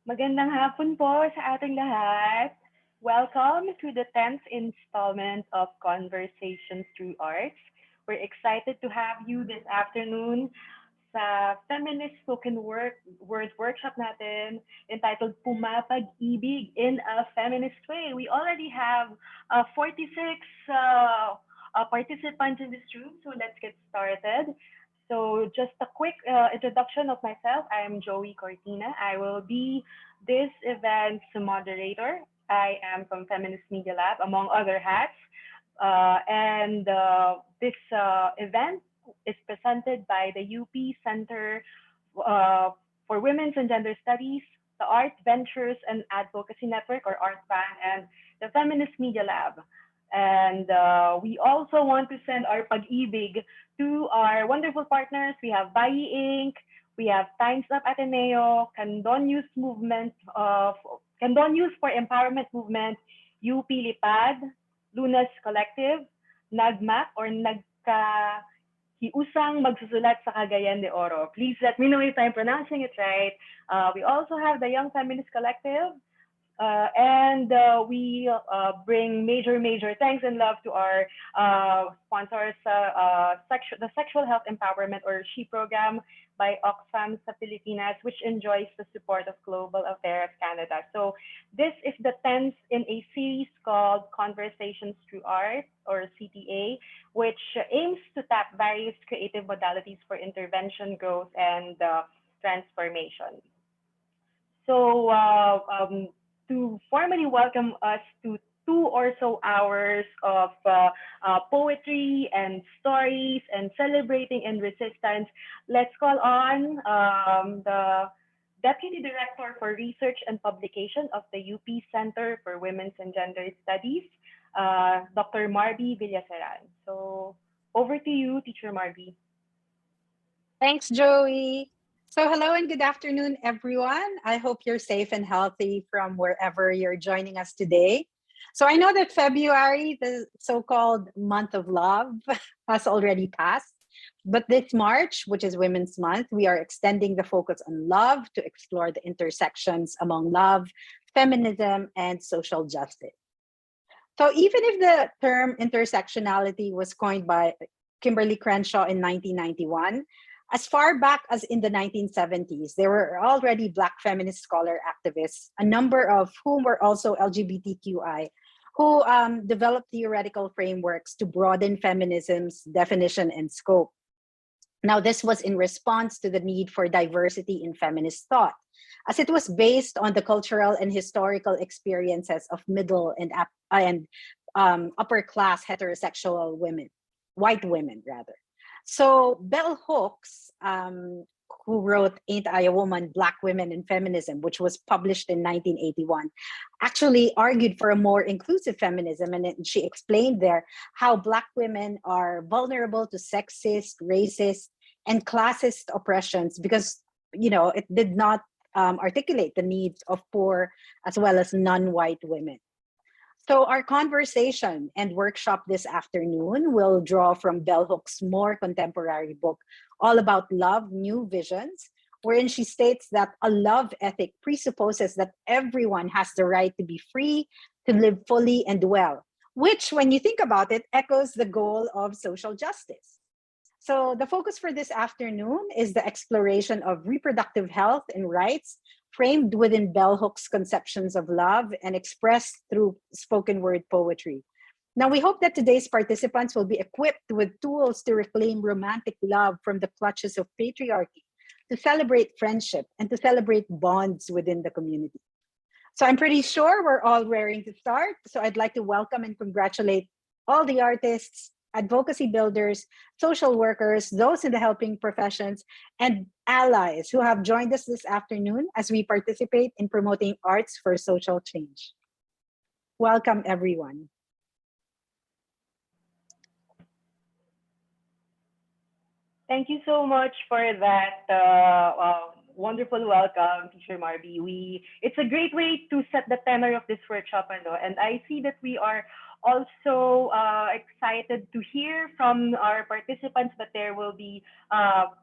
Magandang hapon po sa ating lahat. Welcome to the 10th installment of Conversations Through Arts. We're excited to have you this afternoon sa Feminist Spoken Word Workshop natin entitled Pumapag-ibig in a Feminist Way. We already have 46 participants in this room, so let's get started. So just a quick introduction of myself. I am Joey Cortina. I will be this event's moderator. I am from Feminist Media Lab, among other hats. This event is presented by the UP Center for Women's and Gender Studies, the Art Ventures and Advocacy Network, or ArtBAN, and the Feminist Media Lab. And we also want to send our pag-ibig to our wonderful partners. We have Bayi Inc., we have Times Up Ateneo, Candon Youth Movement, Candon Youth for Empowerment Movement, UP Lipad, Lunas Collective, Nagmak or Nagkahiusang Magsusulat sa Cagayan de Oro. Please let me know if I'm pronouncing it right. We also have the Young Feminist Collective, we bring major thanks and love to our sponsors, the Sexual Health Empowerment or SHE program by Oxfam sa Pilipinas, which enjoys the support of Global Affairs Canada. So this is the 10th in a series called Conversations Through Art, or CTA, which aims to tap various creative modalities for intervention, growth, and transformation. So to formally welcome us to 2 or so hours of poetry and stories and celebrating in resistance, let's call on the Deputy Director for Research and Publication of the UP Center for Women's and Gender Studies, Dr. Marby Villaseran. So over to you, Teacher Marby. Thanks, Joey. So hello and good afternoon, everyone. I hope you're safe and healthy from wherever you're joining us today. So I know that February, the so-called month of love, has already passed. But this March, which is Women's Month, we are extending the focus on love to explore the intersections among love, feminism, and social justice. So even if the term intersectionality was coined by Kimberly Crenshaw in 1991, as far back as in the 1970s, there were already Black feminist scholar activists, a number of whom were also LGBTQI, who developed theoretical frameworks to broaden feminism's definition and scope. Now, this was in response to the need for diversity in feminist thought, as it was based on the cultural and historical experiences of middle and upper class heterosexual women, white women rather. So Bell Hooks, who wrote Ain't I a Woman, Black Women and Feminism, which was published in 1981, actually argued for a more inclusive feminism. And she explained there how Black women are vulnerable to sexist, racist, and classist oppressions because, it did not articulate the needs of poor as well as non-white women. So our conversation and workshop this afternoon will draw from Bell Hooks' more contemporary book, All About Love, New Visions, wherein she states that a love ethic presupposes that everyone has the right to be free, to live fully and well, which, when you think about it, echoes the goal of social justice. So the focus for this afternoon is the exploration of reproductive health and rights framed within Bell Hooks' conceptions of love and expressed through spoken word poetry. Now, we hope that today's participants will be equipped with tools to reclaim romantic love from the clutches of patriarchy, to celebrate friendship, and to celebrate bonds within the community. So I'm pretty sure we're all raring to start. So I'd like to welcome and congratulate all the artists, advocacy builders, social workers, those in the helping professions, and allies who have joined us this afternoon as we participate in promoting arts for social change. Welcome, everyone. Thank you so much for that wonderful welcome, Teacher Marby. It's a great way to set the tenor of this workshop, and I see that we are also excited to hear from our participants, but there will be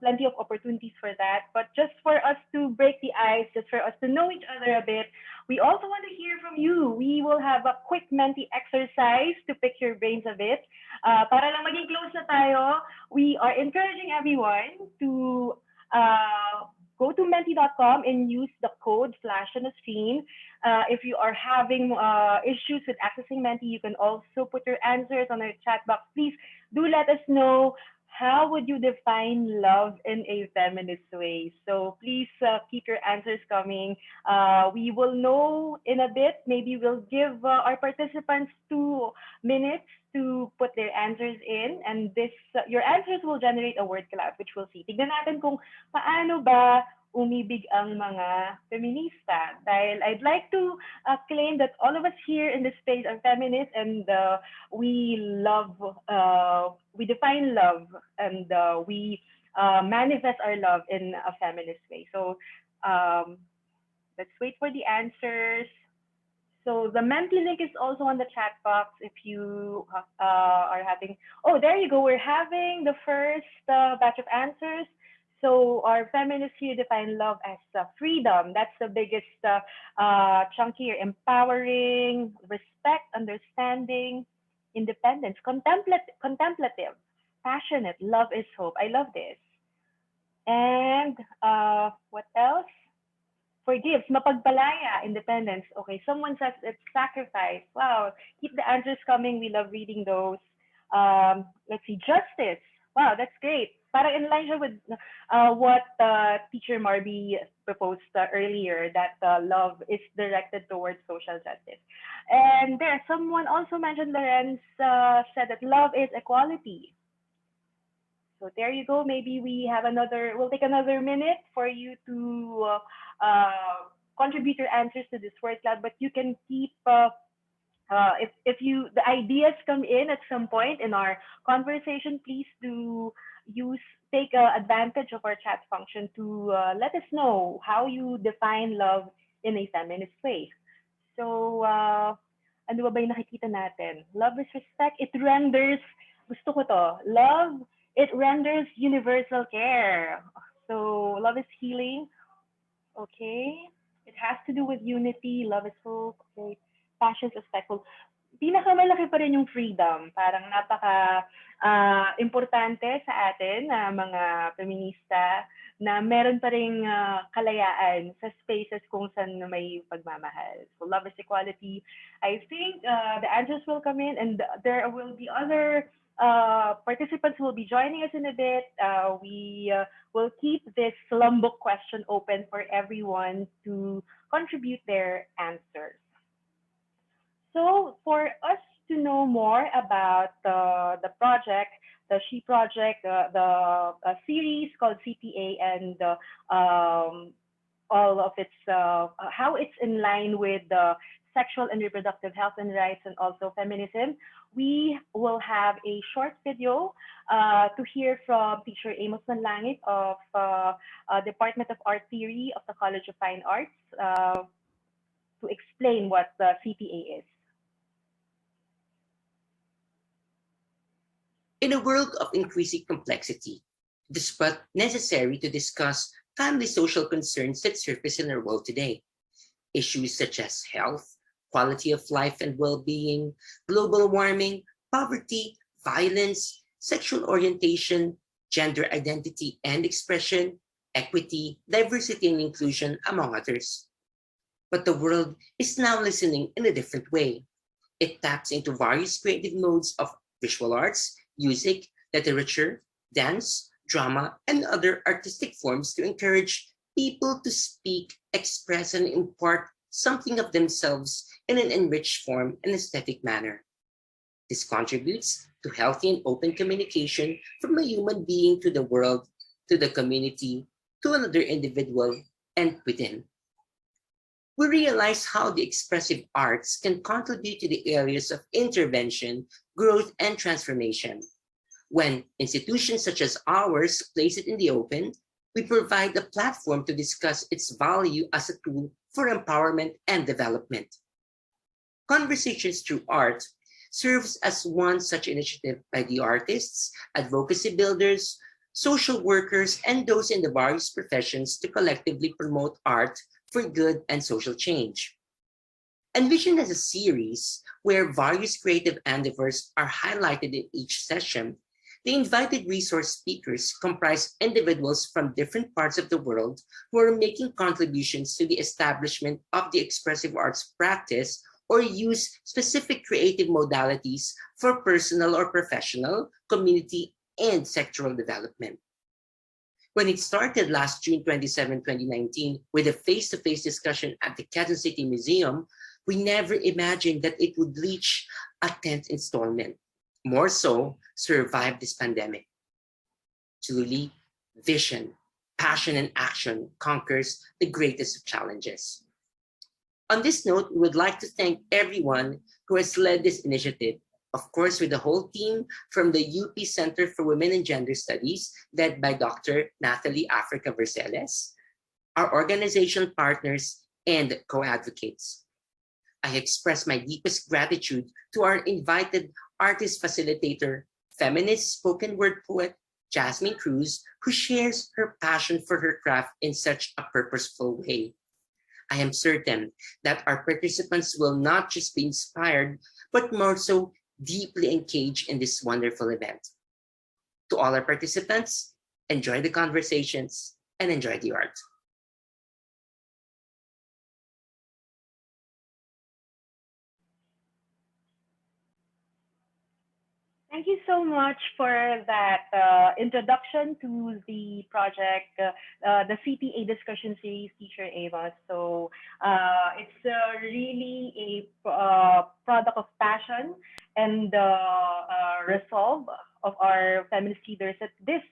plenty of opportunities for that. But just for us to break the ice, just for us to know each other a bit, we also want to hear from you. We will have a quick Menti exercise to pick your brains a bit. Para lang maging close na tayo, we are encouraging everyone to go to menti.com and use the code flash on the screen. If you are having issues with accessing Menti, you can also put your answers on our chat box. Please do let us know, how would you define love in a feminist way? So please keep your answers coming. We will know in a bit. Maybe we'll give our participants 2 minutes to put their answers in, and this your answers will generate a word cloud, which we'll see. Tignan natin kung paano ba umibig ang mga feminista. Dahil I'd like to claim that all of us here in this space are feminists, and we define love, and we manifest our love in a feminist way. So let's wait for the answers. So the Menti link is also on the chat box if you are having, oh, there you go. We're having the first batch of answers. So our feminists here define love as freedom. That's the biggest chunk here. Empowering, respect, understanding, independence, contemplative, passionate, love is hope. I love this. And what else? Forgives, mapagpalaya, independence. Okay, someone says it's sacrifice. Wow, keep the answers coming. We love reading those. Let's see, justice. Wow, that's great. Parang in line siya with what Teacher Marby proposed earlier, that love is directed towards social justice. And there, someone also mentioned, Lorenz said that love is equality. So there you go. Maybe we'll take another minute for you to contribute your answers to this word cloud, but you can keep if the ideas come in at some point in our conversation, please do take advantage of our chat function to let us know how you define love in a feminist way. So ano ba yung nakikita natin? Love is respect. It renders, gusto ko to, love, it renders universal care. So love is healing. Okay. It has to do with unity. Love is hope. Okay. Passion, respectful. Pinakamalaki pa rin yung freedom. Parang napaka importante sa atin na mga feminista na meron pa ring kalayaan sa spaces kung saan may pagmamahal. So love is equality. I think the answers will come in, and there will be other participants who will be joining us in a bit. We will keep this Lombok question open for everyone to contribute their answers. So for us to know more about the project, the She Project, the series called CPA, and all of its, how it's in line with the sexual and reproductive health and rights, and also feminism, we will have a short video to hear from Teacher Amos Manlangit of Department of Art Theory of the College of Fine Arts to explain what the CPA is. In a world of increasing complexity, it is but necessary to discuss family social concerns that surface in our world today. Issues such as health, quality of life and well-being, global warming, poverty, violence, sexual orientation, gender identity and expression, equity, diversity and inclusion, among others. But the world is now listening in a different way. It taps into various creative modes of visual arts, music, literature, dance, drama, and other artistic forms to encourage people to speak, express, and impart something of themselves in an enriched form and aesthetic manner. This contributes to healthy and open communication from a human being to the world, to the community, to another individual, and within. We realize how the expressive arts can contribute to the areas of intervention, growth, and transformation. When institutions such as ours place it in the open, we provide a platform to discuss its value as a tool for empowerment and development. Conversations through art serves as one such initiative by the artists, advocacy builders, social workers, and those in the various professions to collectively promote art for good and social change. Envisioned as a series where various creative endeavors are highlighted in each session, the invited resource speakers comprise individuals from different parts of the world who are making contributions to the establishment of the expressive arts practice or use specific creative modalities for personal or professional, community, and sectoral development. When it started last June 27, 2019, with a face-to-face discussion at the Quezon City Museum, we never imagined that it would reach a 10th installment. More so, survive this pandemic. Truly, vision, passion, and action conquers the greatest of challenges. On this note, we would like to thank everyone who has led this initiative, of course, with the whole team from the UP Center for Women and Gender Studies, led by Dr. Nathalie Africa Verceles, our organization partners, and co-advocates. I express my deepest gratitude to our invited artist facilitator, feminist spoken word poet, Jasmine Cruz, who shares her passion for her craft in such a purposeful way. I am certain that our participants will not just be inspired, but more so deeply engaged in this wonderful event. To all our participants, enjoy the conversations and enjoy the art. Thank you so much for that introduction to the project, the CPA discussion series, Teacher Ava. So it's really a product of passion and resolve of our feminist leaders that this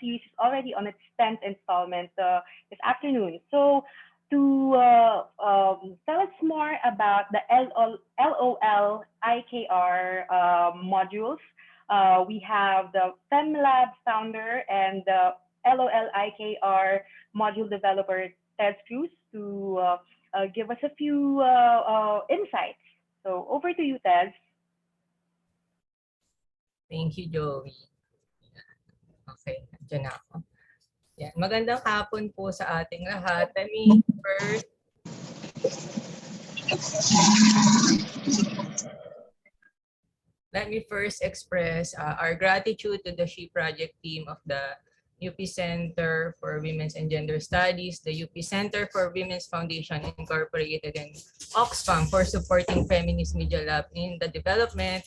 series is already on its 10th installment this afternoon. So to tell us more about the LOL IKR modules, we have the FemLab founder and the LOLIKR module developer, Ted Cruz, to give us a few insights. So over to you, Ted. Thank you, Joey. Okay, dyan na ako. Yan. Magandang hapon po sa ating lahat. Let me first express our gratitude to the SHE Project team of the UP Center for Women's and Gender Studies, the UP Center for Women's Foundation Incorporated, and Oxfam for supporting Feminist Media Lab in the development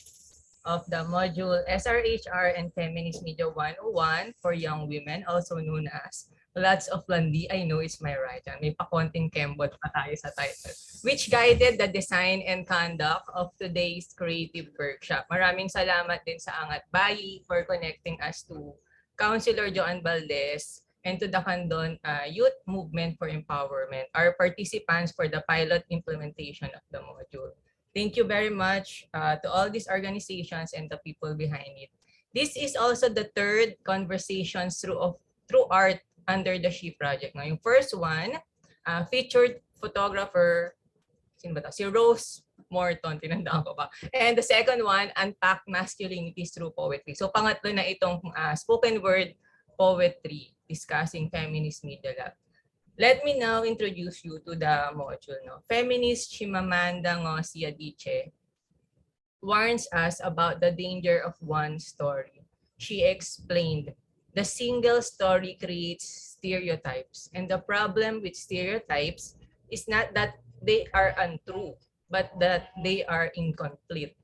of the module SRHR and Feminist Media 101 for young women, also known as Lots of Landi. I know it's my right. May pakonting kembot pa tayo sa title. Which guided the design and conduct of today's creative workshop. Maraming salamat din sa Angat Bayi for connecting us to Councilor Joan Valdez and to the Caldona Youth Movement for Empowerment, our participants for the pilot implementation of the module. Thank you very much to all these organizations and the people behind it. This is also the third conversations through art under the SHE Project. Now, yung first one, featured photographer, sino ba si Rose Morton, tinandaan ko ba. And the second one, Unpack Masculinities Through Poetry. So pangatlo na itong spoken word poetry discussing Feminist Media Lab. Let me now introduce you to the module. No? Feminist Chimamanda Ngozi Adichie warns us about the danger of one story. She explained, the single story creates stereotypes, and the problem with stereotypes is not that they are untrue, but that they are incomplete.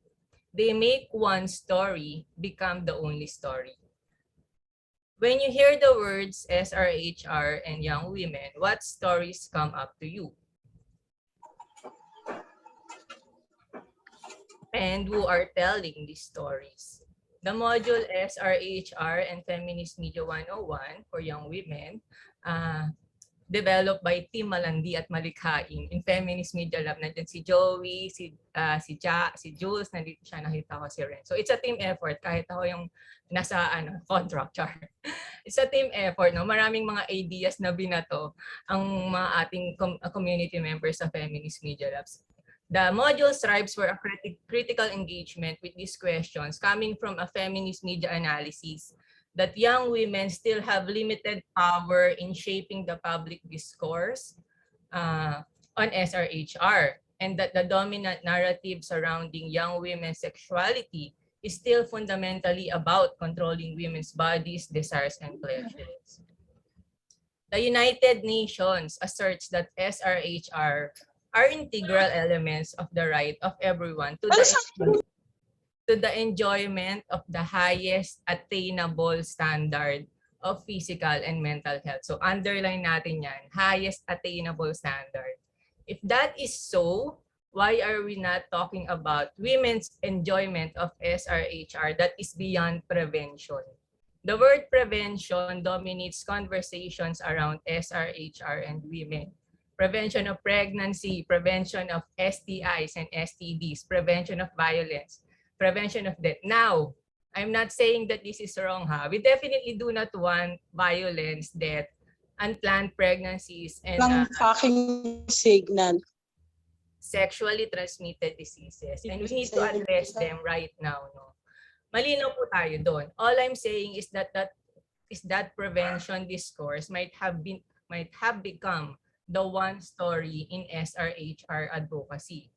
They make one story become the only story. When you hear the words SRHR and young women, what stories come up to you? And who are telling these stories? The module SRHR and Feminist Media 101 for young women, developed by Team Malandi at Malikhain in Feminist Media Lab. Nandiyan si Joey, si Jules, nandito siya, nakita ko si Ren. So it's a team effort, kahit ako yung nasa contract chart. It's a team effort, no? Maraming mga ideas na binato ang mga ating community members sa Feminist Media Labs. The module strives for a critical engagement with these questions coming from a feminist media analysis that young women still have limited power in shaping the public discourse on SRHR, and that the dominant narrative surrounding young women's sexuality is still fundamentally about controlling women's bodies, desires, and pleasures. The United Nations asserts that SRHR are integral elements of the right of everyone to the enjoyment of the highest attainable standard of physical and mental health. So underline natin yan, highest attainable standard. If that is so, why are we not talking about women's enjoyment of SRHR that is beyond prevention? The word prevention dominates conversations around SRHR and women. Prevention of pregnancy, prevention of STIs and STDs, prevention of violence, prevention of death. Now, I'm not saying that this is wrong, ha? We definitely do not want violence, death, unplanned pregnancies, and sexually transmitted diseases. And we need to address them right now, no? Malinaw po tayo doon. All I'm saying is that prevention discourse might have become the one story in SRHR advocacy.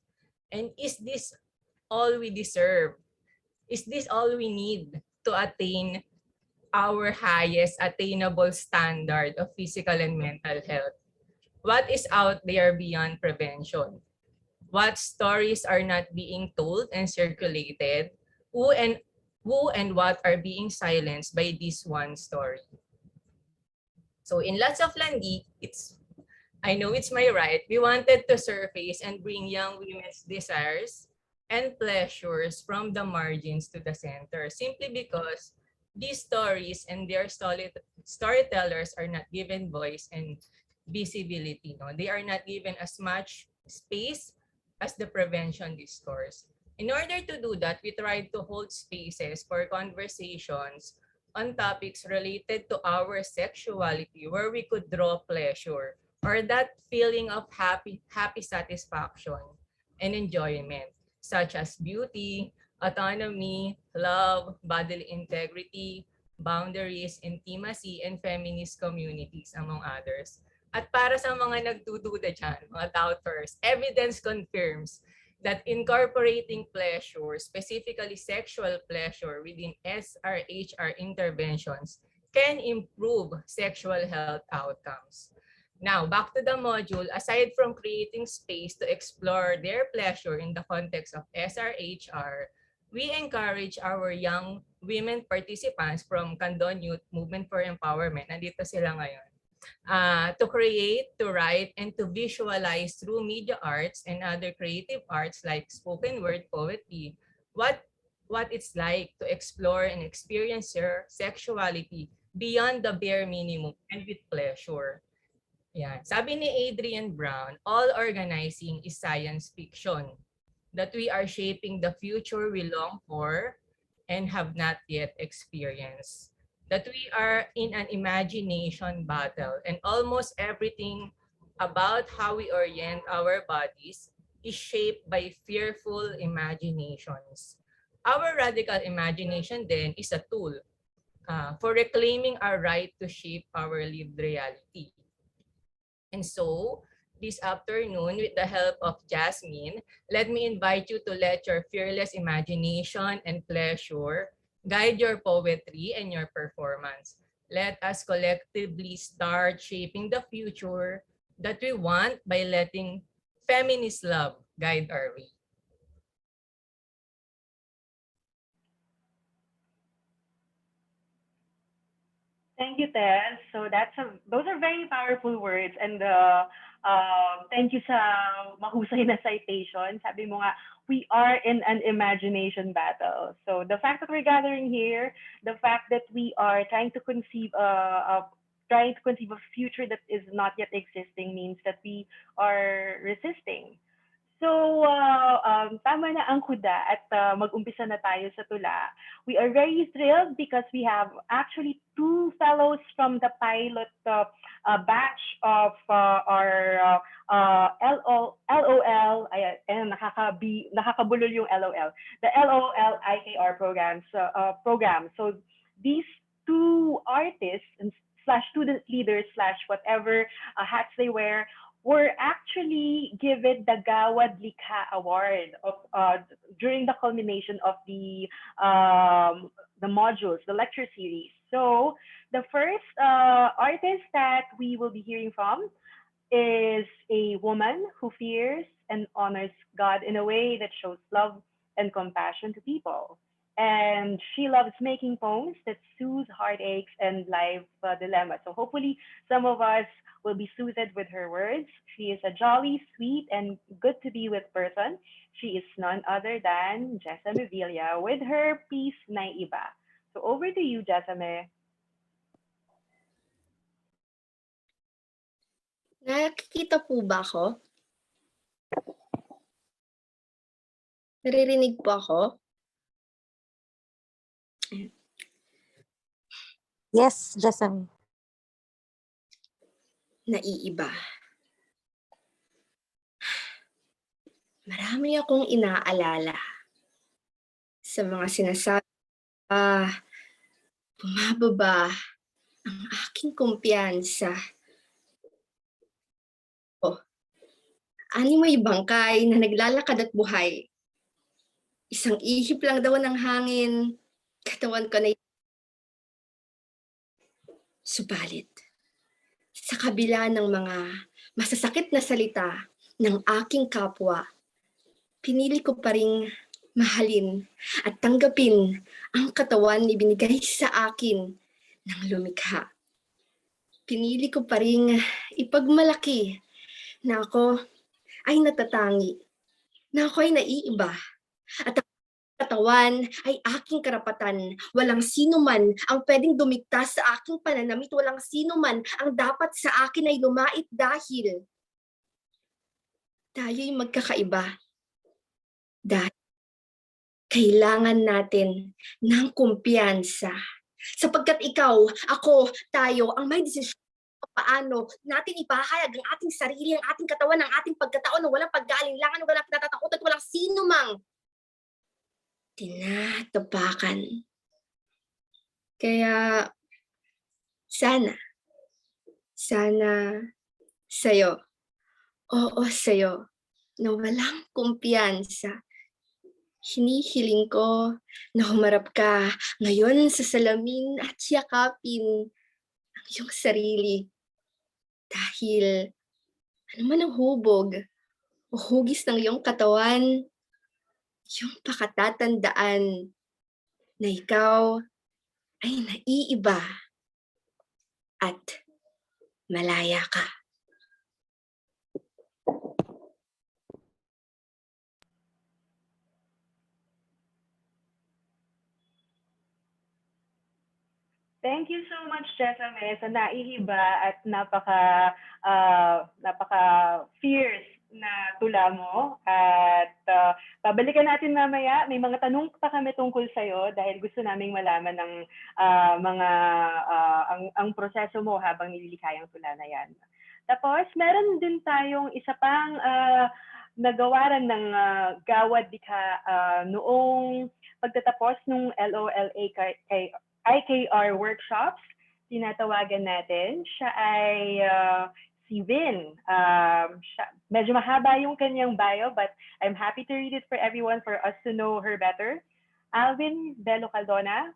And is this all we deserve? Is this all we need to attain our highest attainable standard of physical and mental health? What is out there beyond prevention? What stories are not being told and circulated? Who and what are being silenced by this one story? So in Lots of Landi, I know it's my right, we wanted to surface and bring young women's desires and pleasures from the margins to the center, simply because these stories and their storytellers are not given voice and visibility. No? They are not given as much space as the prevention discourse. In order to do that, we tried to hold spaces for conversations on topics related to our sexuality where we could draw pleasure or that feeling of happy satisfaction and enjoyment, such as beauty, autonomy, love, bodily integrity, boundaries, intimacy, and feminist communities, among others. At para sa mga nagdududa dyan, mga doubters, evidence confirms that incorporating pleasure, specifically sexual pleasure, within SRHR interventions can improve sexual health outcomes. Now, back to the module, aside from creating space to explore their pleasure in the context of SRHR, we encourage our young women participants from Caldona Youth Movement for Empowerment, nandito sila ngayon, to create, to write, and to visualize through media arts and other creative arts like spoken word, poetry, what it's like to explore and experience your sexuality beyond the bare minimum and with pleasure. Yeah. Sabi ni Adrian Brown, all organizing is science fiction, that we are shaping the future we long for and have not yet experienced. That we are in an imagination battle, and almost everything about how we orient our bodies is shaped by fearful imaginations. Our radical imagination then is a tool for reclaiming our right to shape our lived reality. And so, this afternoon, with the help of Jasmine, let me invite you to let your fearless imagination and pleasure guide your poetry and your performance. Let us collectively start shaping the future that we want by letting feminist love guide our way. Thank you, Tess. So those are very powerful words, and thank you sa mahusay na citation. Sabi mo nga, we are in an imagination battle. So the fact that we're gathering here, the fact that we are trying to conceive a future that is not yet existing means that we are resisting. So, tama na ang kuda at mag-umpisa na tayo sa tula. We are very thrilled because we have actually two fellows from the pilot batch of our LOL, I and nakakabulol yung LOL. The LOLIKR program. So these two artists and slash student leaders slash whatever hats they wear were actually given the Gawad Likha Award during the culmination of the modules, the lecture series. So the first artist that we will be hearing from is a woman who fears and honors God in a way that shows love and compassion to people. And she loves making poems that soothe heartaches and life dilemmas. So hopefully some of us will be soothed with her words. She is a jolly, sweet, and good to be with person. She is none other than Jesame Villa with her piece Naiiba. So over to you, Jesame. Nakikita po ba ako? Naririnig po ako? Yes, Jasmine. Naiiba. Marami akong inaalala sa mga sinasabi. Bumababa ang aking kumpiyansa. Animoy bangkay na naglalakad at buhay. Isang ihip lang daw ng hangin, katawan ko na. Subalit, sa kabila ng mga masasakit na salita ng aking kapwa, pinili ko pa ring mahalin at tanggapin ang katawan na ibinigay sa akin ng lumikha. Pinili ko pa ring ipagmalaki na ako ay natatangi, na ako ay naiiba, at ang katawan ay aking karapatan. Walang sino man ang pwedeng dumikta sa aking pananamit, walang sino man ang dapat sa akin ay lumait dahil tayo'y magkakaiba. Dahil kailangan natin ng kumpiyansa. Sapagkat ikaw, ako, tayo, ang may desisyon paano natin ipahayag ang ating sarili, ang ating katawan, ang ating pagkataon na walang pag-aalinlangan, walang pinatatakot at walang sino mang tinatapakan. Kaya sana sa'yo, oo sa'yo, na walang kumpiyansa. Hinihiling ko na humarap ka ngayon sa salamin at yakapin ang iyong sarili. Dahil ano man ang hubog o hugis ng iyong katawan, iyong pakatatandaan na ikaw ay naiiba at malaya ka. Thank you so much, Jesame, sa naiiba at napaka-fierce na tula mo. At babalikan natin mamaya. May mga tanong pa kami tungkol sa'yo dahil gusto naming malaman ng ang proseso mo habang nililikha yung tula na yan. Tapos, meron din tayong isa pang nagawaran ng Gawad Likha noong pagtatapos ng IKR workshops, tinatawagan natin. Siya ay si Vin. Medyo mahaba yung kanyang bio, but I'm happy to read it for everyone for us to know her better. Alvin Bello Caldona,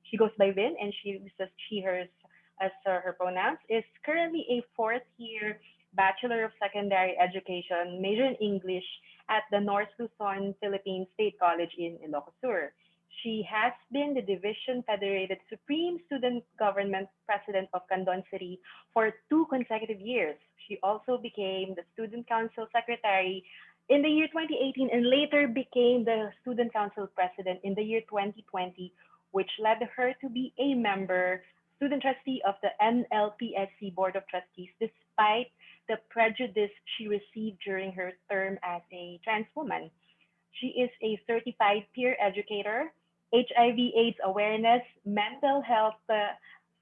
she goes by Vin and she uses she, hers as her pronouns, is currently a fourth-year Bachelor of Secondary Education, major in English at the North Luzon, Philippines State College in Ilocos Sur. She has been the Division Federated Supreme Student Government President of Caldona City for 2 consecutive years. She also became the Student Council Secretary in the year 2018 and later became the Student Council President in the year 2020, which led her to be a member, student trustee of the NLPSC Board of Trustees, despite the prejudice she received during her term as a trans woman. She is a certified peer educator, HIV/AIDS awareness, mental health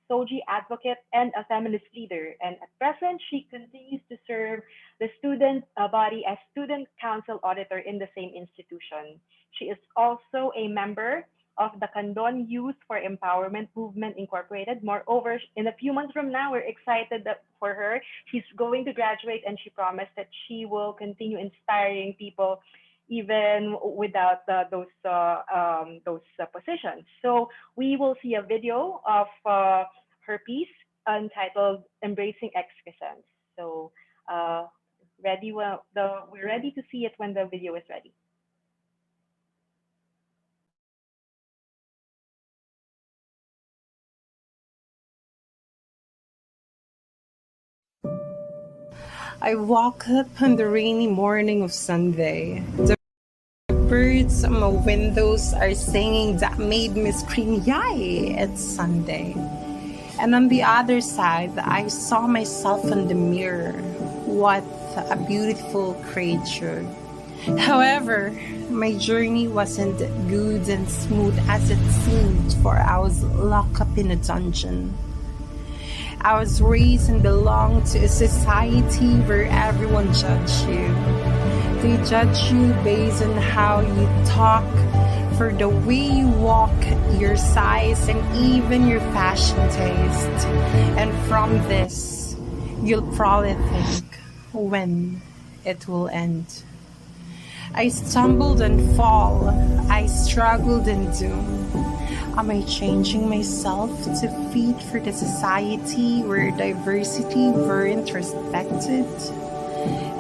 SOGI advocate and a feminist leader. And at present, she continues to serve the student body as student council auditor in the same institution. She is also a member of the Caldona Youth for Empowerment Movement Incorporated. Moreover, in a few months from now, we're excited for her. She's going to graduate, and she promised that she will continue inspiring people even without those positions. So we will see a video of her piece entitled "Embracing Excrescence." So we're ready to see it when the video is ready. I woke up on the rainy morning of Sunday. The birds on my windows are singing that made me scream, "Yay, it's Sunday." And on the other side, I saw myself in the mirror. What a beautiful creature. However, my journey wasn't good and smooth as it seemed, for I was locked up in a dungeon. I was raised and belonged to a society where everyone judges you. They judge you based on how you talk, for the way you walk, your size, and even your fashion taste. And from this, you'll probably think when it will end. I stumbled and fall. I struggled and doomed. Am I changing myself to fit for the society where diversity weren't respected?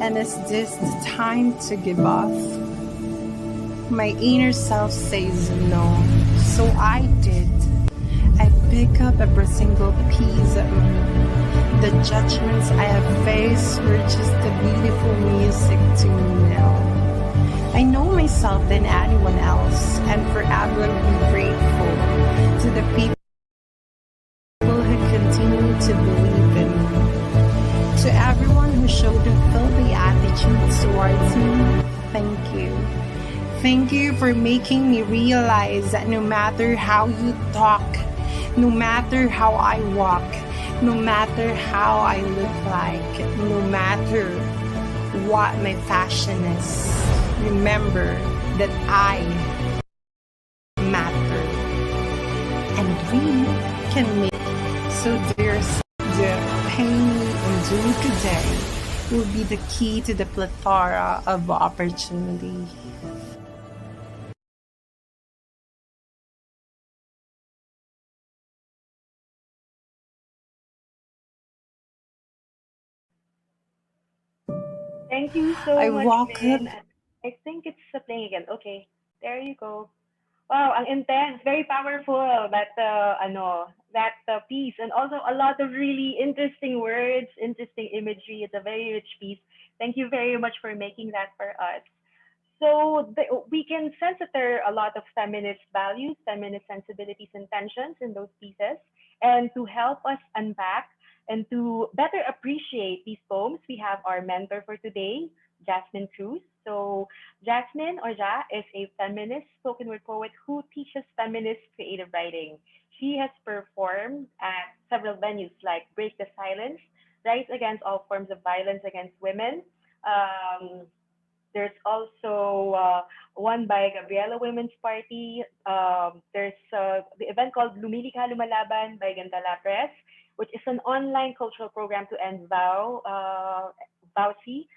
And is this the time to give up? My inner self says no, so I did. I pick up every single piece of me. The judgments I have faced were just the beautiful music to me now. I know myself than anyone else, and forever be grateful to the people who continue to believe in me. To everyone who showed a filthy attitude towards me, thank you. Thank you for making me realize that no matter how you talk, no matter how I walk, no matter how I look like, no matter what my fashion is, remember that I matter, and we can make it. So there's the pain we endure today will be the key to the plethora of opportunity. Thank you so I much, woke Vin. up. I think it's playing again. Okay, there you go. Wow, ang intense, very powerful that piece, and also a lot of really interesting words, interesting imagery. It's a very rich piece. Thank you very much for making that for us. So we can sense that there are a lot of feminist values, feminist sensibilities, and tensions in those pieces. And to help us unpack and to better appreciate these poems, we have our mentor for today, Jasmine Cruz. So Jasmine, or Ja, is a feminist spoken word poet who teaches feminist creative writing. She has performed at several venues like Break the Silence, Rise Against All Forms of Violence Against Women. There's also one by Gabriela Women's Party. There's the event called Lumili Ka Lumalaban by Gantala Press, which is an online cultural program to end VOWC.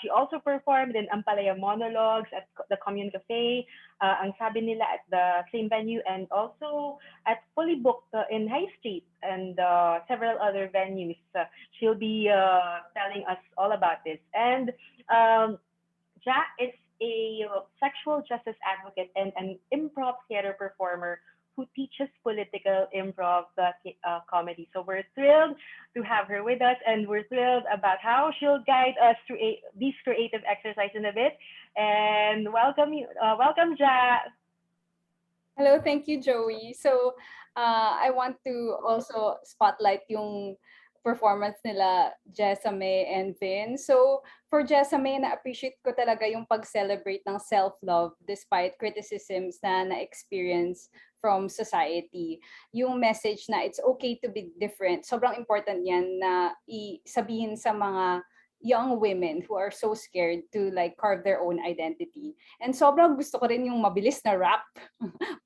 She also performed in Ampalaya Monologues at the Commune Cafe, ang sabi nila at the same venue, and also at Fully Booked in High Street and several other venues. She'll be telling us all about this. And Ja is a sexual justice advocate and an improv theater performer who teaches political improv comedy. So we're thrilled to have her with us, and we're thrilled about how she'll guide us through these creative exercises in a bit. And welcome, Ja. Hello, thank you, Joey. So, I want to also spotlight yung performance nila Jesame and Vin. So, for Jesame, na-appreciate ko talaga yung pag-celebrate ng self-love despite criticisms na na-experience from society. Yung message na it's okay to be different, sobrang important yan na sabihin sa mga young women who are so scared to like carve their own identity. And sobrang gusto ko rin yung mabilis na rap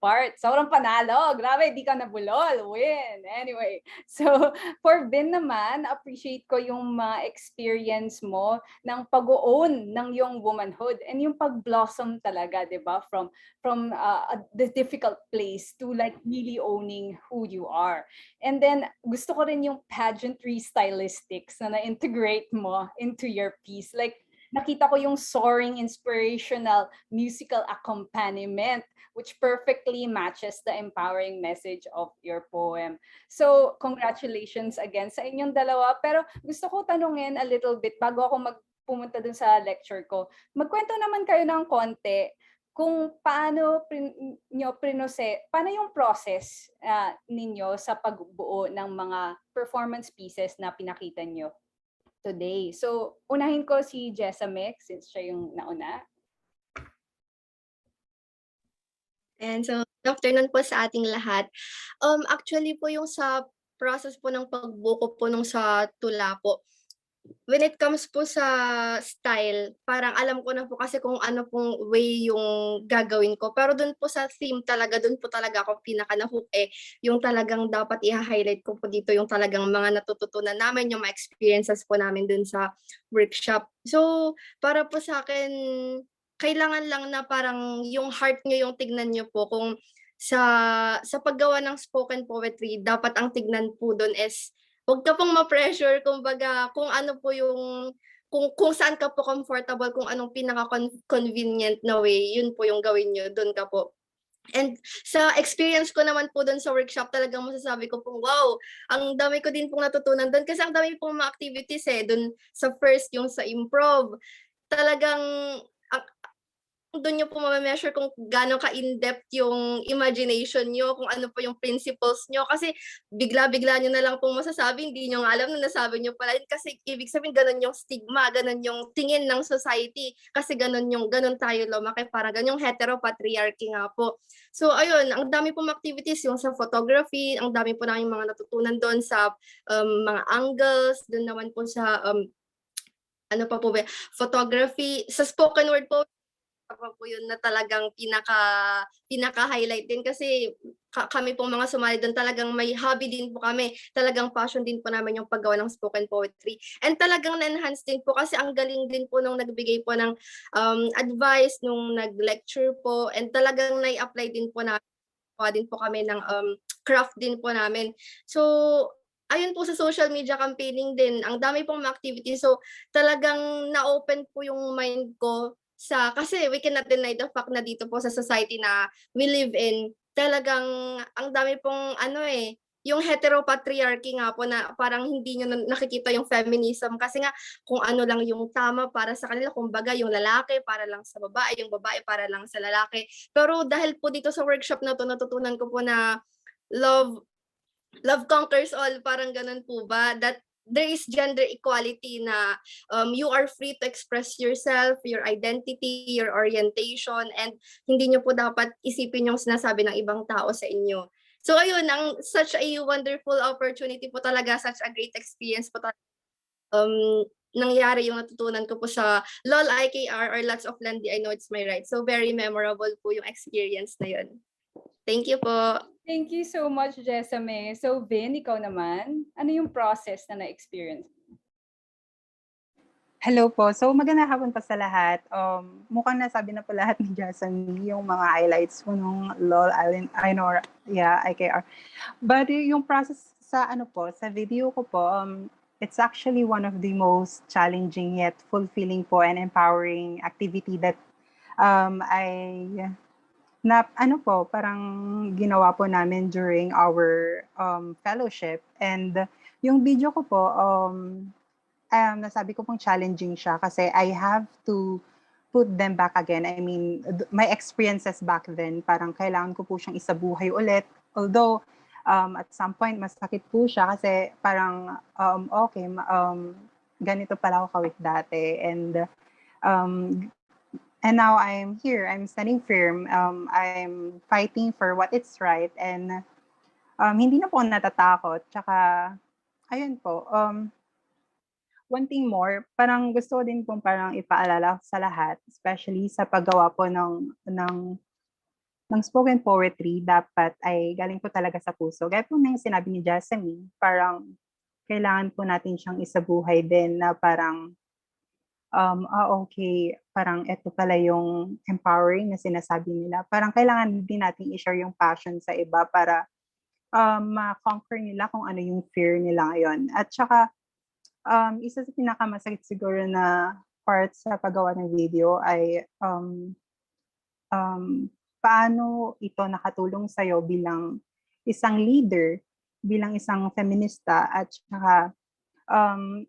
part. Sobrang panalo. Grabe, di ka nabulol. Win. Anyway, so for Ben naman, appreciate ko yung mga experience mo ng pag-own ng yung womanhood and yung pag-blossom talaga, di ba? From the difficult place to like really owning who you are. And then, gusto ko rin yung pageantry stylistics na na-integrate mo into your piece. Like, nakita ko yung soaring, inspirational musical accompaniment which perfectly matches the empowering message of your poem. So, congratulations again sa inyong dalawa. Pero gusto ko tanungin a little bit bago ako pumunta dun sa lecture ko. Magkwento naman kayo ng konti kung paano paano yung process ninyo sa pagbuo ng mga performance pieces na pinakita nyo today. So, unahin ko si Jesame since siya yung nauna. And so, good afternoon po sa ating lahat. Actually po yung sa process po ng pagbuko po nung sa tula po, when it comes po sa style, parang alam ko na po kasi kung ano pong way yung gagawin ko. Pero dun po sa theme talaga, dun po talaga ako pinaka na-hook yung talagang dapat i-highlight ko po dito yung talagang mga natututunan namin, yung mga experiences po namin dun sa workshop. So, para po sa akin, kailangan lang na parang yung heart nyo yung tignan nyo po kung sa paggawa ng spoken poetry, dapat ang tignan po dun is huwag ka pong ma-pressure, kumbaga, kung ano po yung, kung saan ka po comfortable, kung anong pinaka-convenient na way, yun po yung gawin nyo, dun ka po. And sa experience ko naman po dun sa workshop, talagang masasabi ko pong, wow, ang dami ko din pong natutunan dun, kasi ang dami pong mga activities dun sa first, yung sa improv, talagang, doon nyo po ma-measure kung gaano ka-in-depth yung imagination nyo, kung ano po yung principles nyo. Kasi bigla-bigla nyo na lang pong masasabi, hindi nyo nga alam na nasabi nyo pala. Kasi ibig sabihin, ganun yung stigma, ganun yung tingin ng society. Kasi ganun tayo lumaki, para ganun yung hetero-patriarchy nga po. So ayun, ang dami pong activities, yung sa photography, ang dami po namin mga natutunan doon sa mga angles, doon naman po sa ano pa po ba, photography, sa spoken word po, po yun na talagang pinaka-highlight din kasi kami pong mga sumali doon, talagang may hobby din po kami, talagang passion din po namin yung paggawa ng spoken poetry. And talagang na-enhance din po kasi ang galing din po nung nagbigay po ng advice, nung nag-lecture po, and talagang na-apply din po namin, din po kami ng craft din po namin. So, ayun po sa social media campaigning din, ang dami pong activities. So, talagang na-open po yung mind ko kasi we cannot deny the fact na dito po sa society na we live in, talagang ang dami pong yung hetero-patriarchy nga po na parang hindi nyo nakikita yung feminism kasi nga kung ano lang yung tama para sa kanila, kumbaga yung lalaki para lang sa babae, yung babae para lang sa lalaki. Pero dahil po dito sa workshop na to, natutunan ko po na love conquers all, parang ganun po ba, that there is gender equality na you are free to express yourself, your identity, your orientation, and hindi nyo po dapat isipin yung sinasabi ng ibang tao sa inyo. So ayun, such a wonderful opportunity po talaga, such a great experience po talaga. Nangyari yung natutunan ko po sa LOL IKR or Lots of Landy, I Know It's My Right. So very memorable po yung experience na yun. Thank you po. Thank you so much, Jesame. So, Vin, ikaw naman, ano yung process na na-experience? Hello po. So, magandang hapon pa sa lahat. Mukhang nasabi na po lahat ni Jasmine yung mga highlights po nung LOL, IKR. But yung process sa sa video ko po, it's actually one of the most challenging yet fulfilling po and empowering activity that parang ginawa po namin during our fellowship. And yung video ko po, nasabi ko pong challenging siya kasi I have to put them back again. I mean, my experiences back then, parang kailangan ko po siyang isabuhay ulit. Although, at some point, masakit po siya kasi parang, ganito pala ako kawit dati. And And now I'm here. I'm standing firm. I'm fighting for what is right. And hindi na po ako natatakot. Tsaka, ayun po. One thing more, parang gusto ko din pong parang ipaalala sa lahat, especially sa paggawa po ng spoken poetry, dapat ay galing po talaga sa puso. Gaya po na yung sinabi ni Jasmine, parang kailangan po natin siyang isabuhay din na parang, okay, parang ito pala yung empowering na sinasabi nila. Parang kailangan din natin i-share yung passion sa iba para ma-conquer nila kung ano yung fear nila ngayon. At saka, isa sa pinakamasakit siguro na part sa paggawa ng video ay paano ito nakatulong sa'yo bilang isang leader, bilang isang feminista, at saka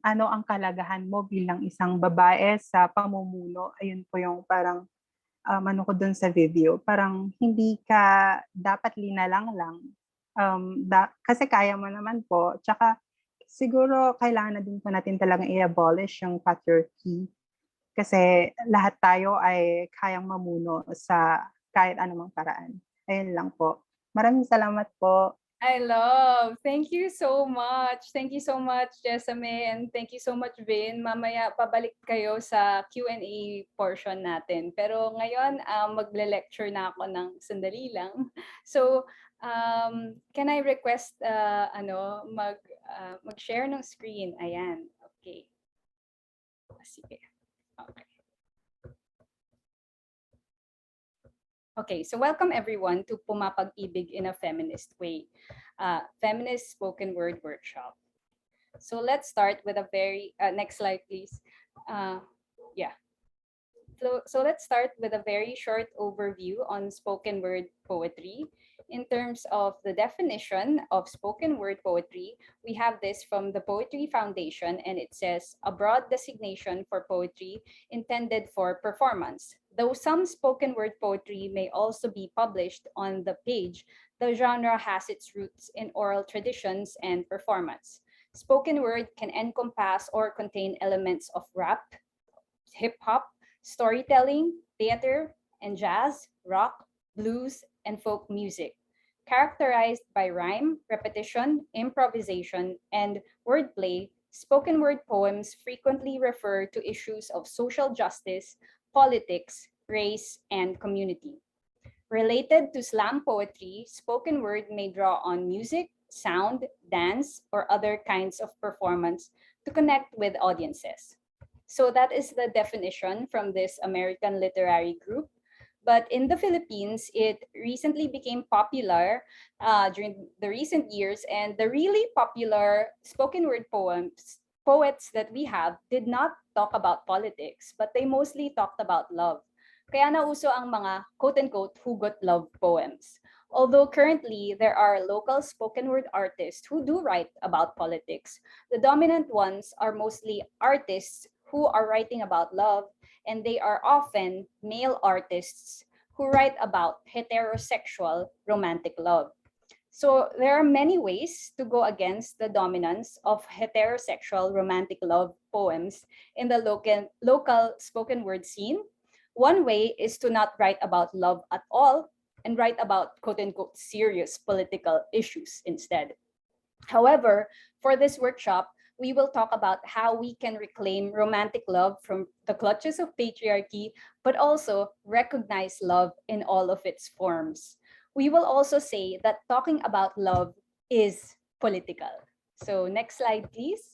ano ang kalagahan mo bilang isang babae sa pamumuno. Ayun po yung parang ano ko dun sa video. Parang hindi ka dapat linalang lang. Kasi kaya mo naman po. Tsaka siguro kailangan na din po natin talagang i-abolish yung patriarchy. Kasi lahat tayo ay kayang mamuno sa kahit anumang paraan. Ayun lang po. Maraming salamat po. I love. Thank you so much. Thank you so much, Jesame, and thank you so much, Vin. Mamaya pabalik kayo sa Q&A portion natin. Pero ngayon, magle-lecture na ako ng sandali lang. So, can I request mag-share ng screen? Ayan. Okay. Sige. Okay. Okay, so welcome everyone to Pumapag-ibig in a Feminist Way, Feminist Spoken Word Workshop. So let's start with a very, next slide please. So let's start with a very short overview on spoken word poetry. In terms of the definition of spoken word poetry, we have this from the Poetry Foundation, and it says a broad designation for poetry intended for performance. Though some spoken word poetry may also be published on the page, the genre has its roots in oral traditions and performance. Spoken word can encompass or contain elements of rap, hip-hop, storytelling, theater, and jazz, rock, blues, and folk music. Characterized by rhyme, repetition, improvisation, and wordplay, spoken word poems frequently refer to issues of social justice, politics, race, and community. Related to slam poetry, spoken word may draw on music, sound, dance, or other kinds of performance to connect with audiences. So that is the definition from this American literary group. But in the Philippines, it recently became popular during the recent years, and the really popular spoken word poets that we have did not talk about politics, but they mostly talked about love. Kaya nauso ang mga quote-unquote hugot love poems. Although currently there are local spoken word artists who do write about politics, the dominant ones are mostly artists who are writing about love, and they are often male artists who write about heterosexual romantic love. So there are many ways to go against the dominance of heterosexual romantic love poems in the local spoken word scene. One way is to not write about love at all and write about quote-unquote serious political issues instead. However, for this workshop, we will talk about how we can reclaim romantic love from the clutches of patriarchy, but also recognize love in all of its forms. We will also say that talking about love is political. So next slide, please.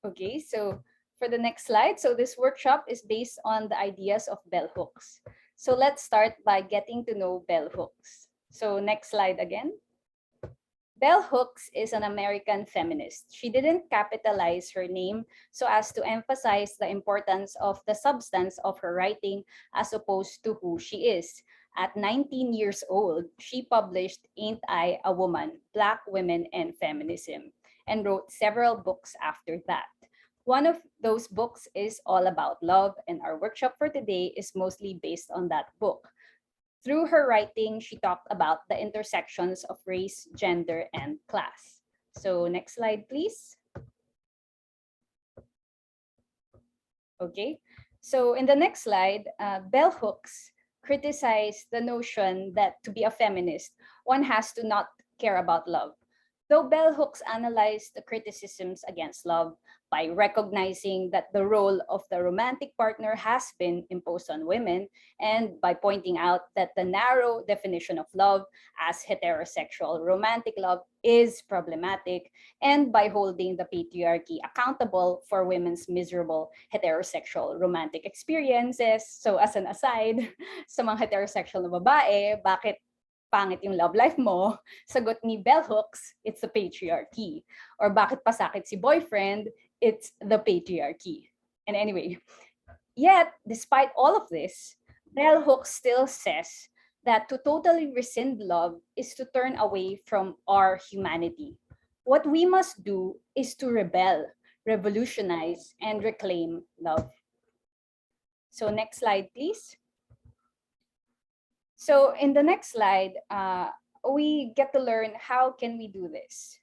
Okay, so for the next slide, so this workshop is based on the ideas of bell hooks. So let's start by getting to know bell hooks. So next slide again. Bell Hooks is an American feminist. She didn't capitalize her name so as to emphasize the importance of the substance of her writing as opposed to who she is. At 19 years old, she published Ain't I a Woman? Black Women and Feminism, and wrote several books after that. One of those books is all about love, and our workshop for today is mostly based on that book. Through her writing, she talked about the intersections of race, gender, and class. So next slide, please. Okay, so in the next slide, bell hooks criticize the notion that to be a feminist, one has to not care about love. Though bell hooks analyze the criticisms against love by recognizing that the role of the romantic partner has been imposed on women, and by pointing out that the narrow definition of love as heterosexual romantic love is problematic, and by holding the patriarchy accountable for women's miserable heterosexual romantic experiences. So as an aside, sa mga heterosexual na babae, bakit pangit yung love life mo? Sagot ni bell hooks, it's the patriarchy. Or bakit pasakit si boyfriend? It's the patriarchy. And anyway, yet, despite all of this, bell hooks still says that to totally rescind love is to turn away from our humanity. What we must do is to rebel, revolutionize, and reclaim love. So next slide, please. So in the next slide, we get to learn how can we do this.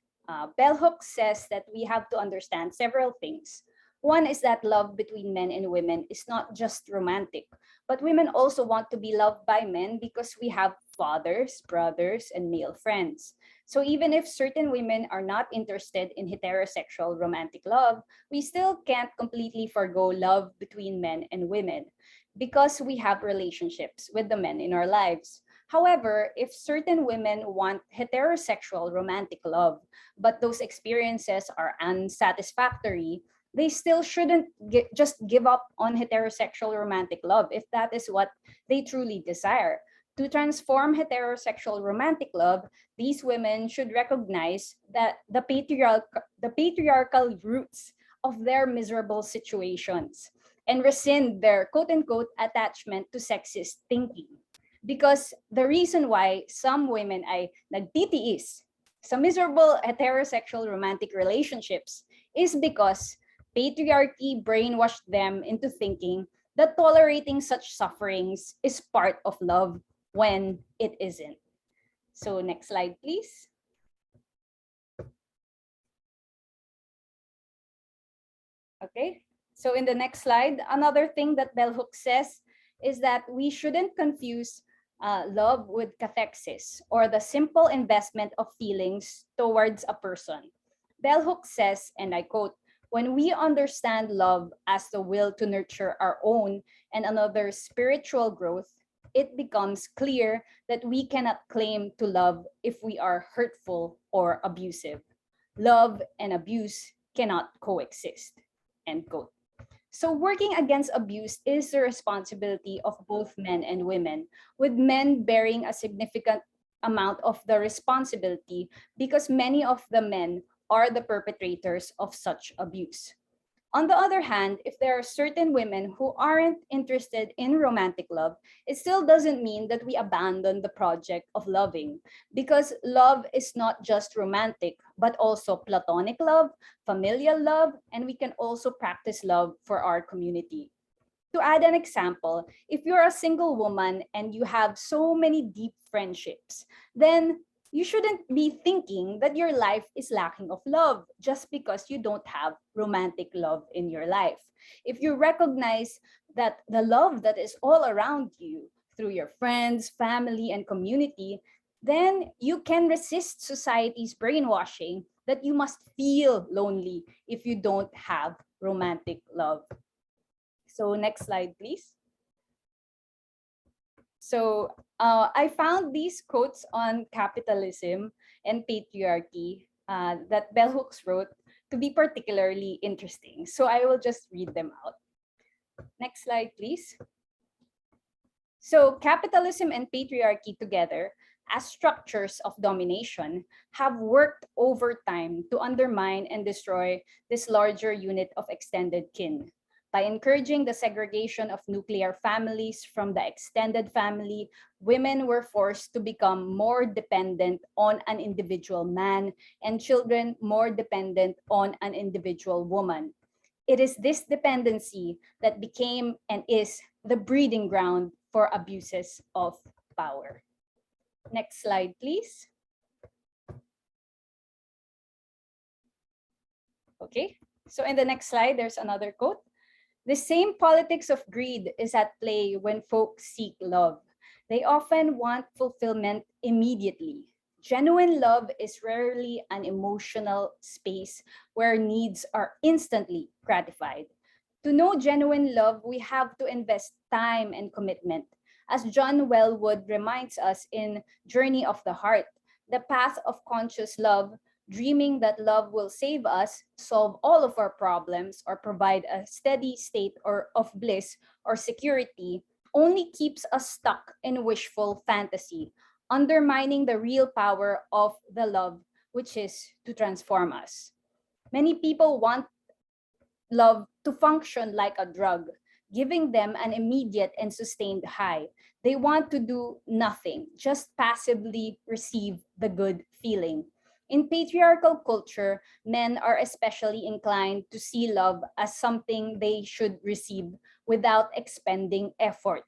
Bell hooks says that we have to understand several things. One is that love between men and women is not just romantic, but women also want to be loved by men because we have fathers, brothers, and male friends. So even if certain women are not interested in heterosexual romantic love, we still can't completely forgo love between men and women because we have relationships with the men in our lives. However, if certain women want heterosexual romantic love, but those experiences are unsatisfactory, they still shouldn't just give up on heterosexual romantic love if that is what they truly desire. To transform heterosexual romantic love, these women should recognize that the patriarchal roots of their miserable situations and rescind their quote-unquote attachment to sexist thinking. Because the reason why some women ay nagtitiis sa miserable heterosexual romantic relationships is because patriarchy brainwashed them into thinking that tolerating such sufferings is part of love when it isn't. So next slide, please. Okay. So in the next slide, another thing that bell hooks says is that we shouldn't confuse love with cathexis, or the simple investment of feelings towards a person. Bell hooks says, and I quote, "When we understand love as the will to nurture our own and another's spiritual growth, it becomes clear that we cannot claim to love if we are hurtful or abusive. Love and abuse cannot coexist." End quote. So working against abuse is the responsibility of both men and women, with men bearing a significant amount of the responsibility because many of the men are the perpetrators of such abuse. On the other hand, if there are certain women who aren't interested in romantic love, it still doesn't mean that we abandon the project of loving, because love is not just romantic, but also platonic love, familial love, and we can also practice love for our community. To add an example, if you're a single woman and you have so many deep friendships, then you shouldn't be thinking that your life is lacking of love just because you don't have romantic love in your life. If you recognize that the love that is all around you through your friends, family, and community, then you can resist society's brainwashing that you must feel lonely if you don't have romantic love. So next slide, please. So I found these quotes on capitalism and patriarchy that bell hooks wrote to be particularly interesting. So I will just read them out. Next slide, please. So capitalism and patriarchy together, as structures of domination, have worked over time to undermine and destroy this larger unit of extended kin. By encouraging the segregation of nuclear families from the extended family, women were forced to become more dependent on an individual man, and children more dependent on an individual woman. It is this dependency that became and is the breeding ground for abuses of power. Next slide, please. Okay, so in the next slide, there's another quote. The same politics of greed is at play when folks seek love. They often want fulfillment immediately. Genuine love is rarely an emotional space where needs are instantly gratified. To know genuine love, we have to invest time and commitment. As John Wellwood reminds us in Journey of the Heart, the path of conscious love, dreaming that love will save us, solve all of our problems, or provide a steady state of bliss or security, only keeps us stuck in wishful fantasy, undermining the real power of the love, which is to transform us. Many people want love to function like a drug, giving them an immediate and sustained high. They want to do nothing, just passively receive the good feeling. In patriarchal culture, men are especially inclined to see love as something they should receive without expending effort.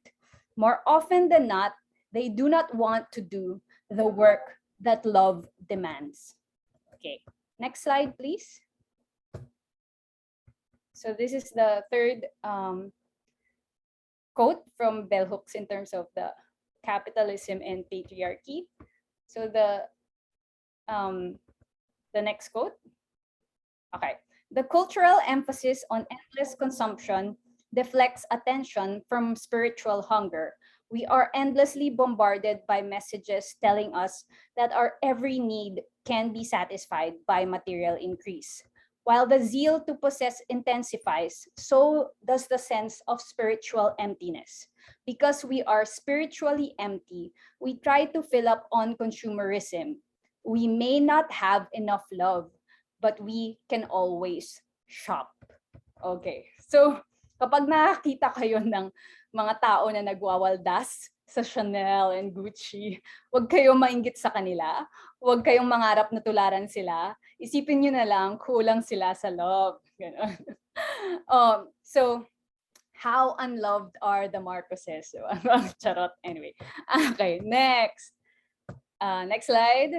More often than not, they do not want to do the work that love demands. Okay, next slide, please. So this is the third quote from Bell Hooks in terms of the capitalism and patriarchy. So the next quote. Okay. The cultural emphasis on endless consumption deflects attention from spiritual hunger. We are endlessly bombarded by messages telling us that our every need can be satisfied by material increase. While the zeal to possess intensifies, so does the sense of spiritual emptiness. Because we are spiritually empty, we try to fill up on consumerism. We may not have enough love, but we can always shop. Okay, so kapag nakakita kayo ng mga tao na nagwawaldas sa Chanel and Gucci, huwag kayong mainggit sa kanila, huwag kayong mangarap na tularan sila, isipin nyo na lang, kulang sila sa love. So, how unloved are the Marcoses? Charot. Anyway. Okay, next. Next slide.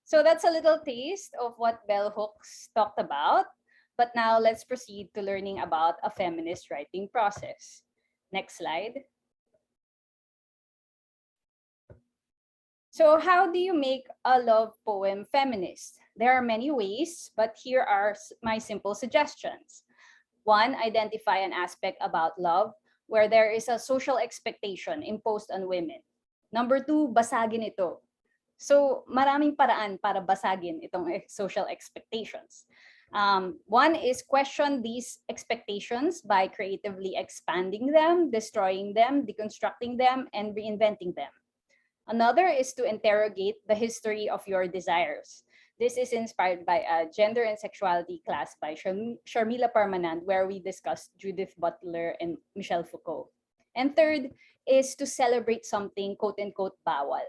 So that's a little taste of what Bell Hooks talked about. But now let's proceed to learning about a feminist writing process. Next slide. So how do you make a love poem feminist? There are many ways, but here are my simple suggestions. 1, identify an aspect about love where there is a social expectation imposed on women. Number 2, basagin ito. So maraming paraan para basagin itong social expectations. 1 is question these expectations by creatively expanding them, destroying them, deconstructing them, and reinventing them. Another is to interrogate the history of your desires. This is inspired by a gender and sexuality class by Sharmila Parmanand, where we discussed Judith Butler and Michelle Foucault. And third is to celebrate something quote-unquote bawal.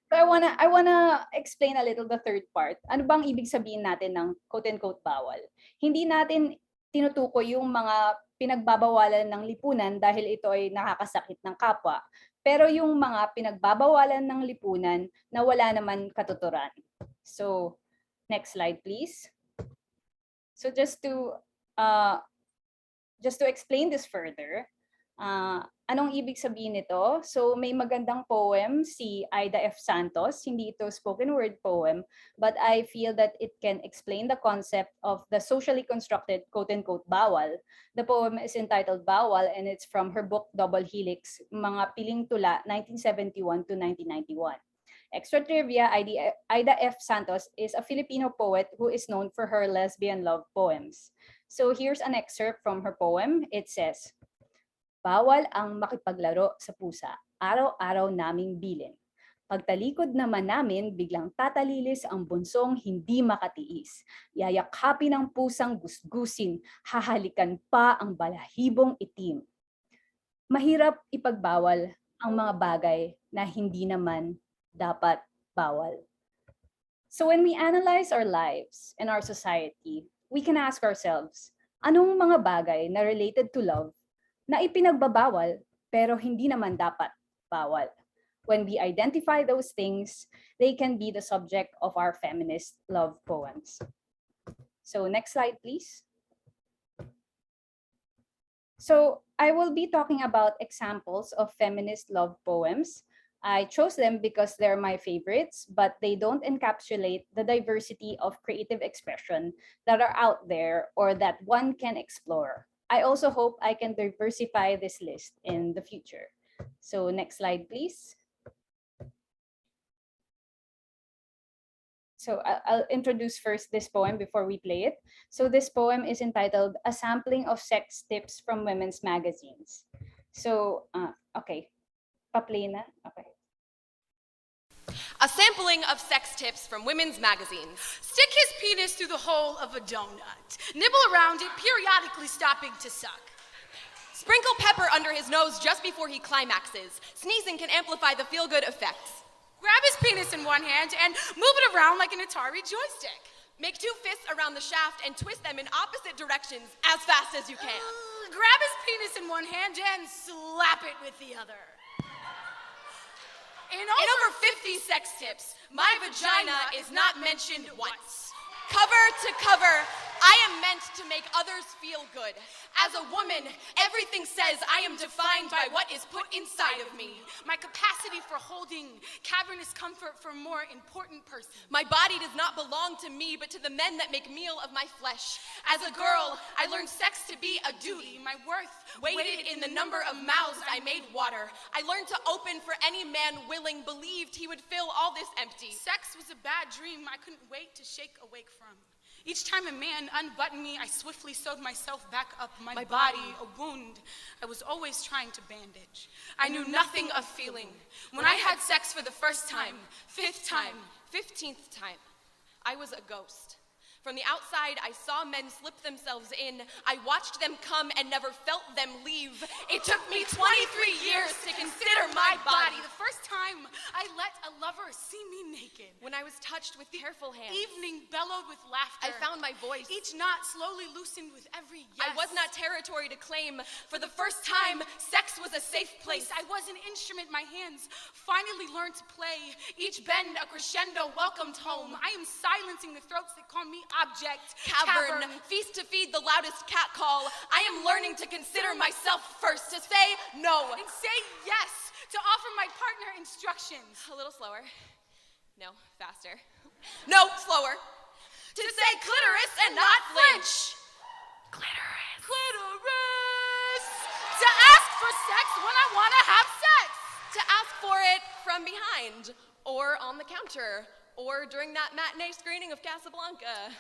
So I wanna explain a little the third part. Ano bang ibig sabihin natin ng quote-unquote bawal? Hindi natin tinutukoy yung mga pinagbabawalan ng lipunan dahil ito ay nakakasakit ng kapwa. Pero yung mga pinagbabawalan ng lipunan na wala naman katuturan. So, next slide please. So just to explain this further, anong ibig sabihin nito? So may magandang poem si Aida F. Santos, hindi ito spoken word poem, but I feel that it can explain the concept of the socially constructed quote-unquote bawal. The poem is entitled Bawal and it's from her book Double Helix, Mga Piling Tula, 1971 to 1991. Extra trivia, Aida F. Santos is a Filipino poet who is known for her lesbian love poems. So here's an excerpt from her poem. It says, bawal ang makipaglaro sa pusa, araw-araw naming bilin. Pagtalikod naman namin, biglang tatalilis ang bunsong hindi makatiis. Yayakapin ang pusang gusgusin, hahalikan pa ang balahibong itim. Mahirap ipagbawal ang mga bagay na hindi naman dapat bawal. So when we analyze our lives and our society, we can ask ourselves, anong mga bagay na related to love na ipinagbabawal pero hindi naman dapat bawal? When we identify those things, they can be the subject of our feminist love poems. So next slide, please. So I will be talking about examples of feminist love poems. I chose them because they're my favorites, but they don't encapsulate the diversity of creative expression that are out there or that one can explore. I also hope I can diversify this list in the future. So next slide, please. So I'll introduce first this poem before we play it. So this poem is entitled A Sampling of Sex Tips from Women's Magazines. So, okay. Pa-play na? Okay. A sampling of sex tips from women's magazines. Stick his penis through the hole of a donut. Nibble around it, periodically stopping to suck. Sprinkle pepper under his nose just before he climaxes. Sneezing can amplify the feel-good effects. Grab his penis in one hand and move it around like an Atari joystick. Make 2 fists around the shaft and twist them in opposite directions as fast as you can. Grab his penis in one hand and slap it with the other. In over 50 sex tips, my vagina is not mentioned once. Cover to cover, I am meant to make others feel good. As a woman, everything says I am defined by what is put inside of me. My capacity for holding cavernous comfort for a more important person. My body does not belong to me, but to the men that make meal of my flesh. As a girl, I learned sex to be a duty. My worth weighted in the number of mouths I made water. I learned to open for any man willing, believed he would fill all this empty. Sex was a bad dream I couldn't wait to shake awake from. Each time a man unbuttoned me, I swiftly sewed myself back up, my body a wound I was always trying to bandage. I knew nothing of feeling. When I had sex for the first time, 5th time, 15th time, I was a ghost. From the outside, I saw men slip themselves in. I watched them come and never felt them leave. It took me 23 years to consider my body. The first time I let a lover see me naked. When I was touched with careful hands. Evening bellowed with laughter. I found my voice. Each knot slowly loosened with every yes. I was not territory to claim. For the first time, sex was a safe place. I was an instrument my hands finally learned to play. Each bend a crescendo welcomed home. I am silencing the throats that call me object. Cavern, feast to feed the loudest cat call. I am learning to consider myself first, to say no. And say yes, to offer my partner instructions. A little slower. No, faster. No, slower. To say clitoris and not flinch. Clitoris. Clitoris. To ask for sex when I want to have sex. To ask for it from behind, or on the counter, or during that matinee screening of Casablanca.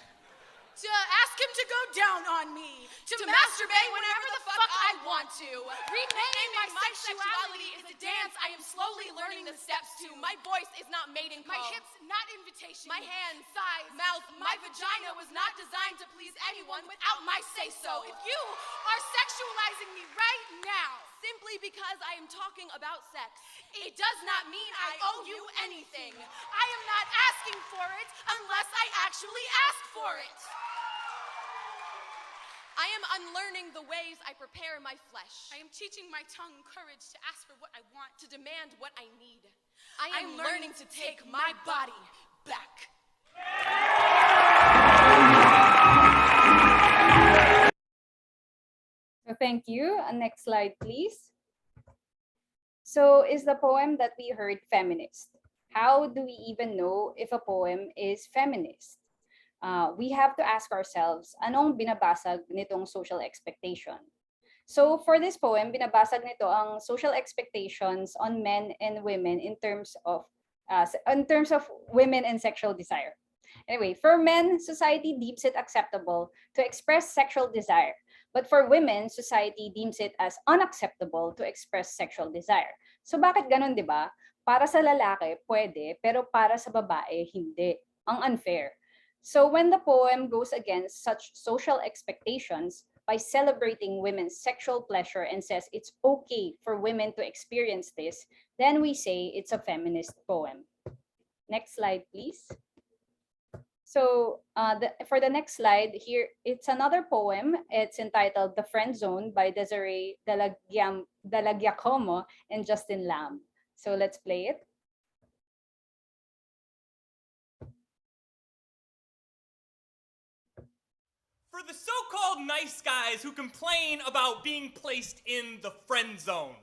To ask him to go down on me. To masturbate whenever the fuck I want to. Renaming my sexuality is a dance I am slowly learning the steps to. My voice is not mating call. My hips not invitation. My hands, thighs, mouth, my vagina was not designed to please anyone without my say-so. If you are sexualizing me right now, simply because I am talking about sex, it does not mean I owe you anything. I am not asking for it unless I actually ask for it. I am unlearning the ways I prepare my flesh. I am teaching my tongue courage to ask for what I want, to demand what I need. I am learning to take my body back. So thank you. Next slide, please. So is the poem that we heard feminist? How do we even know if a poem is feminist? We have to ask ourselves, anong binabasag nitong social expectation? So for this poem, binabasag nito ang social expectations on men and women in terms of women and sexual desire. Anyway, for men, society deems it acceptable to express sexual desire. But for women, society deems it as unacceptable to express sexual desire. So bakit ganun, di ba? Para sa lalaki, pwede, pero para sa babae, hindi. Ang unfair. So when the poem goes against such social expectations by celebrating women's sexual pleasure and says it's okay for women to experience this, then we say it's a feminist poem. Next slide, please. So for the next slide, here, it's another poem. It's entitled The Friend Zone by Desiree Dalagiacomo and Justin Lam. So let's play it. For the so-called nice guys who complain about being placed in the friend zone.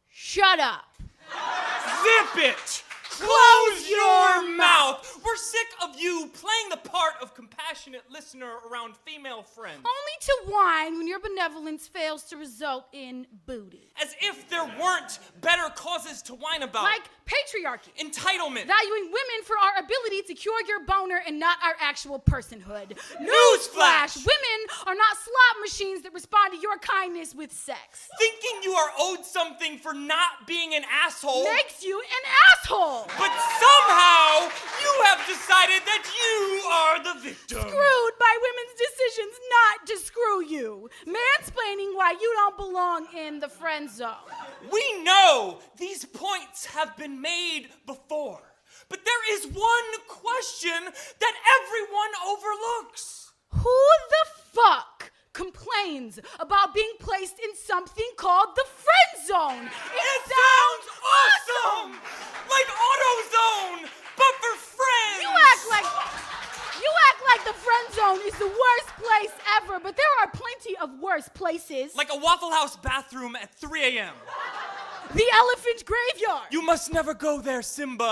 Shut up. Zip it! Close your mouth! We're sick of you playing the part of compassionate listener around female friends. Only to whine when your benevolence fails to result in booty. As if there weren't better causes to whine about. Like patriarchy. Entitlement. Valuing women for our ability to cure your boner and not our actual personhood. Newsflash! Women are not slot machines that respond to your kindness with sex. Thinking you are owed something for not being an asshole makes you an asshole. But somehow you have decided that you are the victim. Screwed by women's decisions not to screw you. Mansplaining why you don't belong in the friend zone. We know these points have been made before, but there is one question that everyone overlooks. Who the fuck complains about being placed in something called the friend zone? It sounds awesome! Like AutoZone, but for friends! You act like the friend zone is the worst place ever, but there are plenty of worse places. Like a Waffle House bathroom at 3 a.m. The elephant graveyard. You must never go there, Simba.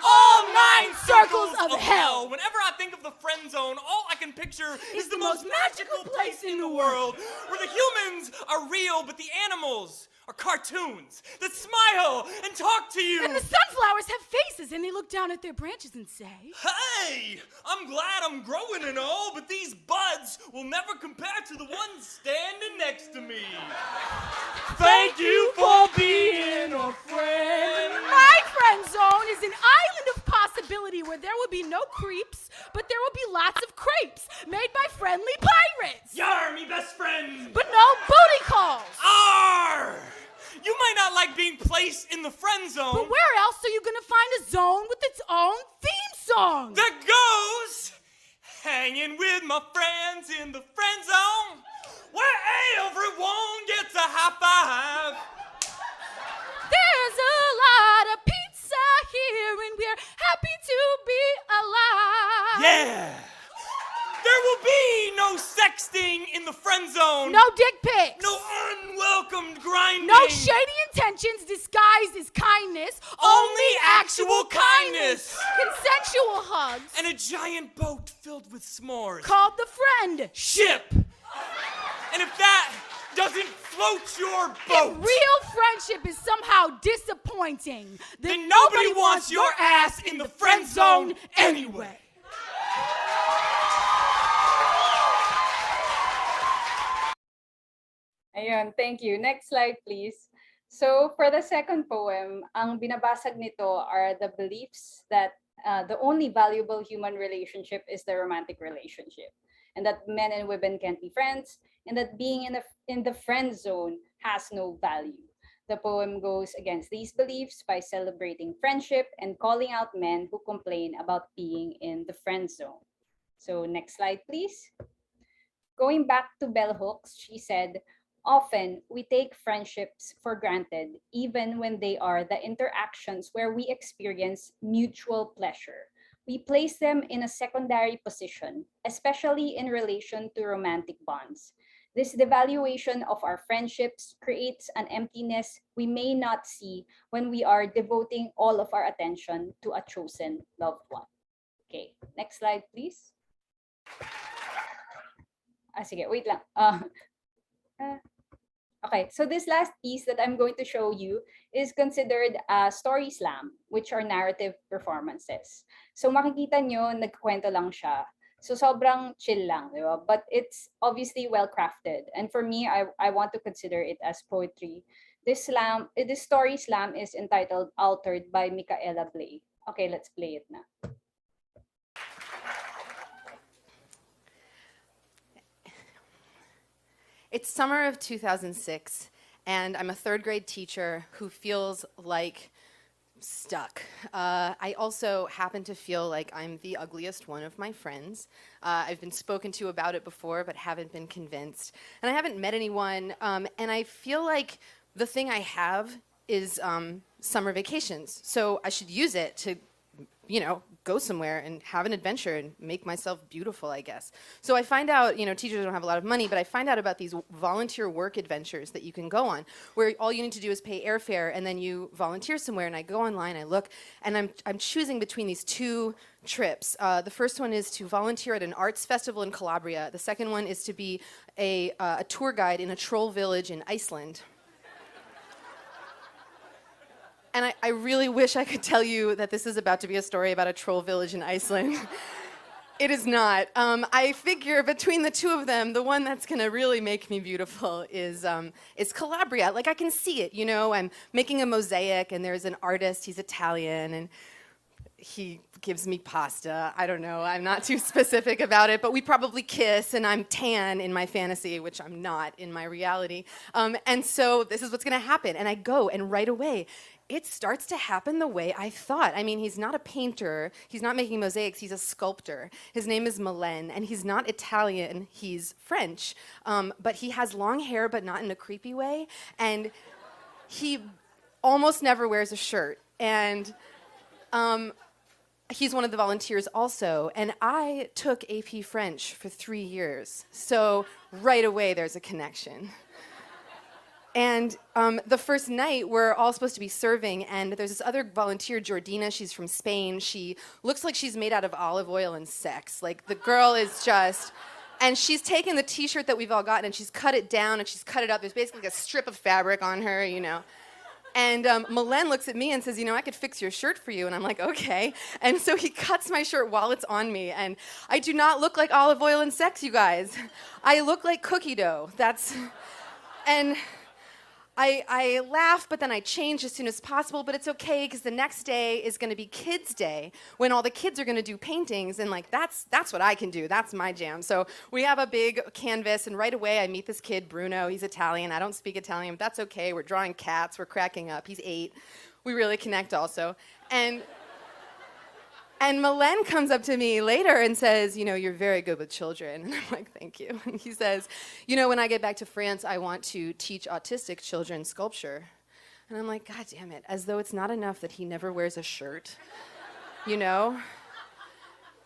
All 9 circles of hell. Whenever I think of the friend zone, all I can picture is the most magical place in the world, where the humans are real, but the animals are cartoons that smile and talk to you. And the sunflowers have faces, and they look down at their branches and say, "Hey, I'm glad I'm growing and all, but these buds will never compare to the ones standing next to me. Thank you for being a friend." My friend zone is an island of possibility where there will be no creeps, but there will be lots of crepes made by friendly pirates. Yar, me best friend. But no booty calls. Arr! You might not like being placed in the friend zone. But where else are you gonna find a zone with its own theme song? That goes, hanging with my friends in the friend zone, where everyone gets a high five. There's a lot of pizza here, and we're happy to be alive. Yeah. There will be no sexting in the friend zone. No dick pics. No unwelcomed grinding. No shady intentions disguised as kindness. Only actual kindness. Consensual hugs. And a giant boat filled with s'mores. Called the friend ship. And if that doesn't float your boat, if real friendship is somehow disappointing, then nobody wants your ass in the friend zone anyway. Ayun, thank you. Next slide, please. So for the second poem, ang binabasag nito are the beliefs that the only valuable human relationship is the romantic relationship, and that men and women can't be friends, and that being in the friend zone has no value. The poem goes against these beliefs by celebrating friendship and calling out men who complain about being in the friend zone. So next slide, please. Going back to bell hooks, she said, "Often we take friendships for granted, even when they are the interactions where we experience mutual pleasure. We place them in a secondary position, especially in relation to romantic bonds. This devaluation of our friendships creates an emptiness we may not see when we are devoting all of our attention to a chosen loved one." Okay, next slide, please. Sige, wait lang. Okay, so this last piece that I'm going to show you is considered a story slam, which are narrative performances. So makikita nyo, nagkwento lang siya. So sobrang chill lang, di ba? But it's obviously well-crafted. And for me, I want to consider it as poetry. This story slam is entitled Altered by Micaela Blay. Okay, let's play it now. It's summer of 2006, and I'm a third grade teacher who feels like stuck. I also happen to feel like I'm the ugliest one of my friends. I've been spoken to about it before, but haven't been convinced. And I haven't met anyone, and I feel like the thing I have is summer vacations. So I should use it to, go somewhere and have an adventure and make myself beautiful, I guess. So I find out, teachers don't have a lot of money, but I find out about these volunteer work adventures that you can go on, where all you need to do is pay airfare and then you volunteer somewhere. And I go online, I look, and I'm choosing between these two trips. The first one is to volunteer at an arts festival in Calabria. The second one is to be a tour guide in a troll village in Iceland. And I really wish I could tell you that this is about to be a story about a troll village in Iceland. It is not. I figure between the two of them, the one that's going to really make me beautiful is Calabria. Like, I can see it, I'm making a mosaic, and there's an artist, he's Italian, and he gives me pasta. I don't know, I'm not too specific about it, but we probably kiss, and I'm tan in my fantasy, which I'm not in my reality. And so this is what's going to happen. And I go, and right away, it starts to happen the way I thought. I mean, he's not a painter. He's not making mosaics. He's a sculptor. His name is Malen, and he's not Italian. He's French. But he has long hair, but not in a creepy way. And he almost never wears a shirt. And he's one of the volunteers also. And I took AP French for 3 years. So right away, there's a connection. And the first night, we're all supposed to be serving, and there's this other volunteer, Jordina. She's from Spain. She looks like she's made out of olive oil and sex. Like, the girl is just... And she's taken the T-shirt that we've all gotten, and she's cut it down, and she's cut it up. There's basically like a strip of fabric on her, And Malen looks at me and says, I could fix your shirt for you. And I'm like, okay. And so he cuts my shirt while it's on me. And I do not look like olive oil and sex, you guys. I look like cookie dough. And... I laugh, but then I change as soon as possible, but it's okay because the next day is going to be Kids' Day when all the kids are going to do paintings, and that's what I can do. That's my jam. So we have a big canvas, and right away I meet this kid, Bruno. He's Italian. I don't speak Italian, but that's okay. We're drawing cats. We're cracking up. He's 8. We really connect also. And Malen comes up to me later and says, you're very good with children. And I'm like, thank you. And he says, when I get back to France, I want to teach autistic children sculpture. And I'm like, God damn it, as though it's not enough that he never wears a shirt,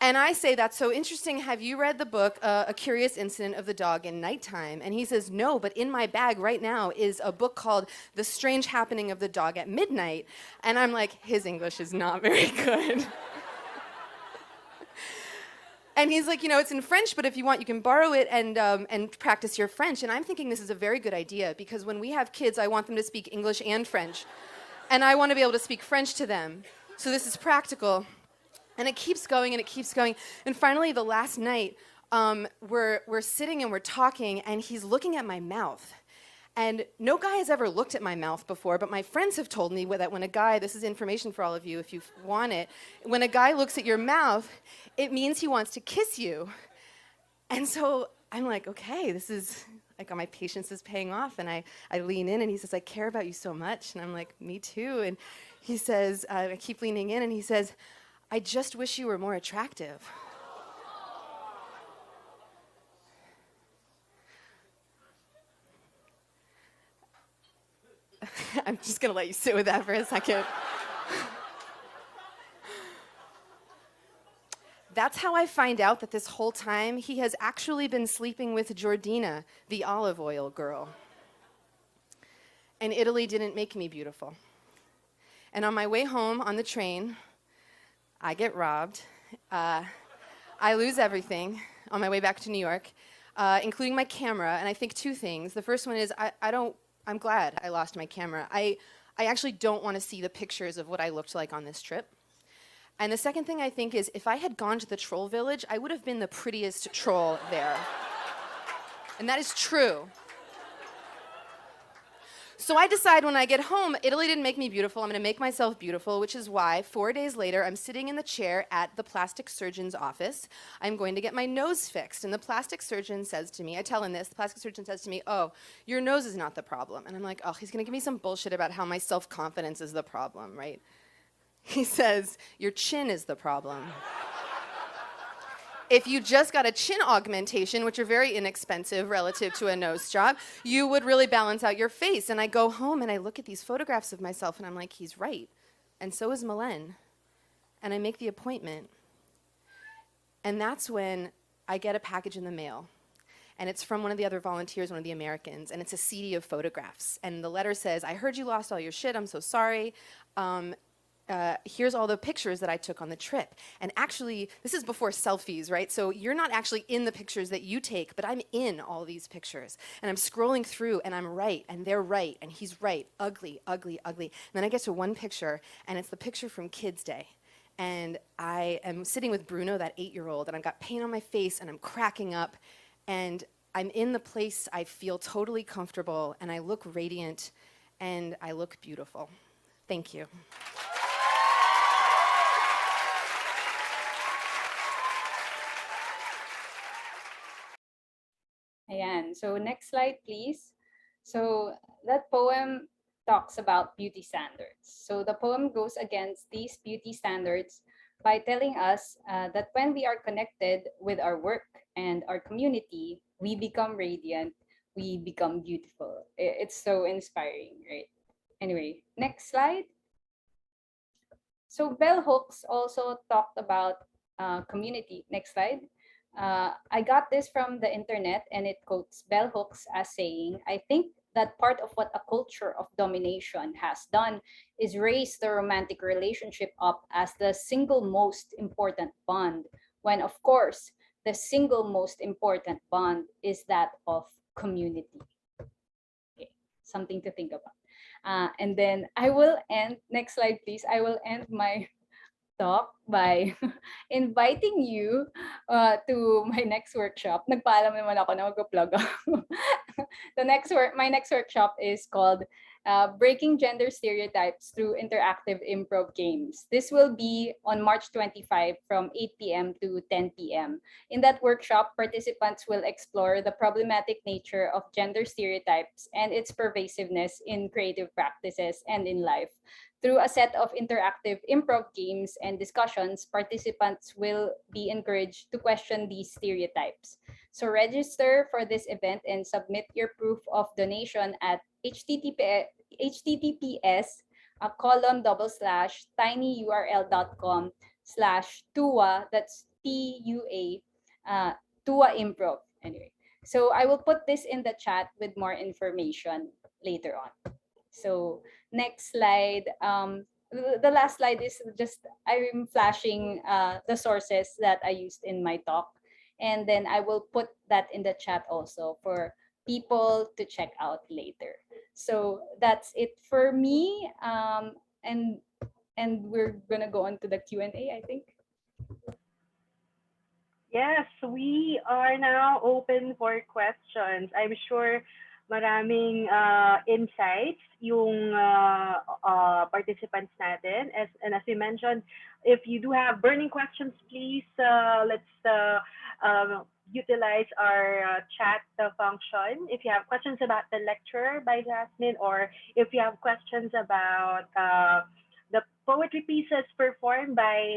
And I say, that's so interesting. Have you read the book, A Curious Incident of the Dog in Nighttime? And he says, no, but in my bag right now is a book called The Strange Happening of the Dog at Midnight. And I'm like, his English is not very good. And he's like, it's in French, but if you want, you can borrow it and practice your French. And I'm thinking this is a very good idea because when we have kids, I want them to speak English and French. And I want to be able to speak French to them. So this is practical. And it keeps going and it keeps going. And finally, the last night, we're sitting and we're talking, and he's looking at my mouth. And no guy has ever looked at my mouth before, but my friends have told me that when a guy, this is information for all of you if you want it, when a guy looks at your mouth, it means he wants to kiss you. And so I'm like, okay, this is, like, my patience is paying off. And I lean in, and he says, I care about you so much. And I'm like, me too. And he says, I keep leaning in, and he says, I just wish you were more attractive. I'm just going to let you sit with that for a second. That's how I find out that this whole time he has actually been sleeping with Jordina, the olive oil girl. And Italy didn't make me beautiful. And on my way home on the train, I get robbed. I lose everything on my way back to New York, including my camera. And I think 2 things. The first one is I'm glad I lost my camera. I actually don't want to see the pictures of what I looked like on this trip. And the second thing I think is if I had gone to the troll village, I would have been the prettiest troll there. And that is true. So I decide when I get home, Italy didn't make me beautiful. I'm going to make myself beautiful, which is why 4 days later, I'm sitting in the chair at the plastic surgeon's office. I'm going to get my nose fixed. And the plastic surgeon says to me, I tell him this, the plastic surgeon says to me, oh, your nose is not the problem. And I'm like, oh, he's going to give me some bullshit about how my self-confidence is the problem, right? He says, your chin is the problem. If you just got a chin augmentation, which are very inexpensive relative to a nose job, you would really balance out your face. And I go home and I look at these photographs of myself and I'm like, he's right. And so is Malen. and I make the appointment. And that's when I get a package in the mail. And it's from one of the other volunteers, one of the Americans, and it's a CD of photographs. And the letter says, I heard you lost all your shit, I'm so sorry. Here's all the pictures that I took on the trip. And actually, this is before selfies, right? So you're not actually in the pictures that you take, but I'm in all these pictures. And I'm scrolling through, and I'm right, and they're right, and he's right. Ugly, ugly, ugly. And then I get to one picture, and it's the picture from Kids Day. And I am sitting with Bruno, that 8-year-old, and I've got paint on my face, and I'm cracking up. And I'm in the place I feel totally comfortable, and I look radiant, and I look beautiful. Thank you. Ayan. So next slide, please. So that poem talks about beauty standards. So the poem goes against these beauty standards by telling us that when we are connected with our work and our community, we become radiant, we become beautiful. It's so inspiring, right? Anyway, next slide. So bell hooks also talked about community. Next slide. I got this from the internet, and it quotes bell hooks as saying, I think that part of what a culture of domination has done is raise the romantic relationship up as the single most important bond, when of course, the single most important bond is that of community. Okay, something to think about. And then I will end, next slide please, I will end my talk by inviting you to my next workshop. Nagpaalam naman ako na mag-plug ako. My next workshop is called Breaking Gender Stereotypes Through Interactive Improv Games. This will be on March 25 from 8 p.m. to 10 p.m. In that workshop, participants will explore the problematic nature of gender stereotypes and its pervasiveness in creative practices and in life. Through a set of interactive improv games and discussions, participants will be encouraged to question these stereotypes. So register for this event and submit your proof of donation at https://tinyurl.com/TUA, that's TUA, TUA Improv. Anyway, so I will put this in the chat with more information later on. So next slide. The last slide is just I'm flashing the sources that I used in my talk, and then I will put that in the chat also for people to check out later. So that's it for me, and we're gonna go on to the Q&A, I think. Yes, we are now open for questions. I'm sure maraming insights yung participants natin. And as we mentioned, if you do have burning questions, please let's utilize our chat function. If you have questions about the lecture by Jasmine, or if you have questions about the poetry pieces performed by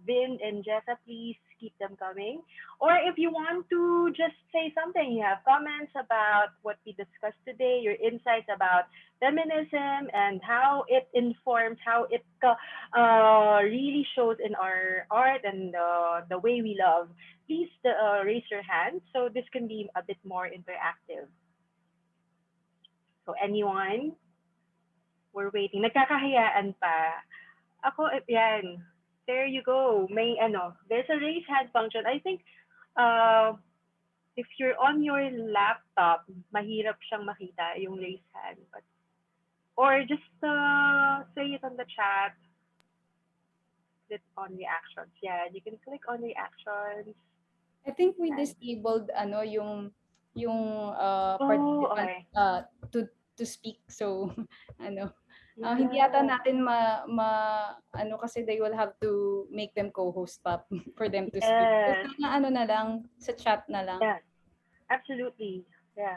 Vin and Jessa, please keep them coming. Or if you want to just say something, you have comments about what we discussed today, your insights about feminism and how it informs, how it really shows in our art and the way we love, please raise your hand so this can be a bit more interactive. So anyone? We're waiting. Nagkakahiyaan pa. Ako, yan. There you go. May there's a raise hand function. I think if you're on your laptop, mahirap siyang makita yung raise hand. But, or just say it on the chat. Click on reactions. Yeah, you can click on reactions. I think we disabled yung participant okay. to speak. So hindi yata natin kasi they will have to make them co-host pa for them to speak. So, na lang sa chat na lang. Yeah. Absolutely. Yeah.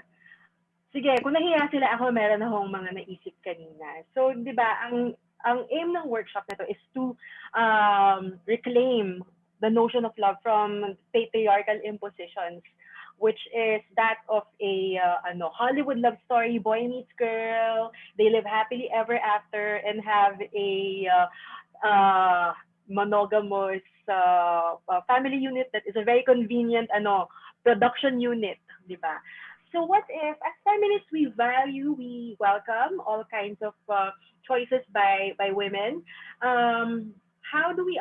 Sige, kung nahiya sila ako, meron akong mga naisip kanina. So, 'di ba, ang aim ng workshop na to is to reclaim the notion of love from patriarchal impositions, which is that of a Hollywood love story, boy meets girl, they live happily ever after and have a monogamous family unit that is a very convenient production unit, di ba? So what if, as feminists, we welcome all kinds of choices by women. How do we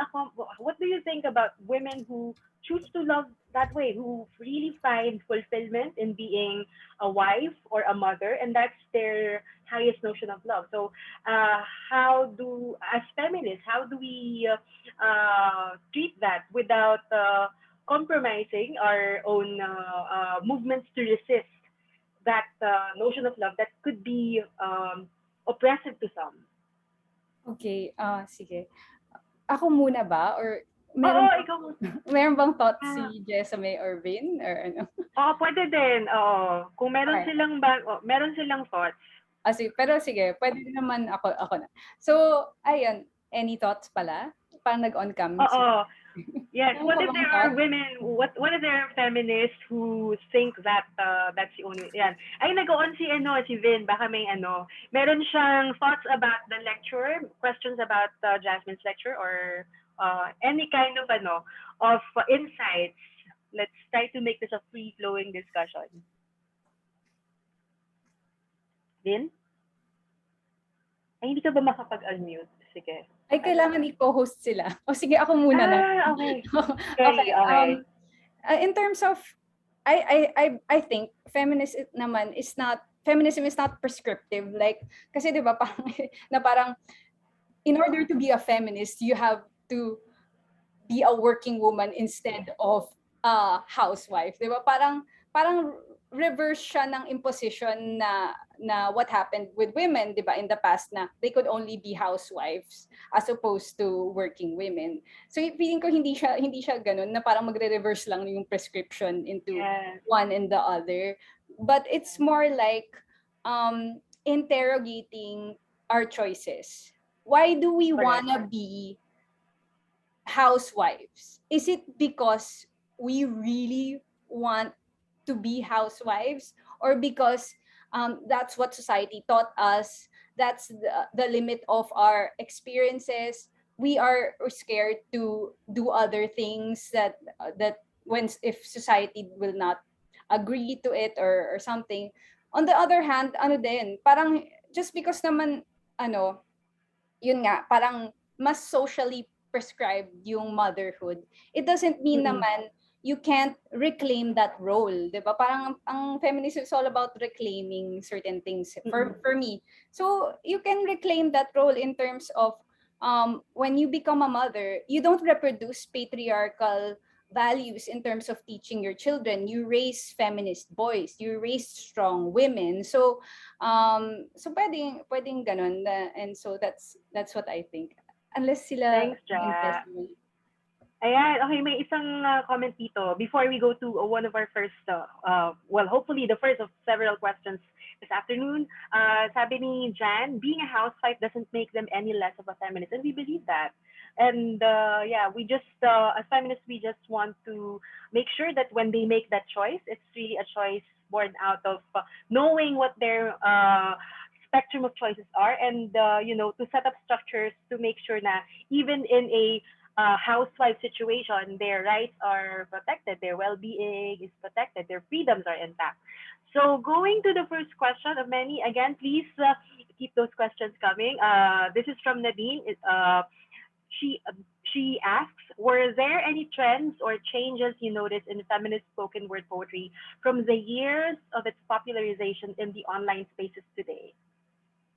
what do you think about women who choose to love that way, who really find fulfillment in being a wife or a mother, and that's their highest notion of love? So, as feminists, how do we treat that without compromising our own movements to resist that notion of love that could be oppressive to some? Okay, sige. Ako muna ba? Or Oo, ikaw. meron bang thoughts si Jesame or Vin? Or ano? Oo, pwede din. Oo. Kung meron meron silang thoughts. Sige, pero sige, pwede naman ako na. So, ayun, any thoughts pala? Parang nag-on cam. Oo. Yes. What if there are women? What if there are feminists who think that that's the only? Yan. Ay, nag-on si Vin. Baka may meron siyang thoughts about the lecture, questions about Jasmine's lecture, or any kind of insights. Let's try to make this a free-flowing discussion. Vin? Ay, hindi ka ba makapag-unmute? Sige. Ay, kailangan i-co-host sila. O sige, ako muna na. Okay. Okay. In terms of, I think feminism is not prescriptive. Like, kasi di ba parang in order to be a feminist, you have to be a working woman instead of a housewife. Di ba? Parang reverse siya ng imposition na what happened with women, di ba, in the past, na they could only be housewives as opposed to working women. So feeling ko hindi siya ganun, na parang magre-reverse lang yung prescription into one and the other. But it's more like interrogating our choices. Why do we wanna be housewives? Is it because we really want to be housewives, or because that's what society taught us, that's the limit of our experiences, we are scared to do other things that if society will not agree to it or something. On the other hand, parang just because naman yun nga, parang mas socially prescribed yung motherhood, it doesn't mean naman you can't reclaim that role, di ba? Parang ang feminism is all about reclaiming certain things for me. So you can reclaim that role in terms of when you become a mother, you don't reproduce patriarchal values in terms of teaching your children. You raise feminist boys, you raise strong women. So pwedeng ganun, and so that's what I think. Unless sila. Thanks, Ja. Ayan, okay, may isang comment dito before we go to one of our first, hopefully the first of several questions this afternoon. Sabi ni Jan, being a housewife doesn't make them any less of a feminist, and we believe that. And we just, as feminists, we just want to make sure that when they make that choice, it's really a choice born out of knowing what their spectrum of choices are, and to set up structures to make sure that even in a housewife situation, their rights are protected, their well-being is protected, their freedoms are intact. So going to the first question of many, again, please keep those questions coming. This is from Nadine. She asks, were there any trends or changes you noticed in feminist spoken word poetry from the years of its popularization in the online spaces today?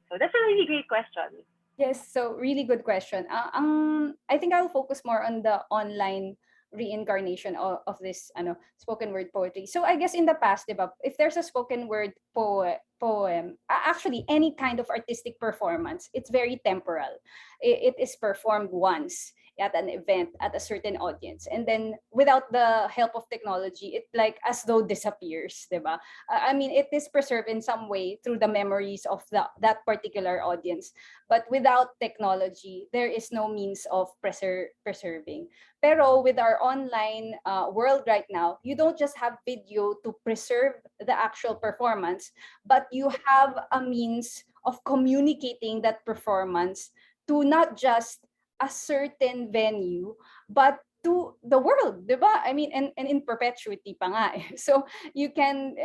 So that's a really great question. Yes, so really good question. I think I'll focus more on the online reincarnation of this spoken word poetry. So I guess in the past, diba, if there's a spoken word poem, actually any kind of artistic performance, it's very temporal. It is performed once at an event at a certain audience, and then without the help of technology, it like as though disappears, diba? I mean, it is preserved in some way through the memories of that particular audience, but without technology, there is no means of preserving. Pero with our online world right now, you don't just have video to preserve the actual performance, but you have a means of communicating that performance to not just a certain venue, but to the world, diba? I mean, and in perpetuity pa nga eh. So you can,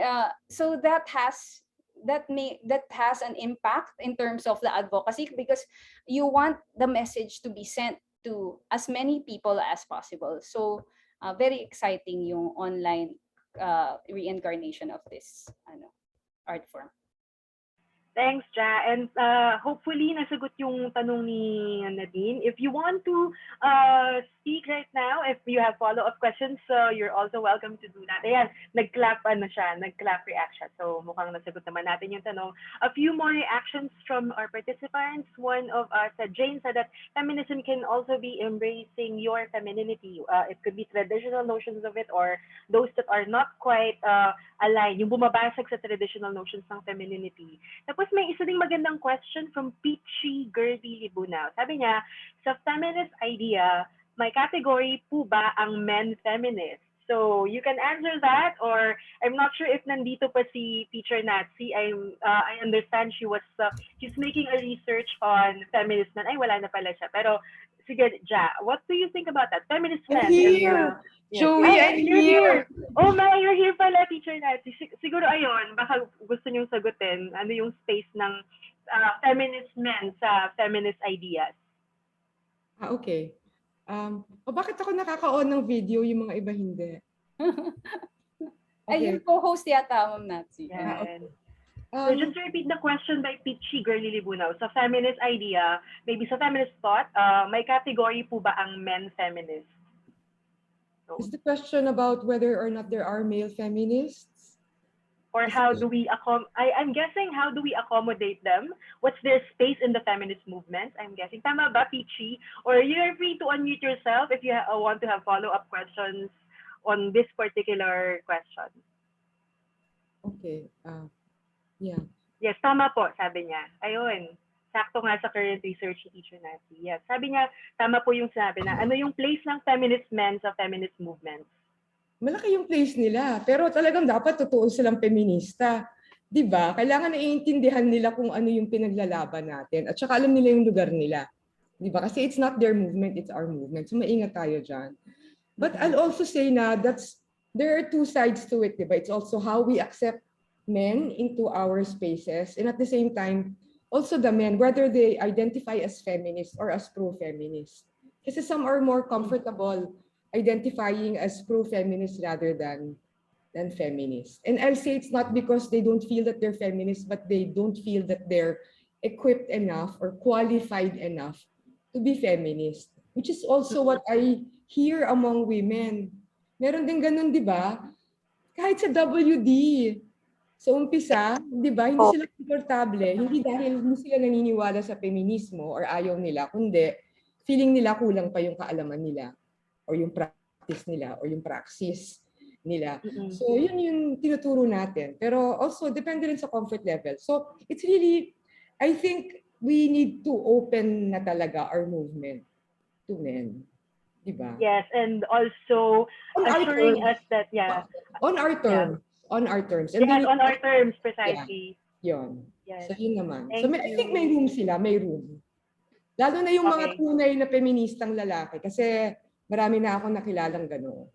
so that has an impact in terms of the advocacy, because you want the message to be sent to as many people as possible. So very exciting yung online reincarnation of this art form. Thanks, Ja. And hopefully, nasagot yung tanong ni Nadine. If you want to speak right now, if you have follow-up questions, you're also welcome to do that. Ayan, nag-clap reaction. So mukhang nasagot naman natin yung tanong. A few more reactions from our participants. One of us, Jane, said that feminism can also be embracing your femininity. It could be traditional notions of it or those that are not quite aligned, yung bumabasag sa traditional notions ng femininity. Tapos may isa ding magandang question from Peachy Girly Libunao. Sabi niya, sa feminist idea, may category po ba ang men feminist? So you can answer that, or I'm not sure if nandito pa si Teacher Natsy. I understand she's making a research on feminist men. Ay, wala na pala siya. Pero sige, Ja, what do you think about that? Feminist men. I'm here. Joey, I'm here. Oh my, you're here pala, Teacher Natsy. Siguro ayun, baka gusto niyong sagutin ano yung space ng feminist men sa feminist ideas. Okay. Bakit ako nakaka-on ng video, yung mga iba hindi? Ay, yung co-host yata, Ma'am Natsy. Okay. So just to repeat the question by Peachy Girly Libunao, sa feminist idea, maybe sa feminist thought, may category po ba ang men feminist? So, is the question about whether or not there are male feminists? Or how do we I'm guessing, how do we accommodate them? What's their space in the feminist movement? I'm guessing. Tama ba, Peachy? Or you're free to unmute yourself if you want to have follow-up questions on this particular question. Okay. Yeah. Yes, tama po, sabi niya. Ayun. Sakto nga sa current research ni Teacher Natsy. Yes, sabi niya, tama po yung sabi na ano yung place ng feminist men sa feminist movements. Malaki yung place nila, pero talagang dapat totoo silang feminista. 'Di ba? Kailangan naiintindihan nila kung ano yung pinaglalaban natin at saka alam nila yung lugar nila. 'Di ba? Kasi it's not their movement, it's our movement. So maingat tayo diyan. But I'll also say na there are two sides to it, 'di ba? It's also how we accept men into our spaces, and at the same time also the men, whether they identify as feminist or as pro-feminist. Kasi some are more comfortable identifying as pro-feminist rather than feminist. And I'll say it's not because they don't feel that they're feminist, but they don't feel that they're equipped enough or qualified enough to be feminist, which is also what I hear among women. Meron din ganun, di ba? Kahit sa WD. So umpisa, di ba, hindi sila komportable, hindi dahil hindi sila naniniwala sa feminismo or ayaw nila, kundi feeling nila kulang pa yung kaalaman nila or yung practice nila or yung praxis nila. So yun yung tinuturo natin. Pero also depende rin sa comfort level. So it's really, I think we need to open na talaga our movement to men. Diba? Yes, and also assuring us that, on our terms. Yeah. On our terms. And yes, on our terms, precisely. Yeah. Yun. Yes. So yun naman. Thank so I think may room sila, may room. Lalo na yung mga tunay na feministang lalaki kasi marami na akong nakilalang gano'n.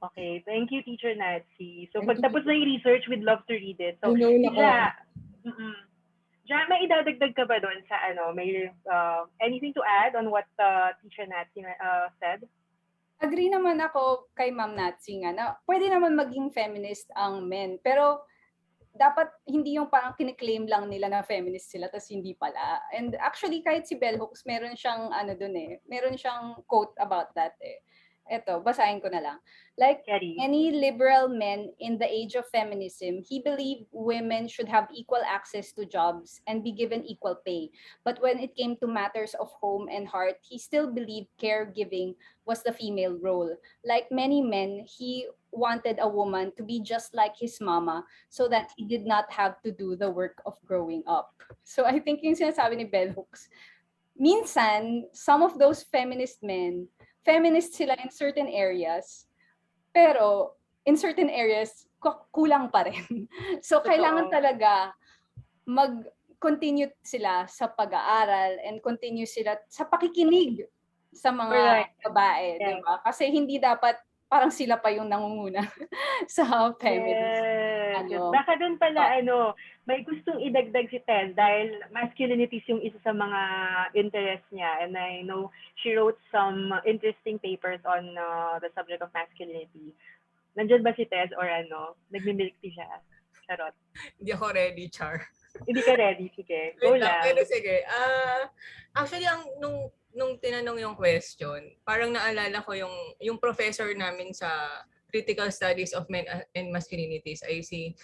Okay, thank you, Teacher Natsy. So pagtapos na yung research, we'd love to read it. So, Ja, may idadagdag ka ba doon sa may anything to add on what Teacher Natsy said? Agree naman ako kay Ma'am Natsy nga na pwede naman maging feminist ang men, pero dapat hindi yung parang kiniklaim lang nila na feminist sila tas hindi pala. And actually kahit si Bell Hooks meron siyang meron siyang quote about that eh. Eto, basahin ko na lang. Like any liberal men in the age of feminism, he believed women should have equal access to jobs and be given equal pay. But when it came to matters of home and heart, he still believed caregiving was the female role. Like many men, he wanted a woman to be just like his mama so that he did not have to do the work of growing up. So I think yung sinasabi ni Bell Hooks, minsan, some of those feminist men, feminist sila in certain areas, pero in certain areas, kulang pa rin. So kailangan talaga continue sila sa pag-aaral and continue sila sa pakikinig sa mga Correct. babae, Yes. di ba? Kasi hindi dapat parang sila pa yung nangunguna sa feminist. Yes. Baka doon pala, may gustong idagdag si Tez dahil masculinities yung isa sa mga interest niya. And I know she wrote some interesting papers on the subject of masculinity. Nandyan ba si Tez or nagmimilk tea siya? Charot. Hindi ako ready, Char. Hindi ka ready? Sige, go lang. Pero sige. Actually, nung tinanong yung question, parang naalala ko yung professor namin sa Critical Studies of Men and Masculinities ay si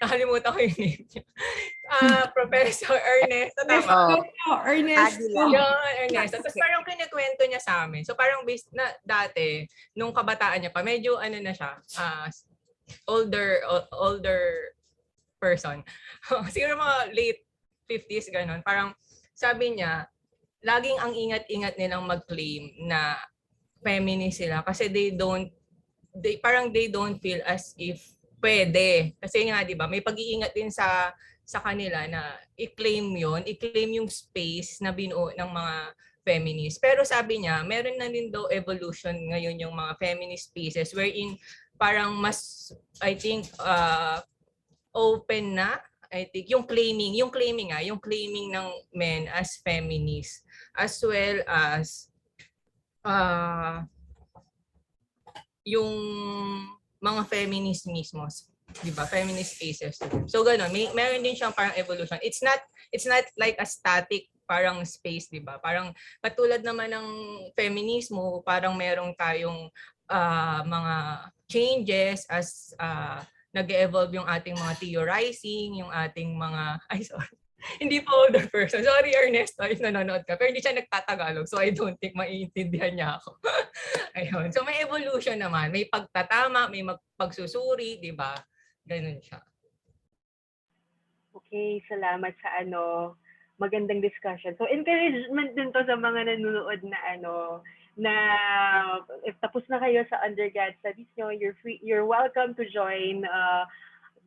nakalimutan ko yung name niya. Professor Ernesto. Tama. Ernesto. Ernesto. Tapos parang kinikwento niya sa amin. So parang based na dati, nung kabataan niya pa, medyo na siya, older person. Siguro mga late 50s, ganun. Parang sabi niya, laging ang ingat-ingat nilang mag-claim na feminist sila kasi they don't feel as if pwede. Kasi nga, di ba, may pag-iingat din sa kanila na i-claim yung space na binuo ng mga feminist. Pero sabi niya, meron na din daw evolution ngayon yung mga feminist spaces wherein parang mas, I think, open na, I think, yung claiming ng men as feminists as well as yung mga feminist mismos, 'di ba? Feminist spaces. So gano'n, meron din siyang parang evolution. It's not like a static parang space, 'di ba? Parang katulad naman ng feminismo, parang merong tayong mga changes as nag-evolve yung ating mga theorizing, yung ating mga hindi pa older person. Sorry, Ernesto, if nanonood ka. Pero hindi siya nagtatagalog, so I don't think maiintindihan niya ako. Ayun. So may evolution naman. May pagtatama, may pagsusuri, di ba? Ganun siya. Okay, salamat sa magandang discussion. So encouragement din to sa mga nanonood na if tapos na kayo sa undergrad studies nyo, you're welcome to join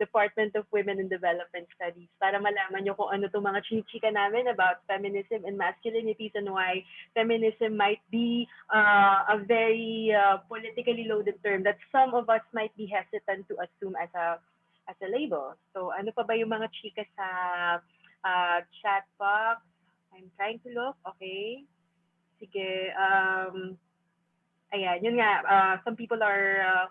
Department of Women and Development Studies para malaman nyo kung ano itong mga chinichika namin about feminism and masculinities and why feminism might be a very politically loaded term that some of us might be hesitant to assume as a label. So ano pa ba yung mga chika sa chat box? I'm trying to look. Okay. Sige. Ayan, yun nga. Some people are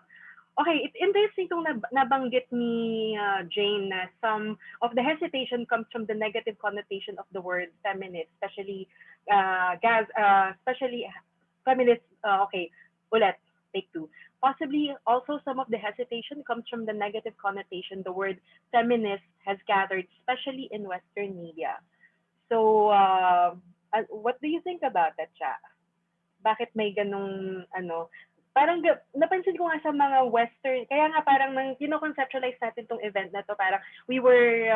okay, it's interesting itong nabanggit ni Jane na some of the hesitation comes from the negative connotation of the word feminist, especially feminist. Okay, ulit, take two. Possibly also some of the hesitation comes from the negative connotation the word feminist has gathered, especially in Western media. So, what do you think about that, Cha? Bakit may ganong parang napansin ko nga sa mga Western, kaya nga parang nang kino-conceptualize natin tong event na to, parang we were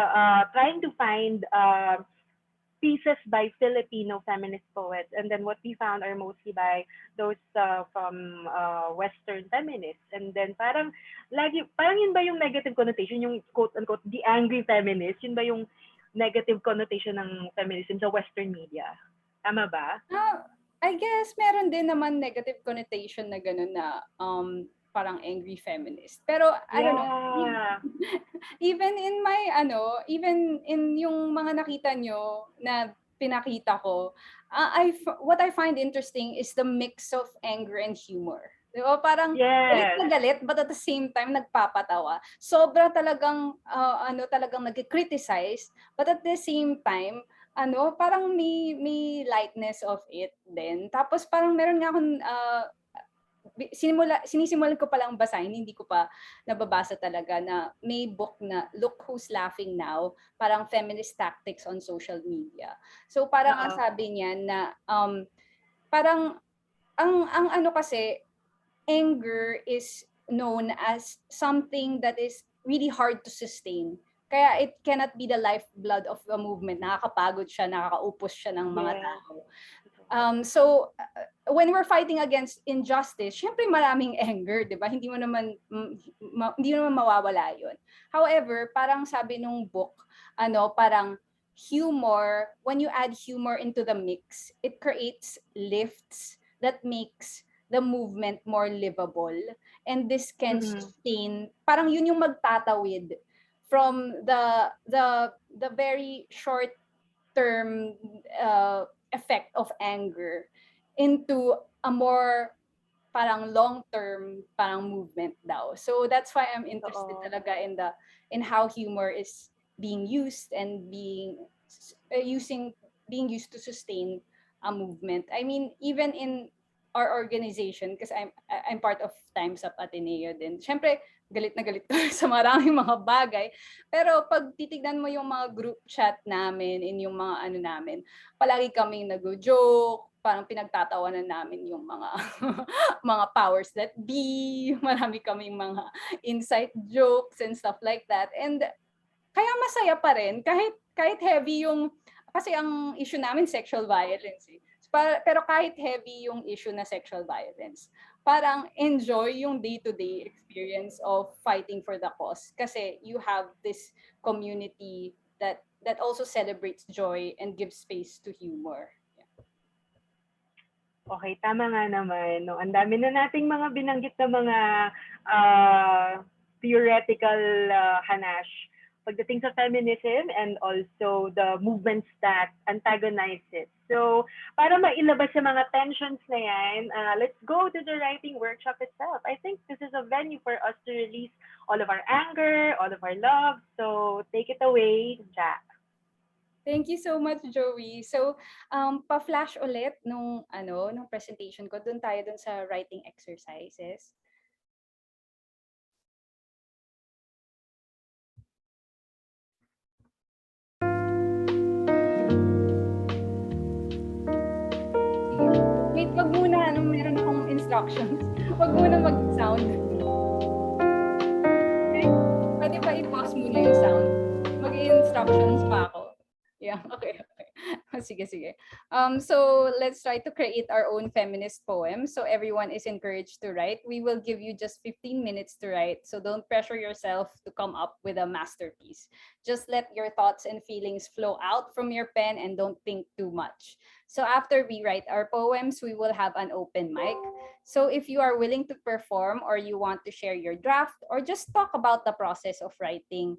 trying to find pieces by Filipino feminist poets, and then what we found are mostly by those from Western feminists. And then parang yun ba yung negative connotation, yung quote-unquote the angry feminist, yun ba yung negative connotation ng feminism sa Western media? Tama ba? I guess meron din naman negative connotation na gano'n na parang angry feminist. Pero I don't know. Even in my even in yung mga nakita nyo na pinakita ko, what I find interesting is the mix of anger and humor. Diba? Parang galit na galit, but at the same time nagpapatawa. Sobra talagang talagang nag-criticize, but at the same time parang may lightness of it din. Tapos parang meron nga akong sinisimulan ko palang basahin, hindi ko pa nababasa talaga, na may book na Look Who's Laughing Now, parang feminist tactics on social media. So parang ang sabi niya na parang ang kasi anger is known as something that is really hard to sustain. Kaya it cannot be the lifeblood of a movement. Nakakapagod siya, nakakaupos siya ng mga tao. When we're fighting against injustice, syempre maraming anger, 'di ba? Hindi mo naman mawawala 'yon. However, parang sabi nung book, parang humor, when you add humor into the mix, it creates lifts that makes the movement more livable, and this can sustain, parang yun yung magtatawid from the very short term effect of anger into a more parang long-term parang movement daw. So that's why I'm interested talaga in how humor is being used and being used to sustain a movement. I mean, even in our organization, because I'm part of Times Up Ateneo din. Syempre, galit na galit kami sa maraming mga bagay. Pero pag titignan mo yung mga group chat namin, in yung mga namin, palagi kaming nag-joke, parang pinagtatawanan namin yung mga mga powers that be, marami kaming mga inside jokes and stuff like that. And kaya masaya pa rin kahit heavy yung, kasi ang issue namin sexual violence eh. Pero kahit heavy yung issue na sexual violence, parang enjoy yung day-to-day experience of fighting for the cause kasi you have this community that also celebrates joy and gives space to humor. Okay, tama nga naman. No? Ang dami na nating mga binanggit na mga theoretical hanash pagdating sa feminism and also the movements that antagonize it. So, para mailabas sa mga tensions na yan, let's go to the writing workshop itself. I think this is a venue for us to release all of our anger, all of our love. So, take it away, Jack. Thank you so much, Joey. So, pa-flash ulit nung presentation ko. Doon tayo sa writing exercises. Wait, wag muna, meron akong instructions. Wag muna mag-sound. Okay? Pwede ba i-pause muna yung sound? Mag-instructions pa ako. Yeah, okay. Sige. So let's try to create our own feminist poem. So everyone is encouraged to write. We will give you just 15 minutes to write. So don't pressure yourself to come up with a masterpiece. Just let your thoughts and feelings flow out from your pen and don't think too much. So after we write our poems, we will have an open mic. So if you are willing to perform or you want to share your draft or just talk about the process of writing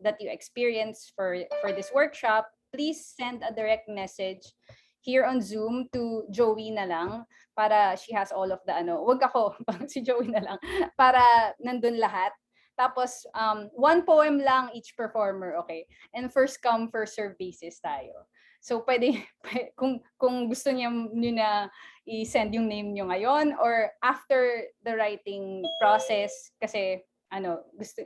that you experience for this workshop, please send a direct message here on Zoom to Joey na lang para she has all of the wag ako, si Joey na lang para nandun lahat. Tapos one poem lang each performer, okay? And first come first serve basis tayo. So pwede kung gusto niyo na i-send yung name niyo ngayon or after the writing process kasi gusto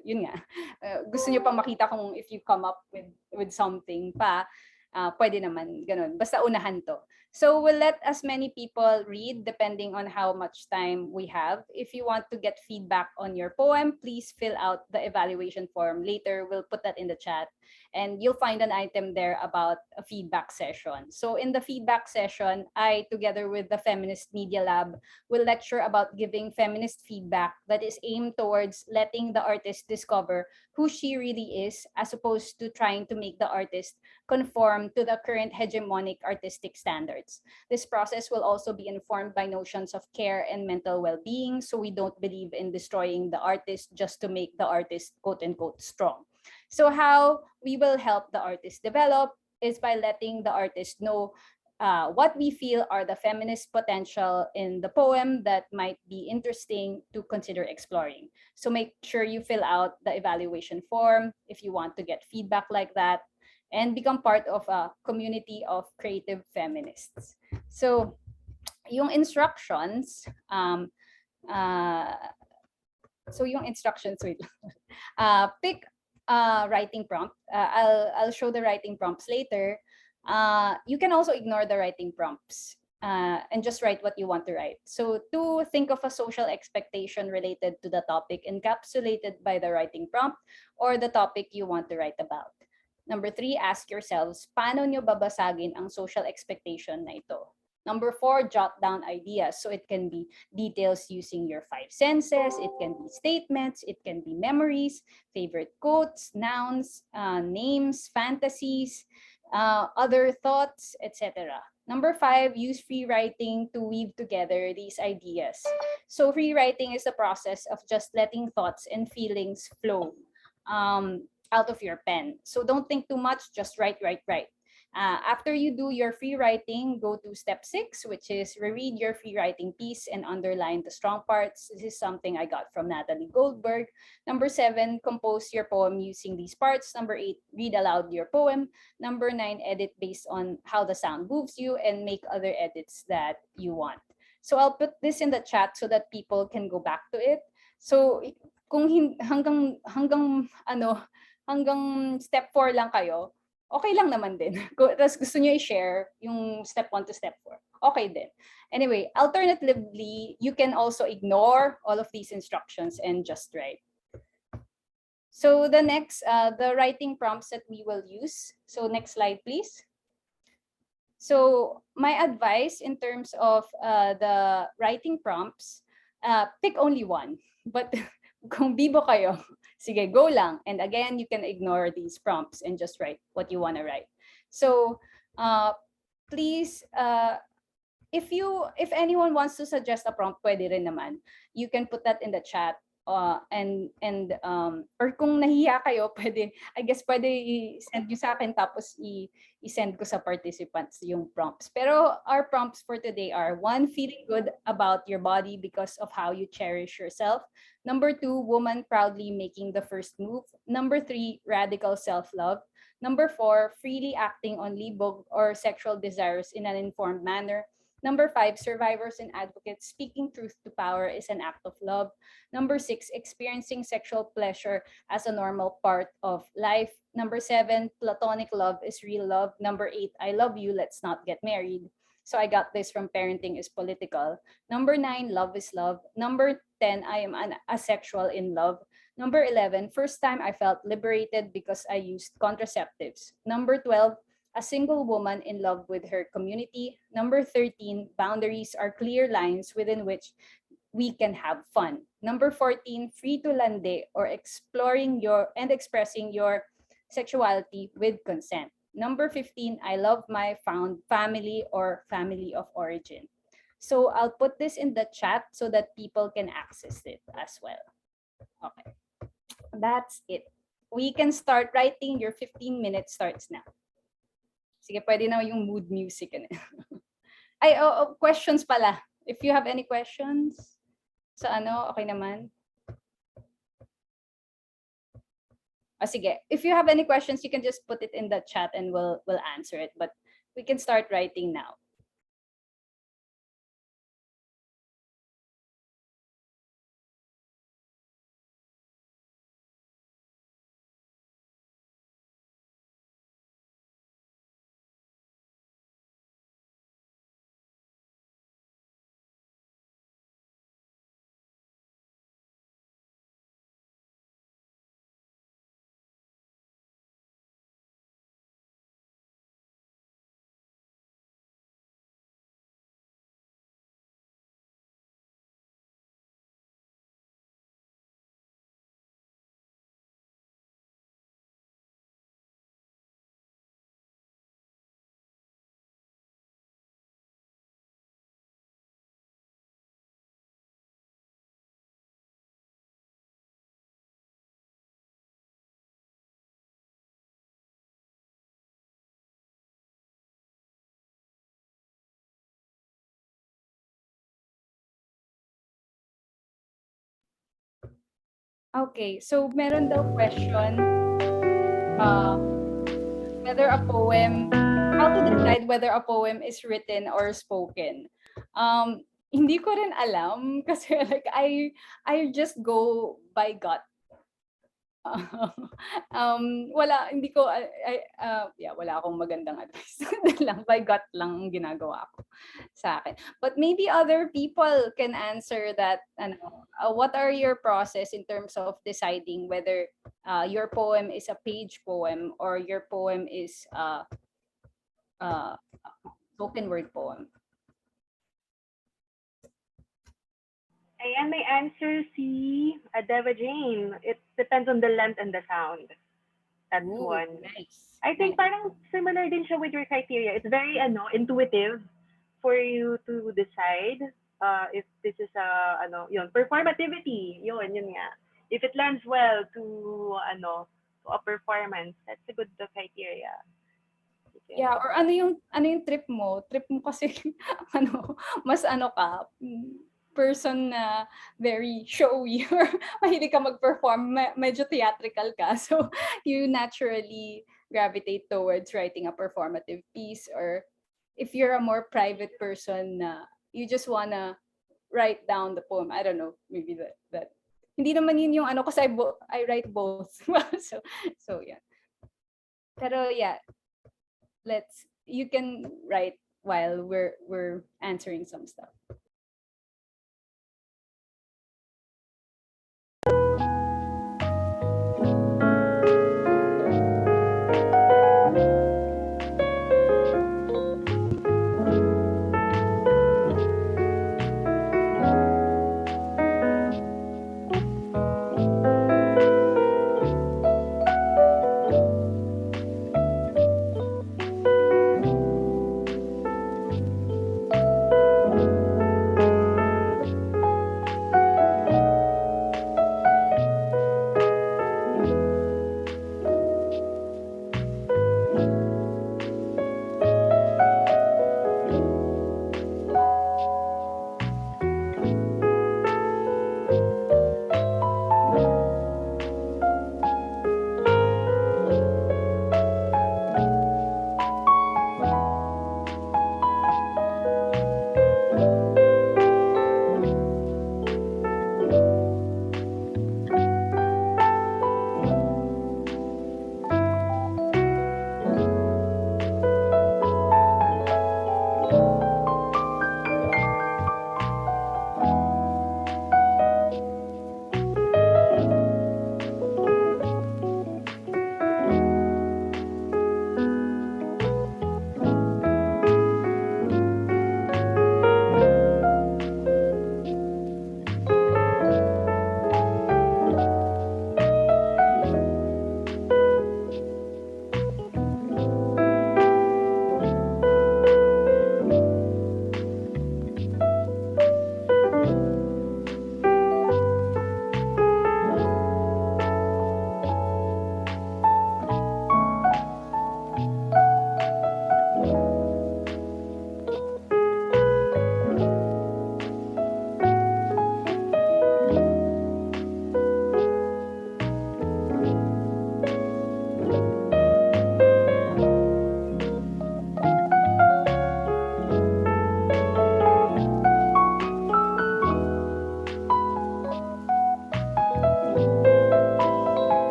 niyo pa makita kung if you come up with something pa, pwede naman ganun. Basta unahan to. So we'll let as many people read depending on how much time we have. If you want to get feedback on your poem, please fill out the evaluation form. Later, we'll put that in the chat. And you'll find an item there about a feedback session. So in the feedback session, I, together with the Feminist Media Lab, will lecture about giving feminist feedback that is aimed towards letting the artist discover who she really is, as opposed to trying to make the artist conform to the current hegemonic artistic standards. This process will also be informed by notions of care and mental well-being, so we don't believe in destroying the artist just to make the artist quote-unquote strong. So how we will help the artist develop is by letting the artist know what we feel are the feminist potential in the poem that might be interesting to consider exploring. So make sure you fill out the evaluation form if you want to get feedback like that and become part of a community of creative feminists. So yung instructions, wait. Pick a writing prompt. I'll show the writing prompts later. You can also ignore the writing prompts and just write what you want to write. So to think of a social expectation related to the topic encapsulated by the writing prompt or the topic you want to write about. Number 3, ask yourselves, paano nyo babasagin ang social expectation na ito? Number 4, jot down ideas. So it can be details using your 5 senses, it can be statements, it can be memories, favorite quotes, nouns, names, fantasies, other thoughts, etc. Number 5, use free writing to weave together these ideas. So free writing is the process of just letting thoughts and feelings flow out of your pen. So don't think too much, just write. After you do your free writing, go to step 6, which is reread your free writing piece and underline the strong parts. This is something I got from Natalie Goldberg. Number 7, compose your poem using these parts. Number 8, read aloud your poem. Number 9, edit based on how the sound moves you and make other edits that you want. So I'll put this in the chat so that people can go back to it. So kung hanggang step 4 lang kayo, okay lang naman din. Tapos gusto nyo i-share yung step 1 to step 4. Okay din. Anyway, alternatively, you can also ignore all of these instructions and just write. So the next, the writing prompts that we will use. So next slide, please. So my advice in terms of the writing prompts, pick only one. But kung bibo kayo, sige, go lang. And again, you can ignore these prompts and just write what you want to write. So please, if anyone wants to suggest a prompt, pwede rin naman. You can put that in the chat. Or kung nahiya kayo, pwede, I guess pwede i-send nyo sa akin tapos i-send ko sa participants yung prompts. Pero our prompts for today are: 1, feeling good about your body because of how you cherish yourself. Number 2, woman proudly making the first move. Number 3, radical self-love. Number 4, freely acting on libog or sexual desires in an informed manner. Number 5, survivors and advocates speaking truth to power is an act of love. Number 6, experiencing sexual pleasure as a normal part of life. Number 7, platonic love is real love. Number 8, I love you, let's not get married. So I got this from Parenting is Political. Number 9, love is love. Number 10, I am asexual in love. Number 11, first time I felt liberated because I used contraceptives. Number 12, a single woman in love with her community. Number 13, boundaries are clear lines within which we can have fun. Number 14, free to lande, or exploring your and expressing your sexuality with consent. Number 15, I love my found family or family of origin. So I'll put this in the chat so that people can access it as well. Okay, that's it. We can start writing. Your 15 minutes starts now. Sige, pwede na yung mood music. Ay, questions pala. If you have any questions, sa okay naman. Sige, if you have any questions, you can just put it in the chat and we'll answer it. But we can start writing now. Okay, so meron daw question, whether a poem, how to decide whether a poem is written or spoken. Hindi ko rin alam kasi like I just go by gut. Wala, hindi ko, wala akong magandang advice. lang, by gut lang ang ginagawa ko sa akin. But maybe other people can answer that. What are your process in terms of deciding whether your poem is a page poem or your poem is a spoken word poem? Ayan, may answer si Adeva Jane. It depends on the length and the sound. That's one. Nice. I think parang similar din siya with your criteria. It's very intuitive for you to decide if this is performativity. Yun nga. If it lends well to a performance, that's a good criteria. Yeah, or ano yung trip mo? Trip mo kasi mas ka person na very showy or mahilig ka mag-perform, medyo theatrical ka. So you naturally gravitate towards writing a performative piece, or if you're a more private person na you just wanna write down the poem. I don't know, maybe that. Hindi naman yun yung kasi I write both. so yeah. Pero yeah, you can write while we're answering some stuff.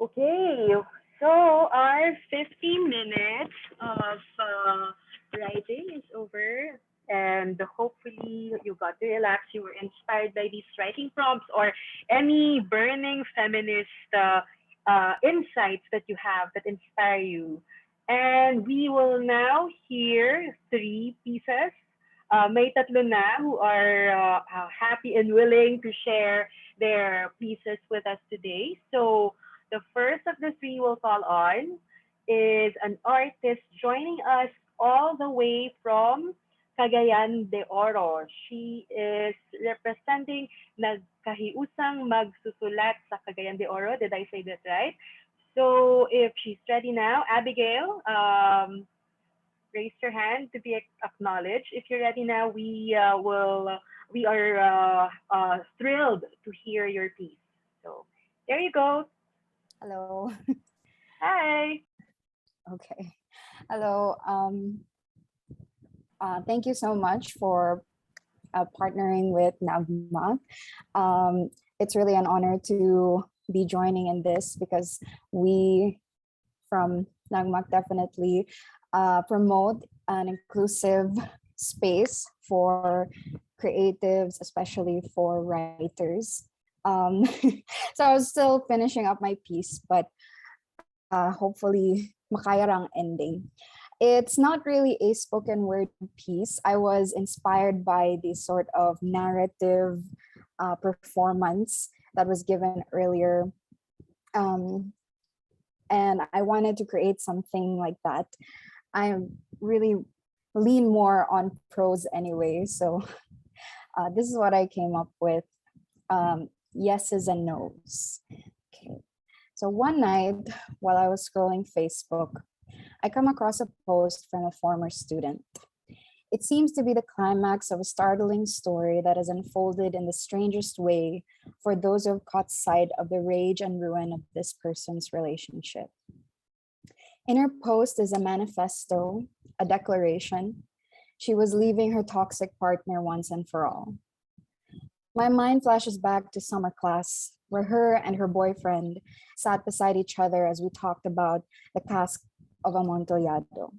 Okay, so our 50 minutes of writing is over, and hopefully you got to relax. You were inspired by these writing prompts or any burning feminist insights that you have that inspire you. And we will now hear three pieces. May tatlo na who are happy and willing to share their pieces with us today. So the first of the three we'll call on is an artist joining us all the way from Cagayan de Oro. She is representing Nagkahiusang Magsusulat sa Cagayan de Oro. Did I say that right? So if she's ready now, Abigail, raise your hand to be acknowledged. If you're ready now, we are thrilled to hear your piece. So there you go. Hello. Hi. Okay. Hello. Thank you so much for partnering with NAGMA. It's really an honor to be joining in this because we from NAGMA definitely promote an inclusive space for creatives, especially for writers. So I was still finishing up my piece, but hopefully makaya rang ending. It's not really a spoken word piece. I was inspired by the sort of narrative performance that was given earlier. And I wanted to create something like that. I really lean more on prose anyway. So this is what I came up with. Yeses and nos. Okay. So one night while I was scrolling Facebook, I come across a post from a former student. It seems to be the climax of a startling story that has unfolded in the strangest way for those who have caught sight of the rage and ruin of this person's relationship. In her post is a manifesto, a declaration. She was leaving her toxic partner once and for all. My mind flashes back to summer class, where her and her boyfriend sat beside each other as we talked about the cask of Amontillado.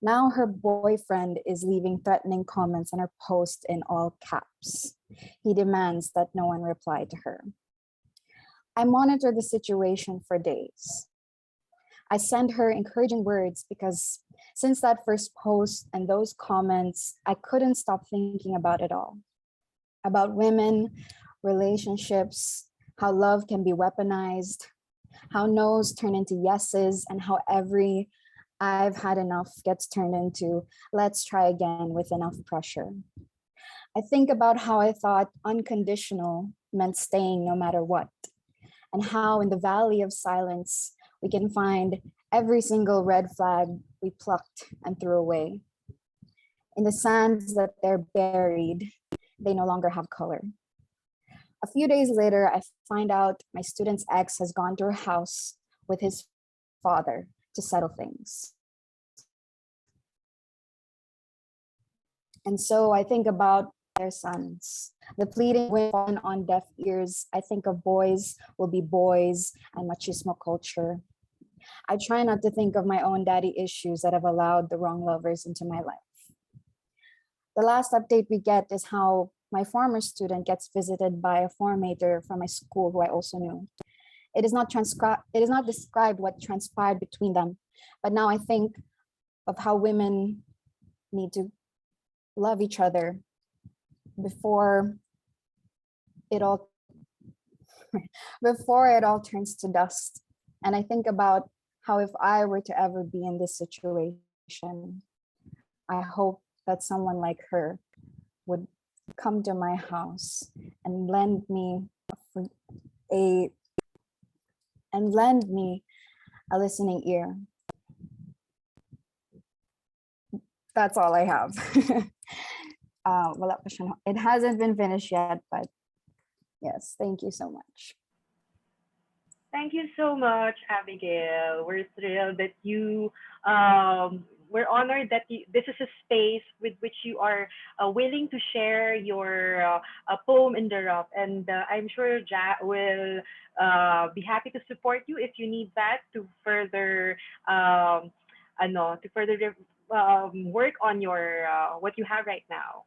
Now her boyfriend is leaving threatening comments on her post in all caps. He demands that no one reply to her. I monitor the situation for days. I send her encouraging words because since that first post and those comments, I couldn't stop thinking about it all. About women, relationships, how love can be weaponized, how no's turn into yeses, and how every I've had enough gets turned into let's try again with enough pressure. I think about how I thought unconditional meant staying no matter what, and how in the valley of silence, we can find every single red flag we plucked and threw away. In the sands that they're buried, they no longer have color. A few days later, I find out my student's ex has gone to her house with his father to settle things. And so I think about their sons. The pleading will fall on deaf ears. I think of boys will be boys and machismo culture. I try not to think of my own daddy issues that have allowed the wrong lovers into my life. The last update we get is how my former student gets visited by a formator from my school who I also knew. It is not described what transpired between them, but now I think of how women need to love each other before it all turns to dust. And I think about how if I were to ever be in this situation, I hope that someone like her would come to my house and lend me a listening ear. That's all I have. It hasn't been finished yet, but yes, thank you so much. Thank you so much, Abigail. We're thrilled that you we're honored that this is a space with which you are willing to share your poem in the rough, and I'm sure Ja will be happy to support you if you need that to further work on your what you have right now.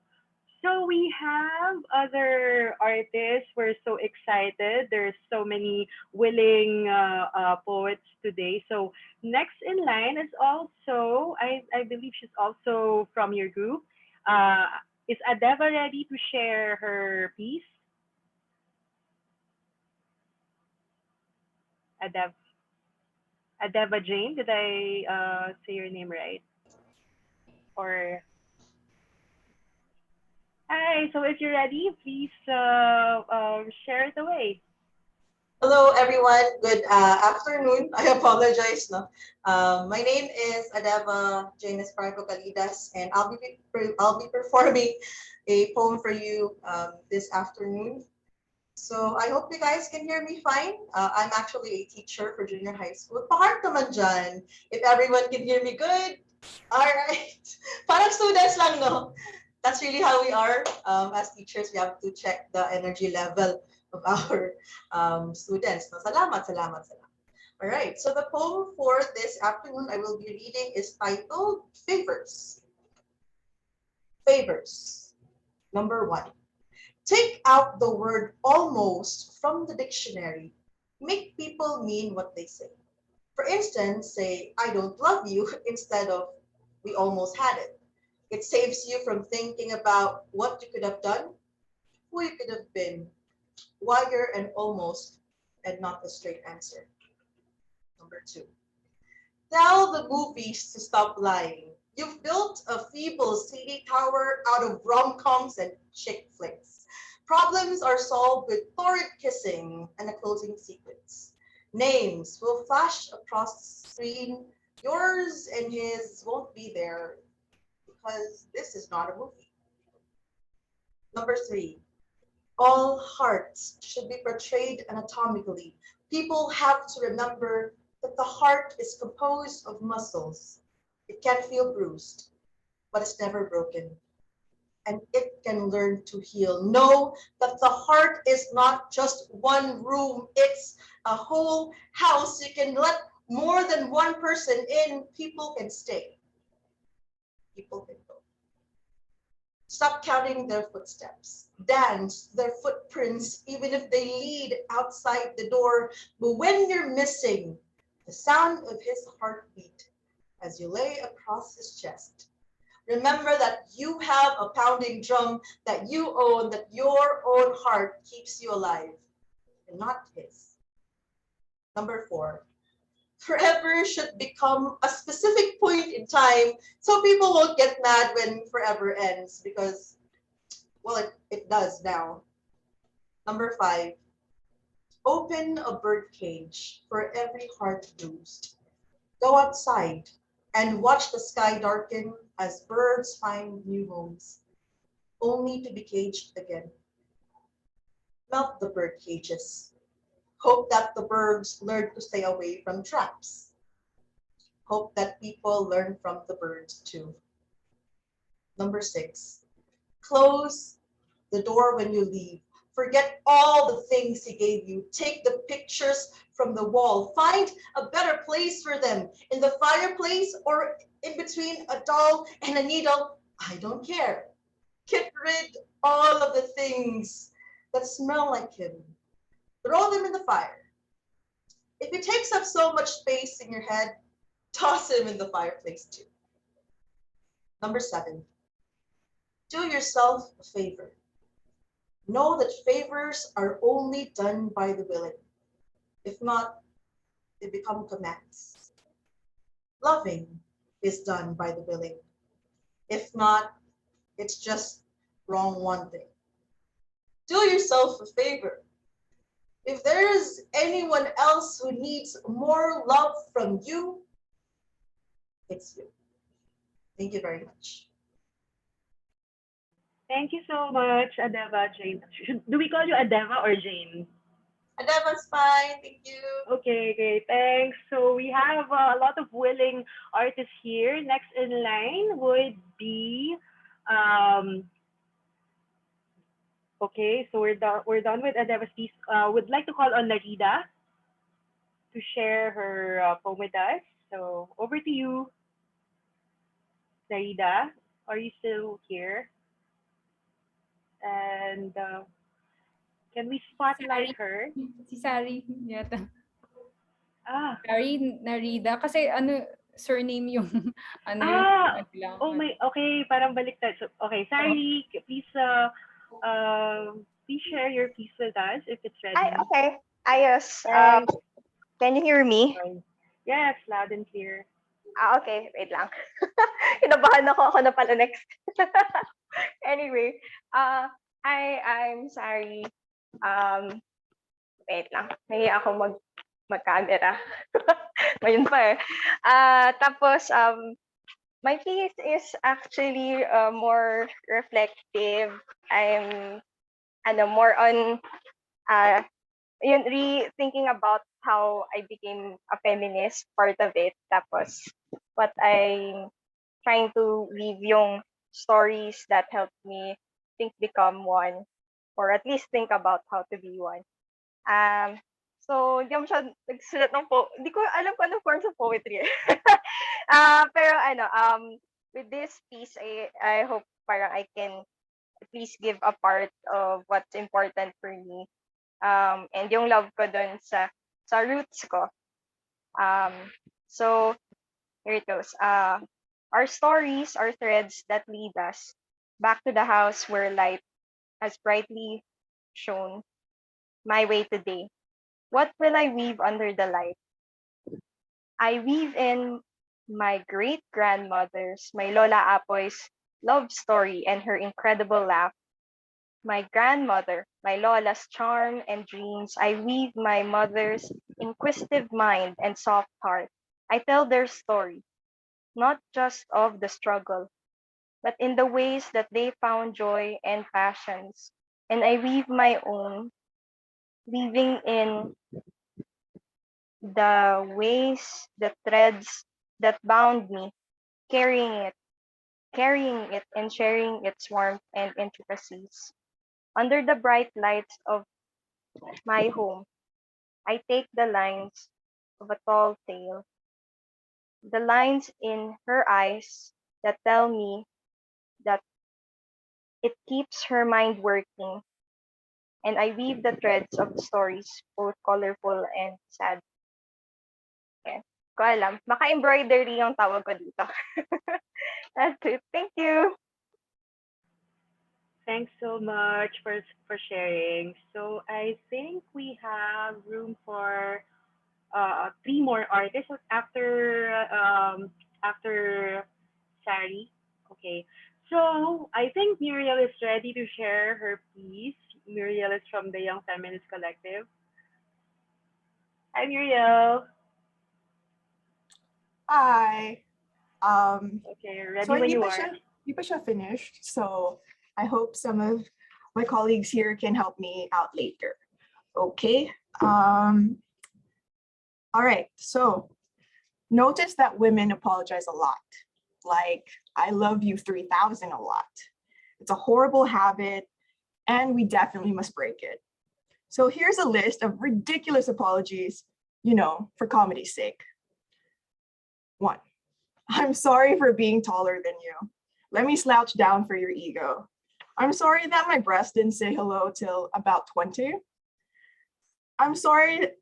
So we have other artists. We're so excited. There's so many willing poets today. So next in line is also, I believe she's also from your group. Is Adeva ready to share her piece? Adev, Adeva Jane, did I say your name right? Or hi, so if you're ready, please share it away. Hello, everyone. Good afternoon. I apologize. No, my name is Adeva Jane Esparco Calidas, and I'll be performing a poem for you this afternoon. So I hope you guys can hear me fine. I'm actually a teacher for junior high school. Pahart naman dyan. If everyone can hear me good. All right. Parang students lang, no? That's really how we are as teachers. We have to check the energy level of our students. No? Salamat, salamat, salamat. All right. So the poem for this afternoon I will be reading is titled Favors. Favors. Number 1. Take out the word almost from the dictionary. Make people mean what they say. For instance, say, I don't love you instead of we almost had it. It saves you from thinking about what you could have done, who you could have been, why you're an almost and not a straight answer. Number 2. Tell the movies to stop lying. You've built a feeble CD tower out of rom-coms and chick flicks. Problems are solved with torrid kissing and a closing sequence. Names will flash across the screen. Yours and his won't be there because this is not a movie. Number 3. All hearts should be portrayed anatomically. People have to remember that the heart is composed of muscles. It can feel bruised, but it's never broken. And it can learn to heal. Know that the heart is not just one room, it's a whole house. You can let more than one person in, people can stay. People can go. Stop counting their footsteps. Dance their footprints, even if they lead outside the door. But when you're missing the sound of his heartbeat as you lay across his chest, remember that you have a pounding drum that you own, that your own heart keeps you alive, and not his. Number 4. Forever should become a specific point in time so people won't get mad when forever ends because, well, it does now. Number 5. Open a bird cage for every heart bruised. Go outside and watch the sky darken as birds find new homes, only to be caged again. Melt the bird cages. Hope that the birds learn to stay away from traps. Hope that people learn from the birds too. Number 6. Close the door when you leave. Forget all the things he gave you. Take the pictures from the wall. Find a better place for them. In the fireplace or in between a doll and a needle. I don't care. Get rid all of the things that smell like him. Throw them in the fire. If he takes up so much space in your head, toss him in the fireplace too. Number 7. Do yourself a favor. Know that favors are only done by the willing. If not, they become commands. Loving is done by the willing. If not, it's just wrong one thing. Do yourself a favor. If there is anyone else who needs more love from you, it's you. Thank you very much. Thank you so much, Adeva Jane. Do we call you Adeva or Jane? Adeva's fine, thank you. Okay, great. Thanks. So we have a lot of willing artists here. Next in line would be, okay, so we're done with Adeva's piece. Would like to call on Narida to share her poem with us. So over to you, Narida. Are you still here? And can we spotlight her? Si Sari yata. Ah. Sari Narida. Kasi ano, surname yung ano Ah, yung oh my, okay, parang baliktad. So, okay, Sari, please please share your piece with us if it's ready. Ay, okay. Ayos. Thanks. Can you hear me? Yes, loud and clear. Okay. Wait lang. Kinabahan ako na pala next. Anyway, I'm sorry. Wait lang. Nahiya ako mag-camera. Ngayon pa eh. Tapos, my piece is actually more reflective. I'm more on rethinking about how I became a feminist, part of it. Tapos, what I'm trying to weave yung stories that helped me become one, or at least think about how to be one. So, hindi ako siya nagsulat ng hindi ko alam kung anong forms of poetry. Pero with this piece, I hope parang I can at least give a part of what's important for me. And yung love ko dun sa roots ko. So, here it goes. Our stories are threads that lead us back to the house where light has brightly shone my way today. What will I weave under the light? I weave in my great-grandmother's, my Lola Apoy's love story and her incredible laugh. My grandmother, my Lola's charm and dreams. I weave my mother's inquisitive mind and soft heart. I tell their story, not just of the struggle, but in the ways that they found joy and passions. And I weave my own, weaving in the ways, the threads that bound me, carrying it and sharing its warmth and intricacies. Under the bright lights of my home, I take the lines of a tall tale, the lines in her eyes that tell me that it keeps her mind working, and I weave the threads of the stories, both colorful and sad. Okay. Ko alam. Maka-embroidery yung tawag ko dito. That's it. Thank you. Thanks so much for sharing. So I think we have room for 3 more artists after Sari. Okay. So I think Muriel is ready to share her piece. Muriel is from the Young Feminist Collective. Hi, Muriel. Hi. Okay, ready so when you are. Hindi pa siya finished, so I hope some of my colleagues here can help me out later. Okay. All right. So notice that women apologize a lot. Like, I love you 3,000 a lot. It's a horrible habit, and we definitely must break it. So here's a list of ridiculous apologies, for comedy's sake. 1, I'm sorry for being taller than you. Let me slouch down for your ego. I'm sorry that my breast didn't say hello till about 20. I'm sorry,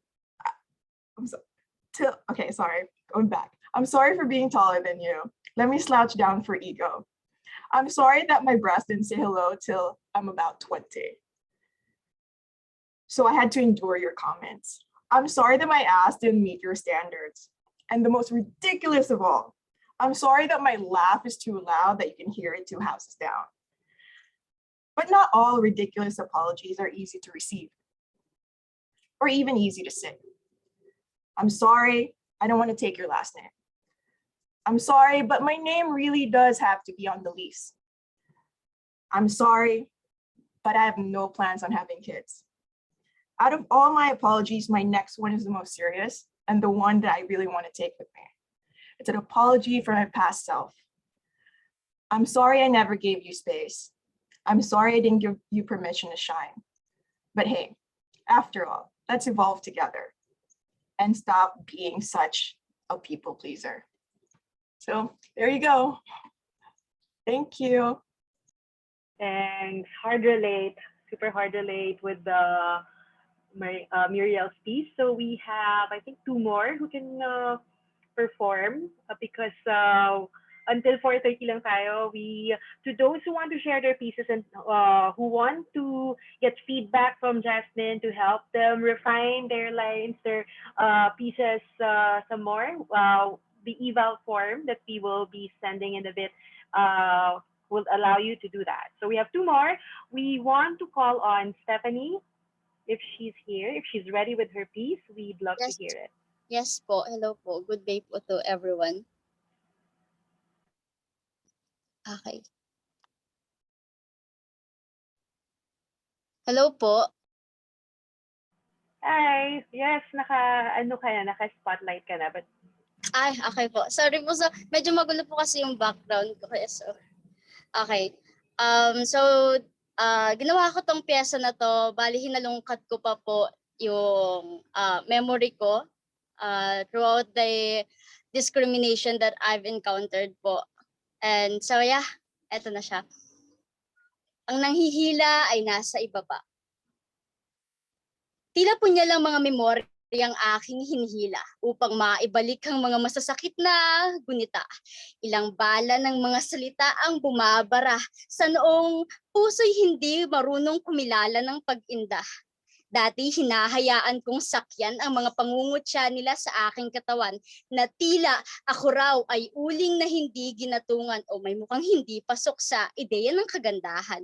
going back. I'm sorry for being taller than you. Let me slouch down for ego. I'm sorry that my breast didn't say hello till I'm about 20. So I had to endure your comments. I'm sorry that my ass didn't meet your standards. And the most ridiculous of all, I'm sorry that my laugh is too loud that you can hear it 2 houses down. But not all ridiculous apologies are easy to receive, or even easy to say. I'm sorry, I don't want to take your last name. I'm sorry, but my name really does have to be on the lease. I'm sorry, but I have no plans on having kids. Out of all my apologies, my next one is the most serious and the one that I really want to take with me. It's an apology for my past self. I'm sorry I never gave you space. I'm sorry I didn't give you permission to shine. But hey, after all, let's evolve together and stop being such a people pleaser. So there you go. Thank you. Thanks. Hard relate, super hard relate with the Muriel's piece. So we have, I think, two more who can perform because until 4:30 lang tayo. To those who want to share their pieces and who want to get feedback from Jasmine to help them refine their lines, their pieces some more, the eval form that we will be sending in a bit will allow you to do that. So we have two more. We want to call on Stephanie if she's here, if she's ready with her piece. We'd love to hear it. Yes po. Hello po. Good day po to everyone. Okay. Hello po. Hi. Yes, naka-spotlight ka na. But Ay, okay po. Sorry po. So, medyo magulo po kasi yung background ko. Kaya so, okay. Ginawa ko tong pyesa na to. Bali, hinalungkat ko pa po yung memory ko throughout the discrimination that I've encountered po. And so, yeah, eto na siya. Ang nanghihila ay nasa ibaba. Tila po niya lang mga memoryang aking hinihila upang maibalik ang mga masasakit na gunita. Ilang bala ng mga salita ang bumabara sa noong puso'y hindi marunong kumilala ng pag-inda. Dati hinahayaan kong sakyan ang mga pangungutya nila sa aking katawan na tila ako raw ay uling na hindi ginatungan o may mukhang hindi pasok sa ideya ng kagandahan.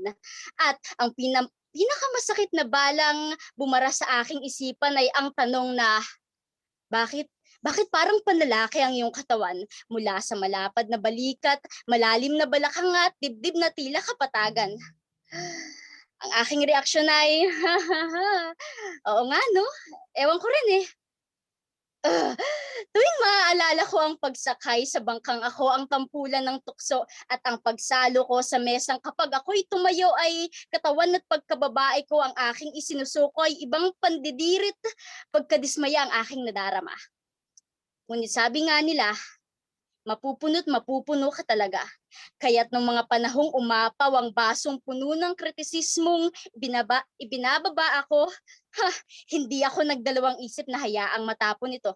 At ang pinakamasakit na balang bumara sa aking isipan ay ang tanong na, bakit parang panlalaki ang iyong katawan mula sa malapad na balikat, malalim na balakang at dibdib na tila kapatagan? Ang aking reaksyon ay, oo nga no, ewan ko rin eh. Tuwing maaalala ko ang pagsakay sa bangkang ako ang tampulan ng tukso at ang pagsalo ko sa mesang kapag ako'y tumayo ay katawan at pagkababae ko ang aking isinusuko ay ibang pandidirit pagkadismaya ang aking nadarama. Ngunit sabi nga nila, mapupuno't mapupuno ka talaga. Kaya't nung mga panahong umapaw ang basong puno ng kritisismong ibinababa ako, hindi ako nagdalawang isip na hayaang matapon ito.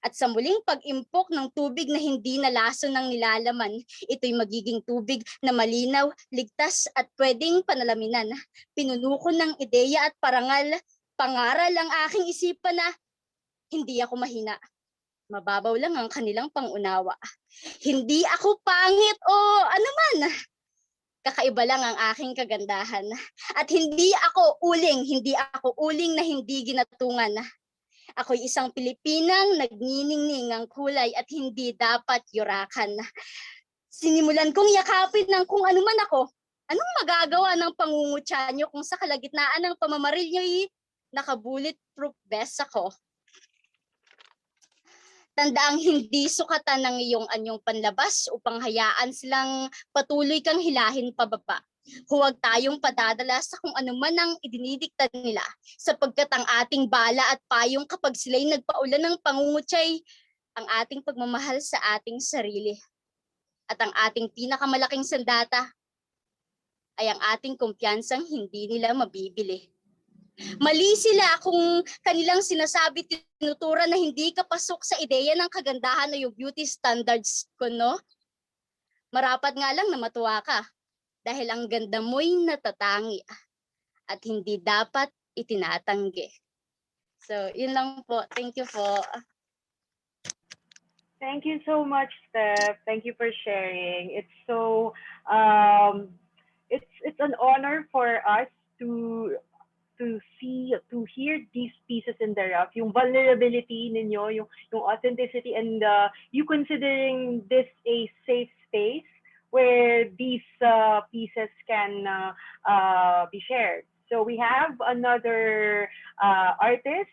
At sa muling pag-impok ng tubig na hindi nalaso ng nilalaman, ito'y magiging tubig na malinaw, ligtas at pwedeng panalaminan. Pinuno ko ng ideya at pangaral ang aking isipan na hindi ako mahina. Mababaw lang ang kanilang pangunawa. Hindi ako pangit o anuman. Kakaiba lang ang aking kagandahan. At hindi ako uling na hindi ginatungan. Ako'y isang Pilipinang nagniningning ang kulay at hindi dapat yurakan. Sinimulan kong yakapin ng kung anuman ako. Anong magagawa ng pangungutya nyo kung sa kalagitnaan ng pamamaril nyo'y naka-bulletproof vest ako? Tandaang hindi sukatan ng iyong anyong panlabas upang hayaan silang patuloy kang hilahin pababa. Huwag tayong padadala sa kung anuman ang idinidikta nila, sapagkat ang ating bala at payong kapag sila'y nagpaulan ng pangungutsay, ang ating pagmamahal sa ating sarili. At ang ating pinakamalaking sandata ay ang ating kumpiyansang hindi nila mabibili. Mali sila kung kanilang sinasabi tinuturan na hindi ka pasok sa ideya ng kagandahan o yung beauty standards ko, no? Marapat nga lang na matuwa ka dahil ang ganda mo'y natatangi at hindi dapat itinatanggi. So, yun lang po. Thank you po. thank you so much, Steph. Thank you for sharing. It's so it's an honor for us to hear these pieces in the rough, yung vulnerability ninyo, yung authenticity, and you considering this a safe space where these pieces can be shared. So we have another artist.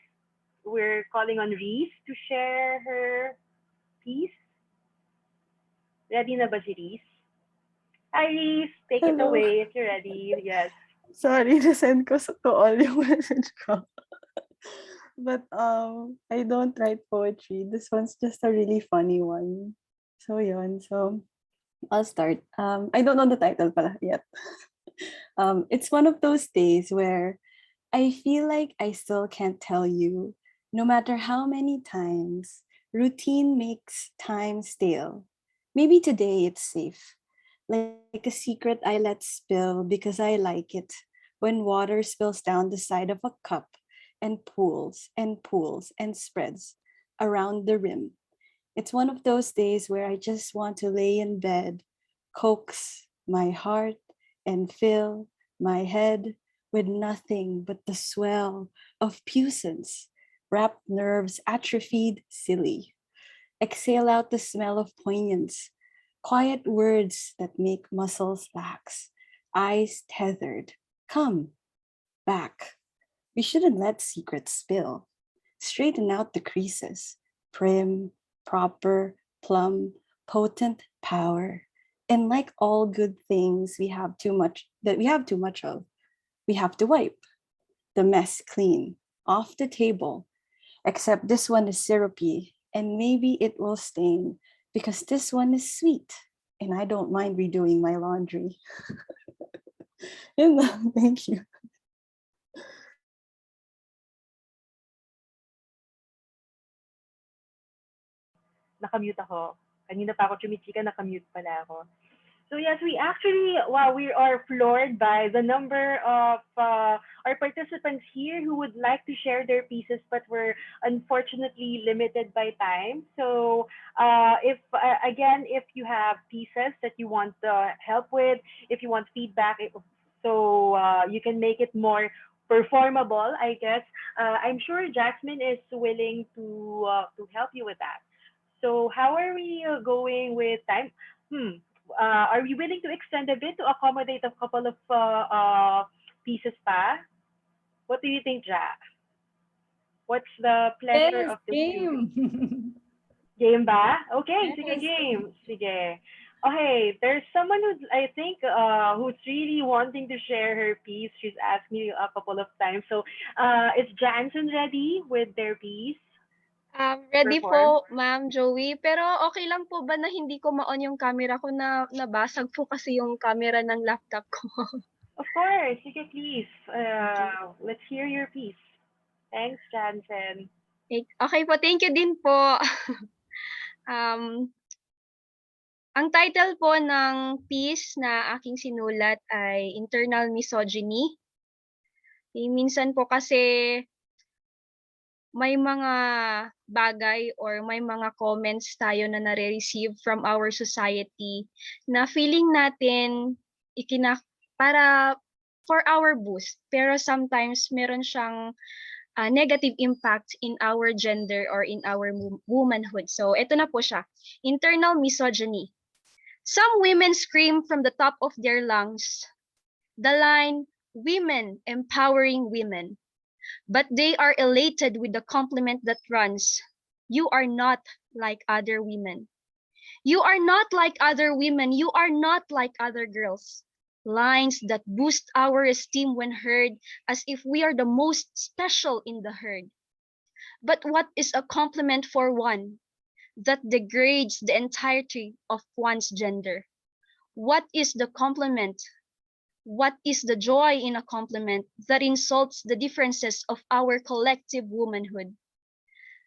We're calling on Reese to share her piece. Ready na ba si Reese? Hi Reese, take it Hello. away if you're ready. Yes. Sorry, nasend ko to all yung message ko. But I don't write poetry. This one's just a really funny one. So yun. So I'll start. I don't know the title pala yet. It's one of those days where I feel like I still can't tell you, no matter how many times routine makes time stale. Maybe today it's safe, like a secret I let spill because I like it when water spills down the side of a cup and pools and pools and spreads around the rim. It's one of those days where I just want to lay in bed, coax my heart, and fill my head with nothing but the swell of puissance, wrapped nerves atrophied silly. Exhale out the smell of poignance, quiet words that make muscles lax, eyes tethered. Come back. We shouldn't let secrets spill. Straighten out the creases, prim, proper, plumb, potent power. And like all good things we have too much of, we have to wipe the mess clean off the table. Except this one is syrupy and maybe it will stain because this one is sweet and I don't mind redoing my laundry. Thank you. Nakamute ako. Kanina pa ako chumichika, nakamute pala ako. So yes, we actually, wow, we are floored by the number of our participants here who would like to share their pieces, but we're unfortunately limited by time. So if again, if you have pieces that you want help with, if you want feedback, so you can make it more performable, I guess. I'm sure Jasmine is willing to help you with that. So how are we going with time? Are we willing to extend a bit to accommodate a couple of pieces pa? What do you think, Jack? What's the pleasure Yes, of the game. game ba? Okay, sige Yes. game. Sige. Okay, there's someone who's, I think, who's really wanting to share her piece. She's asked me a couple of times. So, is Jansen ready with their piece? Ready Perform? po, Ma'am Joey. Pero okay lang po ba na hindi ko ma-on yung camera ko na nabasag po kasi yung camera ng laptop ko? Of course. Sige, please. Let's hear your piece. Thanks, Jansen. Okay po, thank you din po. um, ang title po ng piece na aking sinulat ay Internal Misogyny. Minsan po kasi may mga bagay or may mga comments tayo na nare-receive from our society na feeling natin para for our boost. Pero sometimes meron siyang negative impact in our gender or in our womanhood. So ito na po siya. Internal misogyny. Some women scream from the top of their lungs the line, "Women empowering women." But they are elated with the compliment that runs, "You are not like other women. You are not like other women. You are not like other girls." Lines that boost our esteem when heard as if we are the most special in the herd. But what is a compliment for one that degrades the entirety of one's gender? What is the compliment? What is the joy in a compliment that insults the differences of our collective womanhood?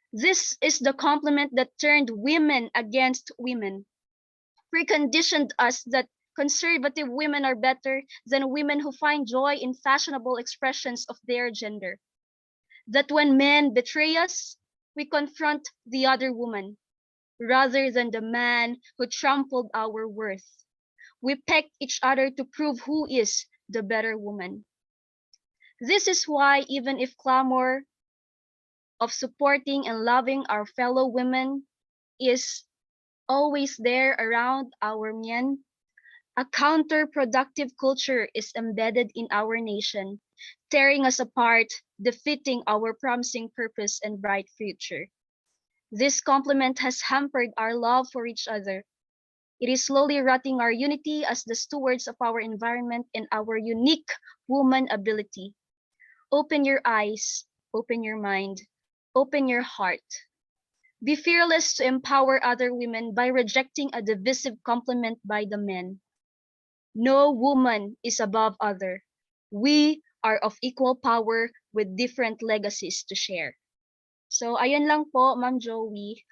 This is the compliment that turned women against women, preconditioned us that conservative women are better than women who find joy in fashionable expressions of their gender. That when men betray us, we confront the other woman, rather than the man who trampled our worth. We peck each other to prove who is the better woman. This is why even if clamor of supporting and loving our fellow women is always there around our men, A counterproductive culture is embedded in our nation, tearing us apart, defeating our promising purpose and bright future. This complement has hampered our love for each other. It is slowly rotting our unity as the stewards of our environment and our unique woman ability. Open your eyes, open your mind, open your heart. Be fearless to empower other women by rejecting a divisive complement by the men. No woman is above other. We are of equal power with different legacies to share. So, ayun lang po, Ma'am Joey.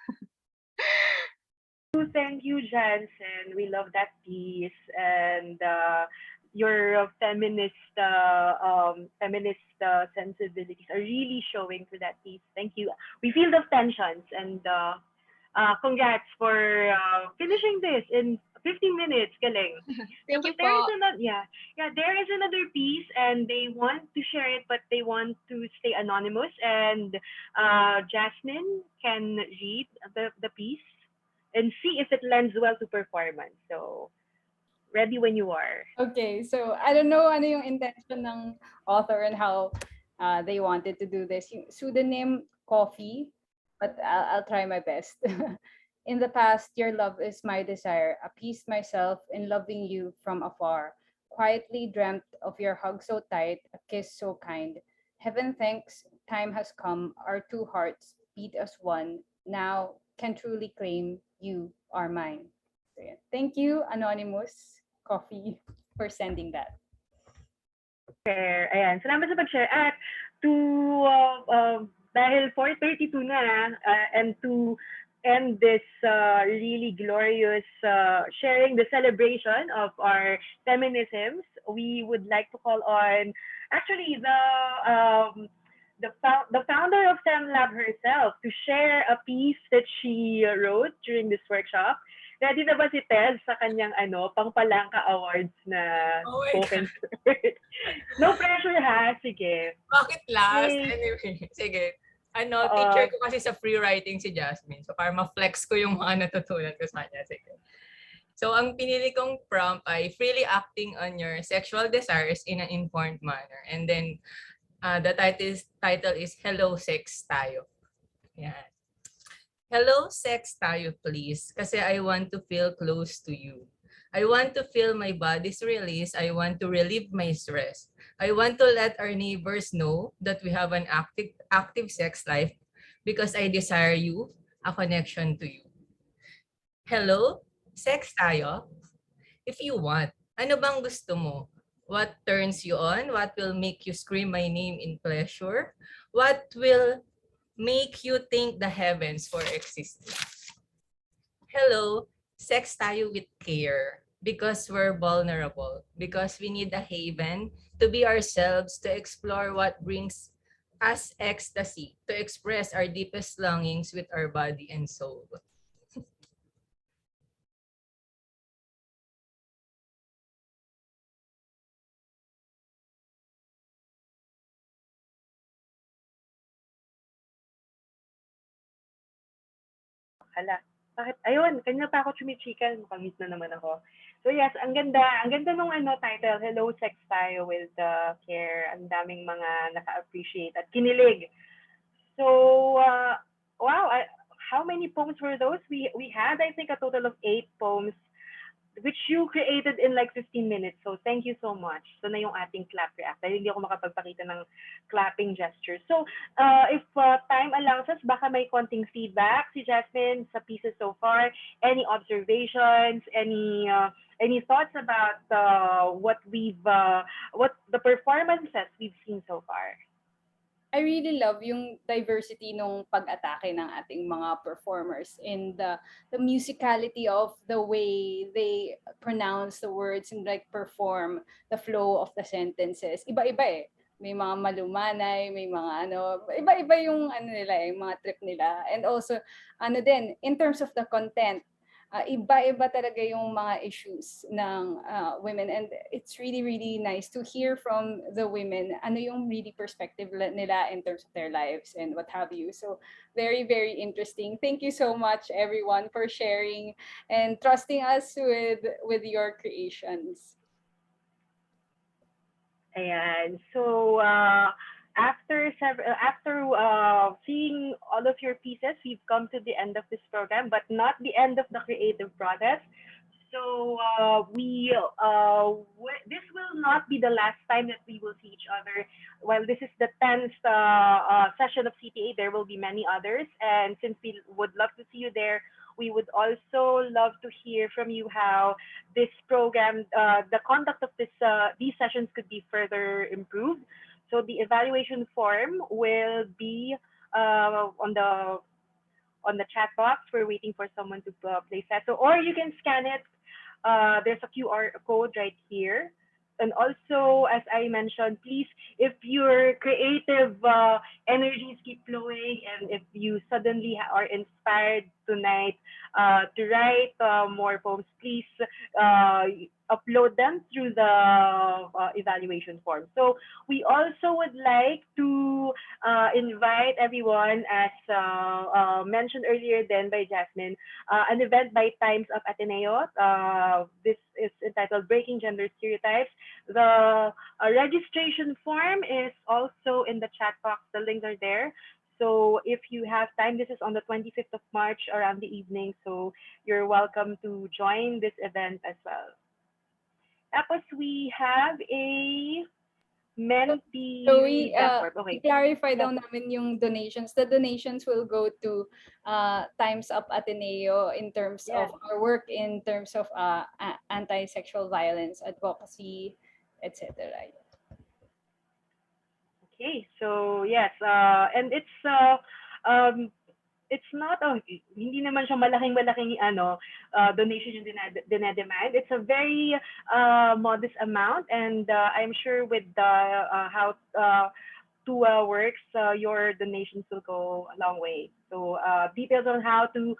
Thank you, Jansen. We love that piece and your feminist sensibilities are really showing through that piece. Thank you. We feel the tensions and congrats for finishing this in 15 minutes. Galing. Thank you There is po. another, there is another piece, and they want to share it, but they want to stay anonymous. And Jasmine can read the piece and see if it lends well to performance. So, ready when you are. Okay, so I don't know ano yung intention ng author and how they wanted to do this. Yung pseudonym Coffee, but I'll try my best. In the past, your love is my desire. Appease myself in loving you from afar. Quietly dreamt of your hug so tight, a kiss so kind. Heaven thanks, time has come. Our two hearts beat as one. Now can truly claim you are mine. So, yeah. Thank you, Anonymous Coffee, for sending that. Share. Ayan. Salamat sa pag-share. At to, dahil 4:32 na, and to end this really glorious sharing, the celebration of our feminisms, we would like to call on, actually, the founder of FemLab herself to share a piece that she wrote during this workshop. Ready na ba si Tez sa kanyang Pangpalangka Awards na spoken word? No pressure ha, sige. Bakit last? Yay. Anyway, sige. Teacher ko kasi sa free writing si Jasmine. So, para ma-flex ko yung mga natutunan ko sa kanya. Sige. So, ang pinili kong prompt ay freely acting on your sexual desires in an informed manner. And then, the title is Hello, Sex Tayo. Yan. Hello, sex tayo please. Kasi I want to feel close to you. I want to feel my body's release. I want to relieve my stress. I want to let our neighbors know that we have an active sex life because I desire you, a connection to you. Hello, sex tayo? If you want, ano bang gusto mo? What turns you on? What will make you scream my name in pleasure? What will make you think the heavens for existing? Hello, sex tayo with care because we're vulnerable, because we need a haven to be ourselves, to explore what brings us ecstasy, to express our deepest longings with our body and soul. Hala, bakit? Ayun, kanina pa ako chumichikan. Mukhang na naman ako. So yes, ang ganda nung title, Hello Sex Tayo with Care. Ang daming mga naka-appreciate at kinilig. So, wow, how many poems were those? We had, I think, a total of 8 poems which you created in like 15 minutes. So thank you so much. So na yung ating clap react. Dahil hindi ako makapagpakita ng clapping gestures. So if time allows us, baka may konting feedback si Jasmine sa pieces so far. Any observations, any thoughts about what the performances we've seen so far? I really love yung diversity nung pag-atake ng ating mga performers in the musicality of the way they pronounce the words and like perform the flow of the sentences. Iba-iba eh. May mga malumanay, may mga iba-iba yung nila yung mga trip nila. And also, din, in terms of the content, iba-iba talaga yung mga issues ng women, and it's really really nice to hear from the women ano yung really perspective nila in terms of their lives and what have you. So very very interesting. Thank you so much everyone for sharing and trusting us with your creations. Ayan. So, after seeing all of your pieces, we've come to the end of this program, but not the end of the creative process. So, this will not be the last time that we will see each other. While this is the 10th session of CTA, there will be many others. And since we would love to see you there, we would also love to hear from you how this program, the conduct of these sessions could be further improved. So the evaluation form will be on the chat box. We're waiting for someone to place that. So, or you can scan it. There's a QR code right here. And also, as I mentioned, please, if your creative energies keep flowing and if you suddenly are inspired tonight to write more poems, please upload them through the evaluation form. So we also would like to invite everyone, as mentioned earlier then by Jasmine, an event by Times of Ateneo. This is entitled Breaking Gender Stereotypes. The registration form is also in the chat box. The links are there. So if you have time, this is on the 25th of March around the evening. So you're welcome to join this event as well. Tapos we have a mentee Okay. Clarify daw namin yung donations. The donations will go to Times Up Ateneo in terms of our work in terms of anti-sexual violence, advocacy, etc. Okay, so yes, and it's not hindi naman siya malaking donation yung dinedemand. It's a very modest amount, and I'm sure with how TUA works, your donations will go a long way. So details on how to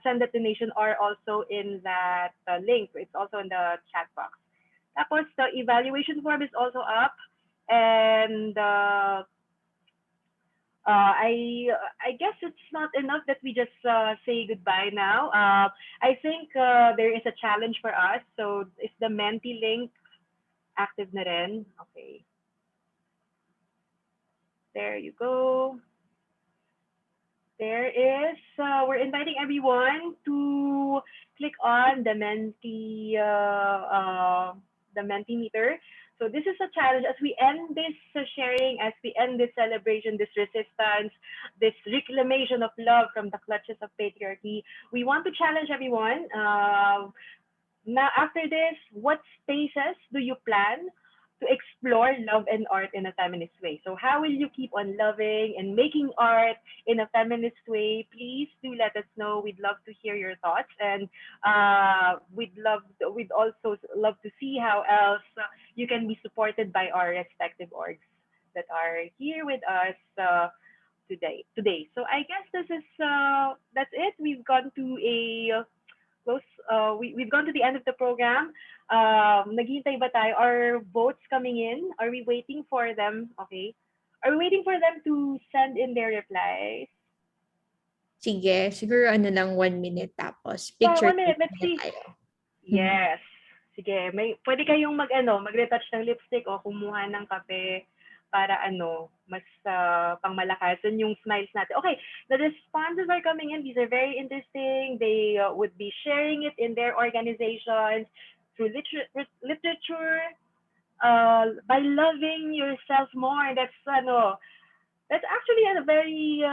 send the donation are also in that link. It's also in the chat box. Tapos the evaluation form is also up, and I guess it's not enough that we just say goodbye now. I think there is a challenge for us. So is the Menti link active na rin? Okay. There you go. There is, we're inviting everyone to click on the Menti meter. So this is a challenge as we end this sharing, as we end this celebration, this resistance, this reclamation of love from the clutches of patriarchy. We want to challenge everyone. Now, after this, what spaces do you plan to explore love and art in a feminist way? So how will you keep on loving and making art in a feminist way? Please do let us know. We'd love to hear your thoughts, and we'd also love to see how else you can be supported by our respective orgs that are here with us today. So I guess this is that's it. We've gone to a close. We've gone to the end of the program. Naghihintay ba tayo? Are votes coming in? Are we waiting for them? Okay. Are we waiting for them to send in their replies? Sige, siguro lang 1 minute tapos picture. 1 minute, let's see. Tayo. Yes. Sige, pwede kayong mag-retouch ng lipstick o kumuha ng kape para mas pangmalakasan yung smiles natin. Okay, the responses are coming in. These are very interesting. They would be sharing it in their organizations through literature, by loving yourself more. That's actually a very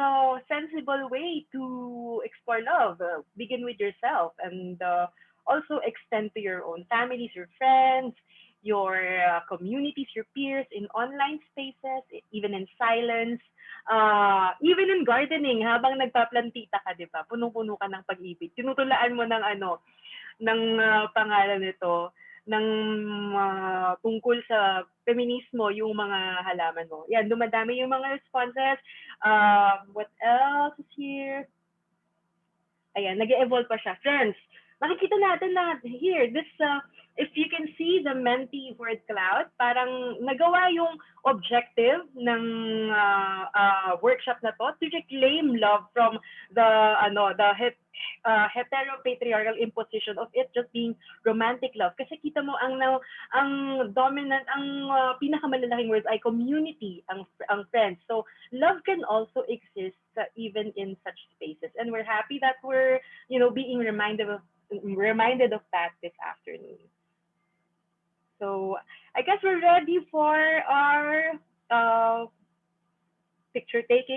sensible way to explore love. Begin with yourself, and also extend to your own families, your friends, your communities, your peers in online spaces, even in silence, even in gardening, habang nagpaplantita ka, di ba? Punong-puno ka ng pag-ibig. Tinutulaan mo ng pangalan nito, ng tungkol sa feminismo, yung mga halaman mo. Yan, dumadami yung mga responses. What else is here? Ayan, nag-evolve pa siya. Friends, nakikita natin na here, this, if you can see the Menti word cloud, parang nagawa yung objective ng workshop na to to reclaim love from the heteropatriarchal imposition of it just being romantic love. Kasi kita mo ang dominant, ang pinakamalalaking words ay community, ang friends. So love can also exist even in such spaces, and we're happy that we're being reminded of that this afternoon. So I guess we're ready for our picture taking.